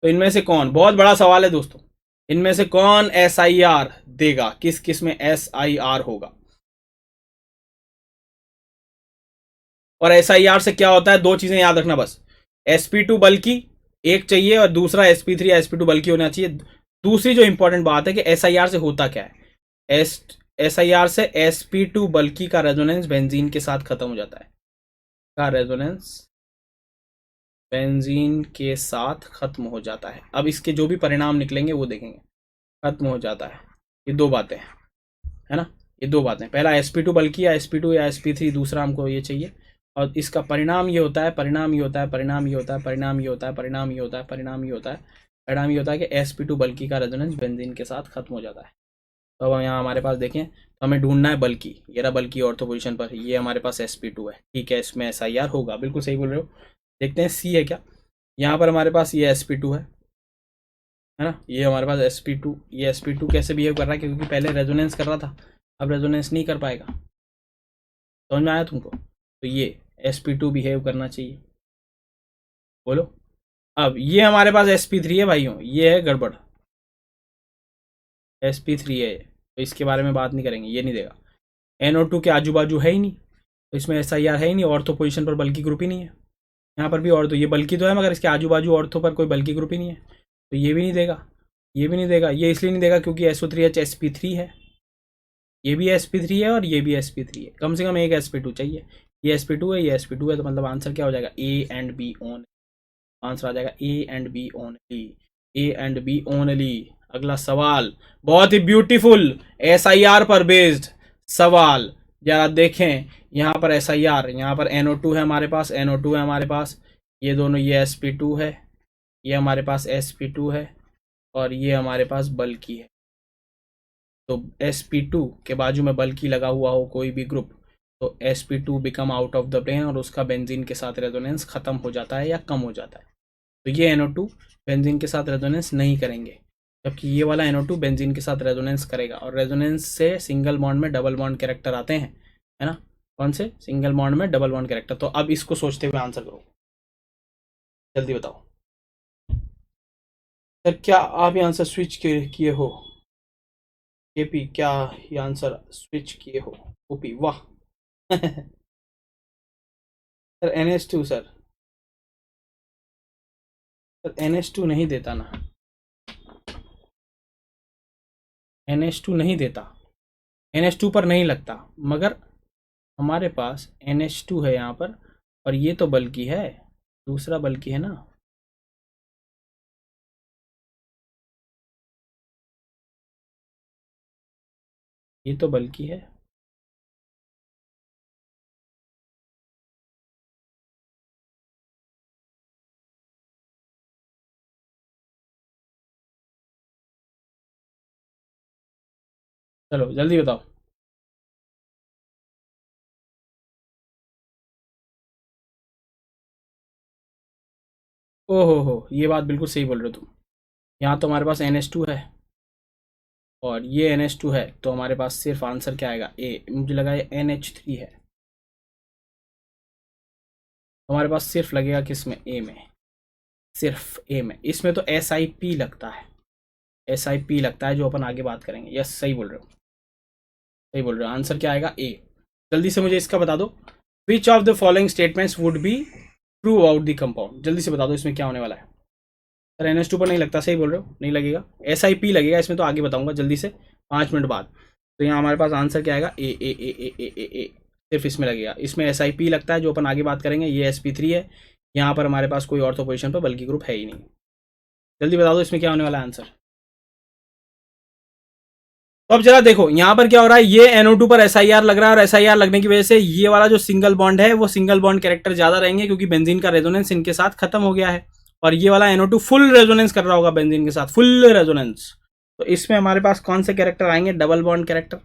तो इनमें से कौन, बहुत बड़ा सवाल है दोस्तों, इनमें से कौन SIR देगा, किस किस में SIR होगा। और SIR से क्या होता है, दो चीजें याद रखना बस, sp2 बल की एक चाहिए और दूसरा sp3 या sp2 बल की होना चाहिए। दूसरी जो इंपॉर्टेंट बात है कि SIR से होता क्या है, SIR से sp2 बल्कि का रेजोनेंस बेंजीन के साथ खत्म हो जाता है, का रेजोनेंस बेंजीन के साथ खत्म हो जाता है। अब इसके जो भी परिणाम निकलेंगे वो देखेंगे, खत्म हो जाता है। ये दो बातें हैं, है ना, ये दो बातें, पहला sp2 बल्कि या sp2 या sp3, दूसरा हमको ये चाहिए। और इसका परिणाम ये होता है, परिणाम ये होता है, परिणाम ये होता है, परिणाम ये होता है, परिणाम ये होता है, परिणाम ये होता है, परिणाम ये होता है कि sp2 बल्कि का रेजोनेंस बेंजीन के साथ खत्म हो जाता है। तो अब यहाँ हमारे पास देखें, तो हमें ढूंढना है बल्कि, ये रहा बल्कि ऑर्थो पोजीशन पर, ये हमारे पास sp2 है, ठीक है, इसमें SIR होगा, बिल्कुल सही बोल रहे हो। देखते हैं C है क्या, यहाँ पर हमारे पास ये sp2 है ना, ये हमारे पास sp2, ये sp2 कैसे बिहेव कर रहा है, क्योंकि पहले रेजोनेंस कर रहा था, अब रेजोनेंस नहीं कर पाएगा, समझ में आया तुमको। तो ये sp2 बिहेव करना चाहिए, बोलो। अब ये हमारे पास sp3 है भाइयों, ये है गड़बड़, sp3 है, तो इसके बारे में बात नहीं करेंगे, ये नहीं देगा। NO2 के आजू बाजू है ही नहीं, तो इसमें SIR है ही नहीं, ऑर्थो पोजीशन पर बल्कि ग्रुप ही नहीं है। यहाँ पर भी ऑर्थो, ये बल्कि तो है मगर इसके आजू बाजू ऑर्थो पर कोई बल्कि ग्रुप ही नहीं है, तो ये भी नहीं देगा, ये भी नहीं देगा। ये इसलिए नहीं देगा क्योंकि SO3H sp3 है, ये भी sp3 है और ये भी sp3 है, कम से कम एक sp2 चाहिए। ये sp2 है, ये sp2 है, तो मतलब आंसर क्या हो जाएगा, A and B only. Answer आ जाएगा A and B only, A and B only. अगला सवाल बहुत ही ब्यूटीफुल SIR पर बेस्ड सवाल, जरा देखें। यहाँ पर SIR, यहाँ पर NO2 है हमारे पास, NO2 है हमारे पास, ये दोनों, ये sp2 है, ये हमारे पास sp2 है, और ये हमारे पास बल्कि है। तो sp2 के बाजू में बल्कि लगा हुआ हो कोई भी ग्रुप, तो sp2 become out of the plane और उसका बेंजीन के साथ रेजोनेंस खत्म हो जाता है या कम हो जाता है। तो ये NO2 बेंजीन के साथ रेजोनेंस नहीं करेंगे, जबकि ये वाला NO2 बेंजीन के साथ रेजोनेंस करेगा, और रेजोनेंस से सिंगल बॉन्ड में डबल बॉन्ड कैरेक्टर आते हैं, है ना, कौन से, सिंगल बॉन्ड में डबल बॉन्ड कैरेक्टर। तो अब इसको सोचते हुए आंसर करो, जल्दी बताओ सर, क्या आप ये आंसर स्विच किए हो, KP, क्या ये आंसर स्विच किए हो, OP, वाह। सर NH2, सर NH2 नहीं देता ना, NH2 नहीं देता, NH2 पर नहीं लगता, मगर हमारे पास NH2 है यहाँ पर, और ये तो बल्कि है, दूसरा बल्कि है ना, ये तो बल्कि है। चलो जल्दी बताओ। ओहो हो, ये बात बिल्कुल सही बोल रहे हो तुम। यहाँ तो हमारे पास NH2 है और ये NH2 है, तो हमारे पास सिर्फ आंसर क्या आएगा, A। मुझे लगा ये NH3 है, तो हमारे पास सिर्फ लगेगा किस में, A में, सिर्फ A में। इसमें तो SIP लगता है, SIP लगता है, जो अपन आगे बात करेंगे। यस, सही बोल रहे हो, सही बोल रहे हो, आंसर क्या आएगा, A। जल्दी से मुझे इसका बता दो, विच of the following statements would be true out the compound. जल्दी से बता दो इसमें क्या होने वाला है। सर NH2 पर नहीं लगता, सही बोल रहे हो, नहीं लगेगा, SIP लगेगा इसमें, तो आगे बताऊंगा जल्दी से 5 मिनट बाद। तो यहाँ हमारे पास आंसर क्या आएगा, ए, सिर्फ इसमें लगेगा, इसमें SIP लगता है, जो अपन आगे बात करेंगे। ये sp3 है, यहाँ पर हमारे पास कोई ऑर्थो पोजीशन पर बल्कि ग्रुप है ही नहीं। जल्दी बता दो इसमें क्या होने वाला है आंसर। तो अब जरा देखो यहाँ पर क्या हो रहा है, ये NO2 पर SIR लग रहा है और SIR लगने की वजह से ये वाला जो सिंगल बॉन्ड है वो सिंगल बॉन्ड कैरेक्टर ज्यादा रहेंगे क्योंकि बेंजीन का रेजोनेंस इनके साथ खत्म हो गया है। और ये वाला NO2 फुल रेजोनेंस कर रहा होगा बेंजीन के साथ, फुल रेजोनेंस। तो इसमें हमारे पास कौन से कैरेक्टर आएंगे, डबल बॉन्ड कैरेक्टर।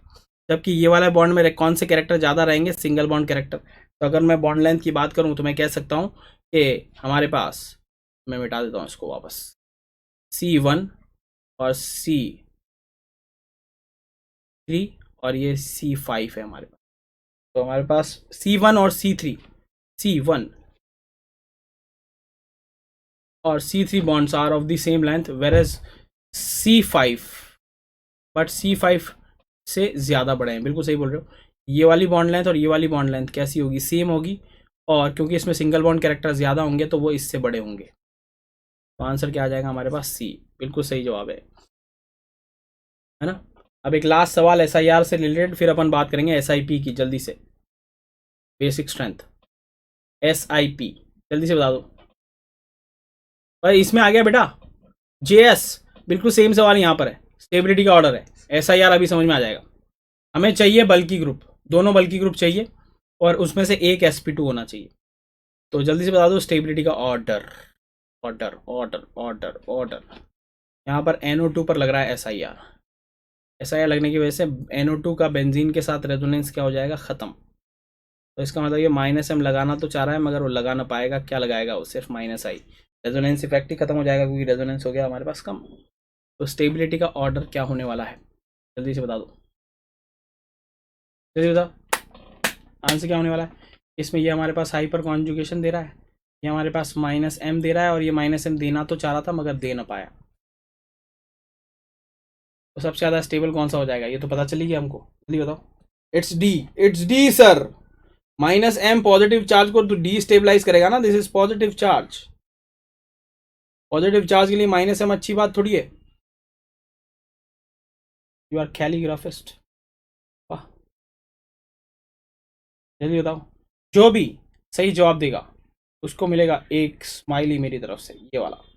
जबकि ये वाला बॉन्ड में कौन से कैरेक्टर ज्यादा रहेंगे, सिंगल बॉन्ड कैरेक्टर। तो अगर मैं बॉन्ड लेंथ की बात करूं तो मैं कह सकता हूं कि हमारे पास, मैं मिटा देता हूं इसको वापस, C1 और C3 और ये C5 है हमारे पास। तो हमारे पास C1 और C3, C1 और C3 bonds are of the same length whereas C5, but C5 से ज़्यादा बड़े हैं। बिल्कुल सही बोल रहे हो। ये वाली बॉन्ड लेंथ और ये वाली बॉन्ड लेंथ कैसी होगी, सेम होगी। और क्योंकि इसमें सिंगल बॉन्ड कैरेक्टर ज़्यादा होंगे तो वो इससे बड़े होंगे। तो आंसर क्या आ जाएगा हमारे पास, C। बिल्कुल सही जवाब है ना। अब एक लास्ट सवाल SIR से रिलेटेड, फिर अपन बात करेंगे SIP की। जल्दी से बेसिक स्ट्रेंथ SIP जल्दी से बता दो भाई। इसमें आ गया बेटा JS, बिल्कुल सेम सवाल यहाँ पर है, स्टेबिलिटी का ऑर्डर है। SIR अभी समझ में आ जाएगा। हमें चाहिए बल्कि ग्रुप, दोनों बल्कि ग्रुप चाहिए और उसमें से एक sp2 होना चाहिए। तो जल्दी से बता दो स्टेबिलिटी का order. Order order order order. यहाँ पर NO2 पर लग रहा है SIR लगने की वजह से NO2 का बेंजीन के साथ रेजोनेंस क्या हो जाएगा, खत्म। तो इसका मतलब ये -m लगाना तो चाह रहा है मगर वो लगा ना पाएगा। क्या लगाएगा वो, सिर्फ -I। रेजोनेंस इफेक्ट ही खत्म हो जाएगा क्योंकि रेजोनेंस हो गया हमारे पास कम। तो स्टेबिलिटी का ऑर्डर क्या होने वाला है, जल्दी से बता दो, जल्दी बताओ आंसर क्या होने वाला है। इसमें ये हमारे पास हाइपर कॉन्जुगेशन दे रहा है, ये हमारे पास -m दे रहा है और ये -m देना तो चाह रहा था मगर दे ना पाया। तो सबसे ज़्यादा स्टेबल कौन सा हो जाएगा, ये तो पता चली गया हमको। जल्दी बताओ। It's D sir. -m positive charge को तो डी स्टेबलाइज करेगा ना, this is positive charge. Positive charge के लिए -m अच्छी बात थोड़ी है। You are calligraphist. वाह, जल्दी बताओ। जो भी सही जवाब देगा उसको मिलेगा एक स्माइली मेरी तरफ से, ये वाला।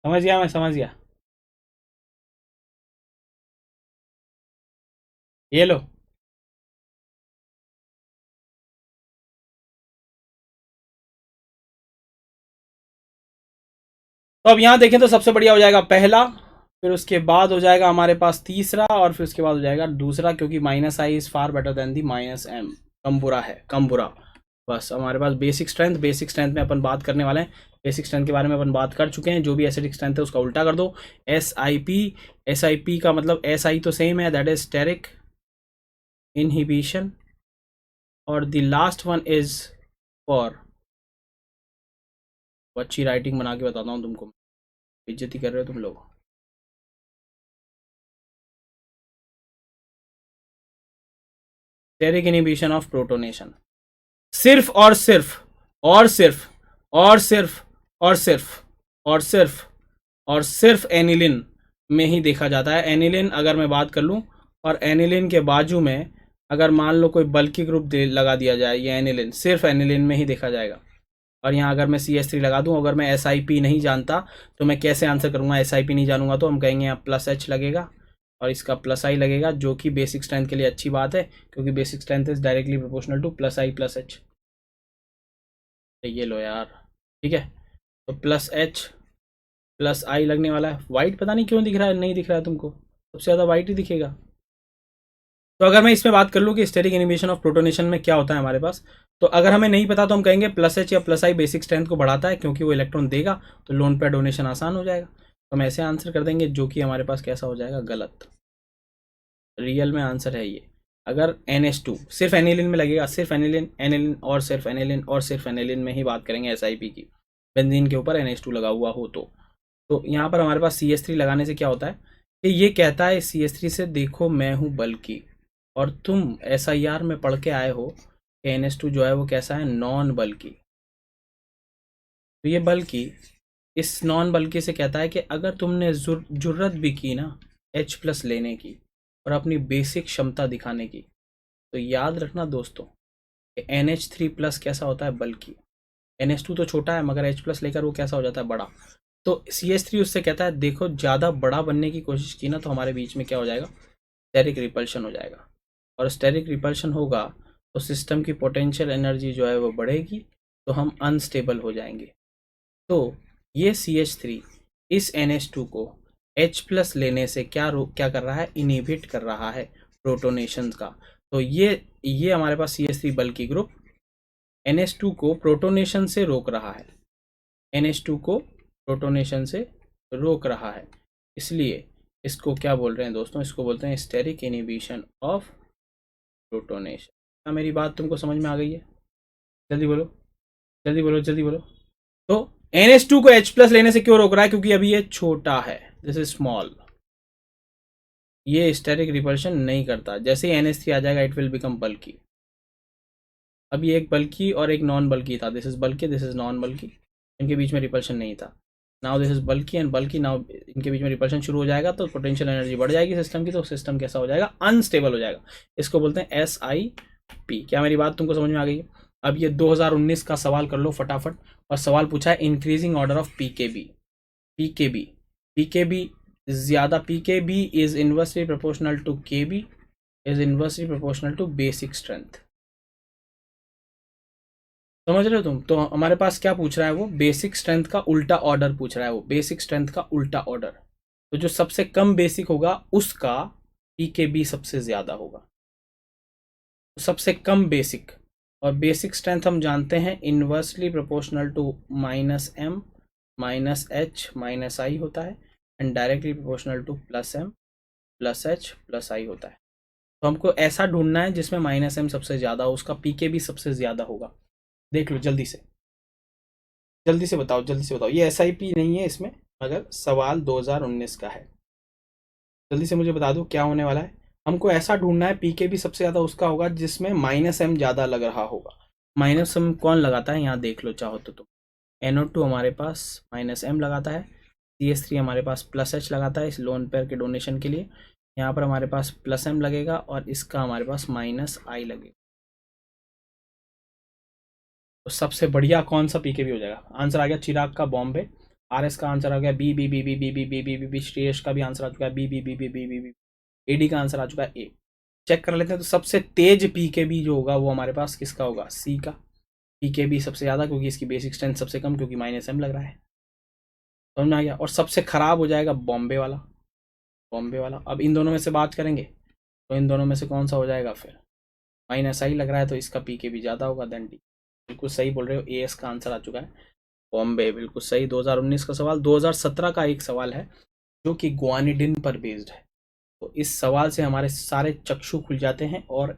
समझ गया, मैं समझ गया। ये लो। तो अब यहाँ देखें तो सबसे बढ़िया हो जाएगा पहला, फिर उसके बाद हो जाएगा हमारे पास तीसरा और फिर उसके बाद हो जाएगा दूसरा, क्योंकि -I is far better than the -m। कम बुरा है, कम बुरा। बस हमारे पास बेसिक स्ट्रेंथ में अपन बात करने वाले हैं। बेसिक स्ट्रेंथ के बारे में अपन बात कर चुके हैं। जो भी एसिडिक स्ट्रेंथ है उसका उल्टा कर दो, SIP का मतलब SI तो सेम है, दैट इज स्टेरिक इनहिबिशन। और the last one is for, अच्छी राइटिंग बना के बताता हूँ तुमको, बेइज्जती कर रहे हो तुम लोग। Steric inhibition of protonation. सिर्फ और सिर्फ और सिर्फ और सिर्फ और सिर्फ और सिर्फ और सिर्फ एनिलिन में ही देखा जाता है। एनिलिन अगर मैं बात कर लूँ और एनिलिन के बाजू में अगर मान लो कोई बल्कि ग्रुप लगा दिया जाए, ये एनिलिन सिर्फ एनिलिन में ही देखा जाएगा। और यहाँ अगर मैं CH3 लगा दूँ, अगर मैं SIP नहीं जानता तो मैं कैसे आंसर करूँगा। SIP नहीं जानूंगा तो हम कहेंगे यहाँ +H लगेगा और इसका +I लगेगा, जो कि बेसिक स्ट्रेंथ के लिए अच्छी बात है क्योंकि basic strength is directly proportional to +I+H। ये लो यार, ठीक है। तो +H+I लगने वाला है। वाइट पता नहीं क्यों दिख रहा है, नहीं दिख रहा है तुमको, सबसे ज़्यादा वाइट ही दिखेगा। तो अगर मैं इसमें बात कर लूँ कि स्टेरिक इनहिबिशन ऑफ प्रोटोनेशन में क्या होता है हमारे पास, तो अगर हमें नहीं पता तो हम कहेंगे +H या +I बेसिक स्ट्रेंथ को बढ़ाता है क्योंकि वो इलेक्ट्रॉन देगा तो लोन पेयर डोनेशन आसान हो जाएगा। तो हम ऐसे आंसर कर देंगे, जो कि हमारे पास कैसा हो जाएगा, गलत। रियल में आंसर है ये। अगर NH2 सिर्फ एनिलिन में लगेगा, सिर्फ एनिलिन, एनिलिन और सिर्फ एनिलिन और सिर्फ एनिलिन में ही बात करेंगे SIP की, बेंजीन के ऊपर NH2 लगा हुआ हो तो यहाँ पर हमारे पास CH3 लगाने से क्या होता है कि ये कहता है CH3 से, देखो मैं हूँ बल्कि, और तुम SIR में पढ़ के आए हो कि NH2 जो है वो कैसा है, नॉन बल्की। तो ये बल्की इस नॉन बल्की से कहता है कि अगर तुमने जुर्रत भी की ना H+ लेने की और अपनी बेसिक क्षमता दिखाने की, तो याद रखना दोस्तों कि NH3+ कैसा होता है, बल्की। NH2 तो छोटा है, मगर H+ लेकर वो कैसा हो जाता है, बड़ा। तो CH3 उससे कहता है देखो ज़्यादा बड़ा बनने की कोशिश की ना तो हमारे बीच में क्या हो जाएगा, स्टेरिक रिपल्शन हो जाएगा। और स्टेरिक रिपल्शन होगा तो सिस्टम की पोटेंशियल एनर्जी जो है वो बढ़ेगी, तो हम अनस्टेबल हो जाएंगे। तो ये CH3 इस NH2 को H+ लेने से क्या कर रहा है, इनहिबिट कर रहा है प्रोटोनेशन का। तो ये हमारे पास CH3 बल्की ग्रुप NH2 को प्रोटोनेशन से रोक रहा है, NH2 को प्रोटोनेशन से रोक रहा है। इसलिए इसको क्या बोल रहे हैं दोस्तों, इसको बोलते हैं स्टेरिक इनहिबिशन ऑफ प्रोटोनेशन। क्या मेरी बात तुमको समझ में आ गई है? जल्दी बोलो, जल्दी बोलो, जल्दी बोलो। तो NH2 को H+ लेने से क्यों रोक रहा है, क्योंकि अभी ये छोटा है, दिस इज स्मॉल। ये स्टेरिक रिपल्शन नहीं करता। जैसे ही NH3 आ जाएगा इट विल बिकम बल्की। अभी एक बल्की और एक नॉन बल्की था, this is bulky, this is non bulky, इनके बीच में रिपल्शन नहीं था। Now this is bulky and bulky, now इनके बीच में रिपल्शन शुरू हो जाएगा तो पोटेंशियल एनर्जी बढ़ जाएगी सिस्टम की, तो सिस्टम कैसा हो जाएगा, अनस्टेबल हो जाएगा। इसको बोलते हैं SIP। क्या मेरी बात तुमको समझ में आ गई है? अब ये 2019 का सवाल कर लो फटाफट। और सवाल पूछा है increasing order of PKB। PKB PKB ज्यादा, PKB is inversely proportional to KB, is inversely proportional to basic strength. समझ रहे हो तुम? तो हमारे पास क्या पूछ रहा है वो, बेसिक स्ट्रेंथ का उल्टा ऑर्डर पूछ रहा है वो, बेसिक स्ट्रेंथ का उल्टा ऑर्डर। तो जो सबसे कम बेसिक होगा उसका PKB सबसे ज्यादा होगा, तो सबसे कम बेसिक। और बेसिक स्ट्रेंथ हम जानते हैं inversely proportional to -m -h -i होता है, and directly proportional to +m +h +i होता है। तो हमको ऐसा ढूंढना है जिसमें -m सबसे ज्यादा हो, उसका PKB सबसे ज्यादा होगा। देख लो जल्दी से, जल्दी से बताओ, जल्दी से बताओ। ये SIP नहीं है इसमें, मगर सवाल 2019 का है। जल्दी से मुझे बता दो क्या होने वाला है। हमको ऐसा ढूंढना है PKB सबसे ज़्यादा उसका होगा जिसमें -m ज़्यादा लग रहा होगा। -m कौन लगाता है, यहाँ देख लो चाहो तो तुम। NO2 हमारे पास -m लगाता है, CH3 हमारे पास +h लगाता है इस लोन पेयर के डोनेशन के लिए। यहाँ पर हमारे पास +m लगेगा और इसका हमारे पास -i लगेगा। तो सबसे बढ़िया कौन सा PKB हो जाएगा? आंसर आ गया चिराग का बॉम्बे। RS का आंसर आ गया बी। श्रेयस का भी आंसर आ चुका है बी। AD का आंसर आ चुका है A। चेक कर लेते हैं। तो सबसे तेज PKB जो होगा वो हमारे पास किसका होगा, C का। PKB सबसे ज़्यादा क्योंकि इसकी बेसिक स्ट्रेंथ सबसे कम, क्योंकि -m लग रहा है। समझ में आ गया? और सबसे खराब हो जाएगा बॉम्बे वाला, बॉम्बे वाला। अब इन दोनों में से बात करेंगे तो इन दोनों में से कौन सा हो जाएगा फिर, -i लग रहा है तो इसका PKB ज़्यादा होगा देन D। बिल्कुल सही बोल रहे हो, AS का आंसर आ चुका है बॉम्बे, बिल्कुल सही। 2019 का सवाल। 2017 का एक सवाल है जो कि ग्वानिडिन पर बेस्ड है। तो इस सवाल से हमारे सारे चक्षु खुल जाते हैं और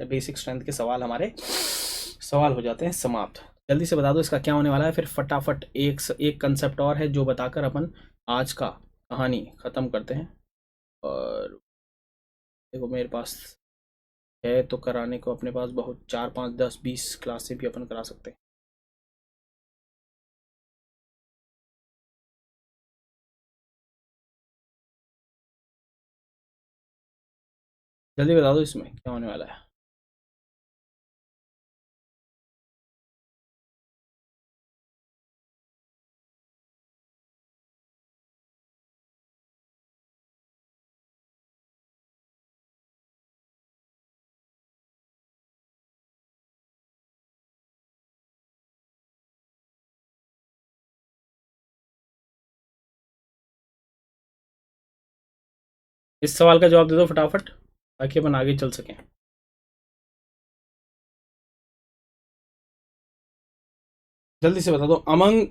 बेसिक स्ट्रेंथ के सवाल हमारे सवाल हो जाते हैं समाप्त। जल्दी से बता दो इसका क्या होने वाला है। फिर फटाफट एक कंसेप्ट और है जो बताकर अपन आज का कहानी ख़त्म करते हैं। और देखो मेरे पास है तो कराने को अपने पास बहुत 4 5 10 20 क्लास से भी अपन करा सकते हैं। जल्दी बता दो इसमें क्या होने वाला है। इस सवाल का जवाब दे दो फटाफट ताकि अपन आगे चल सकें। जल्दी से बता दो। Among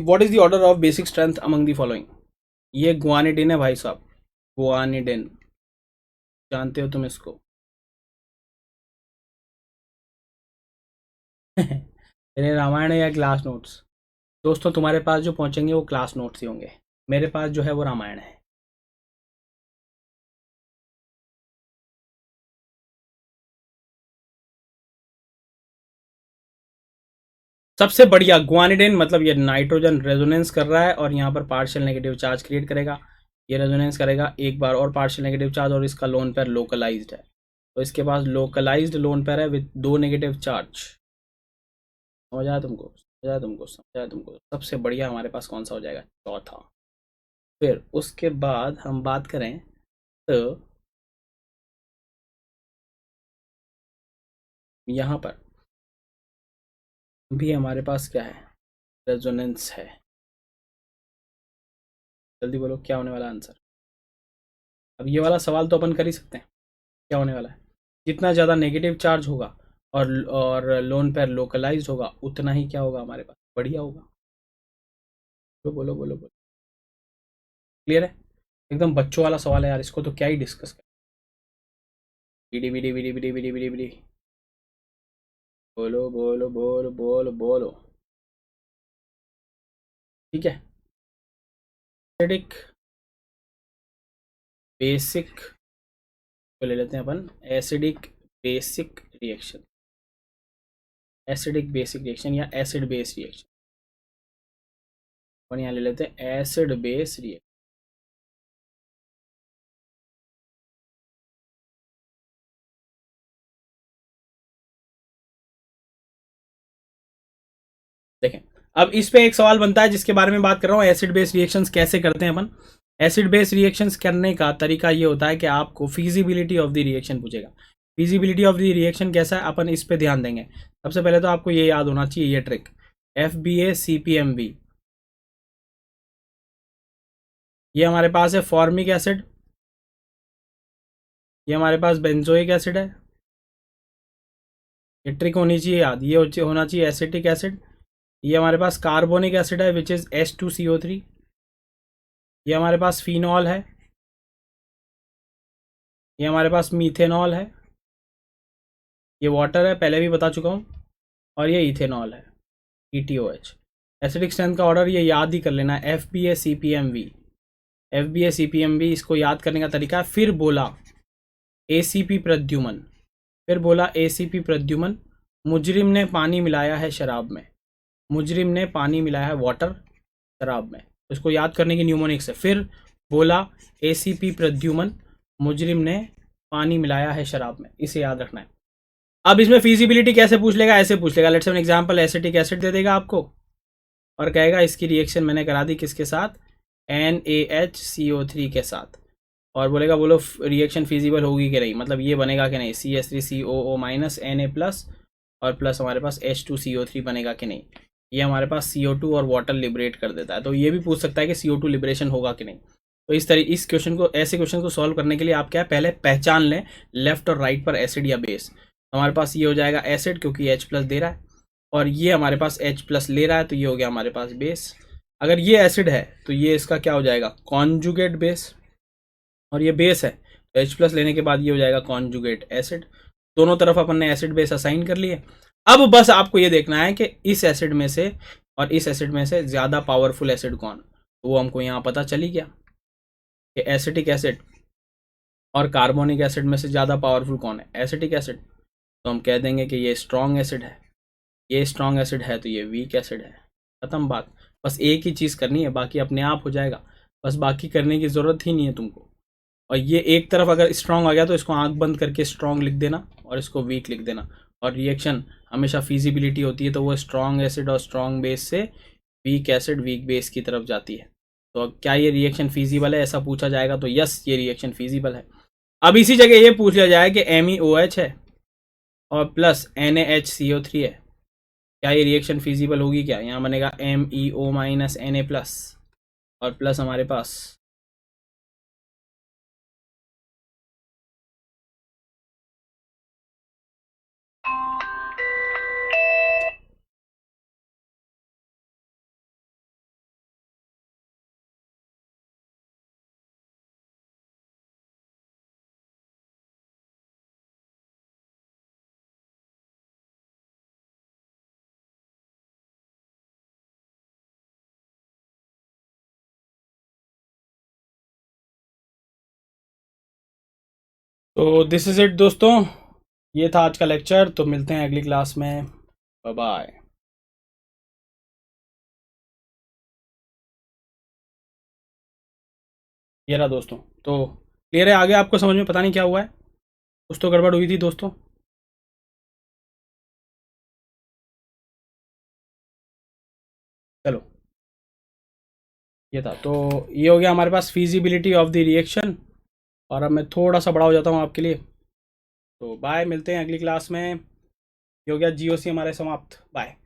what is the order of basic strength among the following. ये गुआनिडिन है भाई साहब, गुआनिडिन, जानते हो तुम इसको। मेरे रामायण है या क्लास नोट्स? दोस्तों तुम्हारे पास जो पहुंचेंगे वो क्लास नोट्स ही होंगे, मेरे पास जो है वो रामायण है। सबसे बढ़िया गुआनिडीन, मतलब ये नाइट्रोजन रेजोनेंस कर रहा है और यहाँ पर पार्शियल नेगेटिव चार्ज क्रिएट करेगा, ये रेजोनेंस करेगा एक बार और पार्शियल नेगेटिव चार्ज, और इसका लोन पेयर लोकलाइज्ड है, तो इसके पास लोकलाइज्ड लोन पेयर है विद 2 नेगेटिव चार्ज। समझ आया तुमको, समझ आया तुमको, समझ आया तुमको। सबसे बढ़िया हमारे पास कौन सा हो जाएगा, चौथा। फिर उसके बाद हम बात करें तो यहाँ पर भी हमारे पास क्या है, रेजोनेंस है। जल्दी बोलो क्या होने वाला आंसर। अब ये वाला सवाल तो अपन कर ही सकते हैं, क्या होने वाला है, जितना ज़्यादा नेगेटिव चार्ज होगा और लोन पेयर लोकलाइज्ड होगा उतना ही क्या होगा हमारे पास, बढ़िया होगा। तो बोलो बोलो बोलो, क्लियर है। एकदम बच्चों वाला सवाल है यार, इसको तो क्या ही डिस्कस कर। बिडी बिडी बिडी बिडी बिडी बिडी बिडी, बोलो बोलो बोलो बोलो बोलो। ठीक है, एसिडिक बेसिक को ले लेते हैं अपन, acidic basic reaction, acidic basic reaction या एसिड बेस रिएक्शन। अपन यहाँ ले लेते हैं एसिड बेस रिएक्शन। देखें, अब इस पे एक सवाल बनता है जिसके बारे में बात कर रहा हूँ, एसिड बेस रिएक्शंस कैसे करते हैं अपन। एसिड बेस रिएक्शंस करने का तरीका ये होता है कि आपको फिजिबिलिटी ऑफ द रिएक्शन पूछेगा। फिजिबिलिटी ऑफ द रिएक्शन कैसा है, अपन इस पे ध्यान देंगे। सबसे पहले तो आपको ये याद होना चाहिए, ये ट्रिक, FbA-CpMv, ये हमारे पास है फॉर्मिक एसिड, ये हमारे पास बेंजोइक एसिड है, ये ट्रिक होनी चाहिए याद। ये होना चाहिए एसिटिक एसिड, ये हमारे पास कार्बोनिक एसिड है विच इज़ H2CO3, ये हमारे पास फिनॉल है, ये हमारे पास मीथेनॉल है, ये वाटर है पहले भी बता चुका हूँ, और ये इथेनॉल है, ETOH। एसिडिक स्ट्रेंथ का ऑर्डर ये याद ही कर लेना है, FbA-CpMv, FbA-CpMv, इसको याद करने का तरीका है। फिर बोला ACP प्रद्युमन, फिर बोला ACP प्रद्युमन, मुजरिम ने पानी मिलाया है शराब में, मुजरिम ने पानी मिलाया है वाटर शराब में, इसको याद करने की न्यूमोनिक्स है। फिर बोला ACP प्रद्युमन, मुजरिम ने पानी मिलाया है शराब में, इसे याद रखना है। अब इसमें फिजिबिलिटी कैसे पूछ लेगा, ऐसे पूछ लेगा, let's say example, acetic acid दे देगा आपको और कहेगा इसकी रिएक्शन मैंने करा दी किसके साथ, NaHCO3 के साथ, और बोलेगा बोलो रिएक्शन फिजिबल होगी कि नहीं, मतलब ये बनेगा कि नहीं, CH3COO माइनस Na प्लस और प्लस हमारे पास H2CO3 बनेगा कि नहीं, ये हमारे पास CO2 और वाटर लिबरेट कर देता है। तो ये भी पूछ सकता है कि CO2 लिबरेशन होगा कि नहीं। तो इस क्वेश्चन को, ऐसे क्वेश्चन को सॉल्व करने के लिए आप क्या है, पहले पहचान लें लेफ्ट और राइट पर एसिड या बेस। हमारे पास ये हो जाएगा एसिड क्योंकि H प्लस दे रहा है, और ये हमारे पास H प्लस ले रहा है, तो ये हो गया हमारे पास बेस। अगर ये एसिड है तो ये इसका क्या हो जाएगा, कॉन्जुगेट बेस, और ये बेस है तो H प्लस लेने के बाद ये हो जाएगा कॉन्जुगेट एसिड। दोनों तरफ अपन ने एसिड बेस असाइन कर लिए। अब बस आपको ये देखना है कि इस एसिड में से और इस एसिड में से ज़्यादा पावरफुल एसिड कौन, तो वो हमको यहाँ पता चली गया कि एसिटिक एसिड और कार्बोनिक एसिड में से ज़्यादा पावरफुल कौन है, एसिटिक एसिड। तो हम कह देंगे कि ये स्ट्रॉन्ग एसिड है, ये स्ट्रॉन्ग एसिड है तो ये वीक एसिड है, खत्म बात। बस एक ही चीज़ करनी है, बाकी अपने आप हो जाएगा, बस बाकी करने की ज़रूरत ही नहीं है तुमको। और ये एक तरफ अगर स्ट्रॉन्ग आ गया तो इसको आंख बंद करके स्ट्रॉन्ग लिख देना और इसको वीक लिख देना। और रिएक्शन हमेशा फिजिबिलिटी होती है तो वो स्ट्रॉन्ग एसिड और स्ट्रॉन्ग बेस से वीक एसिड वीक बेस की तरफ जाती है। तो क्या ये रिएक्शन फिजिबल है, ऐसा पूछा जाएगा तो यस, ये रिएक्शन फिजिबल है। अब इसी जगह ये पूछ लिया जाए कि MeOH है और प्लस NaHCO3 है, क्या ये रिएक्शन फिजिबल होगी क्या, यहाँ बनेगा MEO माइनस Na प्लस और प्लस हमारे पास तो दिस इज़ इट दोस्तों, ये था आज का लेक्चर। तो मिलते हैं अगली क्लास में, बाय बाय। ये रहा दोस्तों। तो क्लियर है, आगे आपको समझ में पता नहीं क्या हुआ है, कुछ तो गड़बड़ हुई थी दोस्तों। चलो, ये था। तो ये हो गया हमारे पास फिजिबिलिटी ऑफ द रिएक्शन। और अब मैं थोड़ा सा बड़ा हो जाता हूँ आपके लिए। तो बाय, मिलते हैं अगली क्लास में। ये हो गया जीओसी हमारे समाप्त। बाय।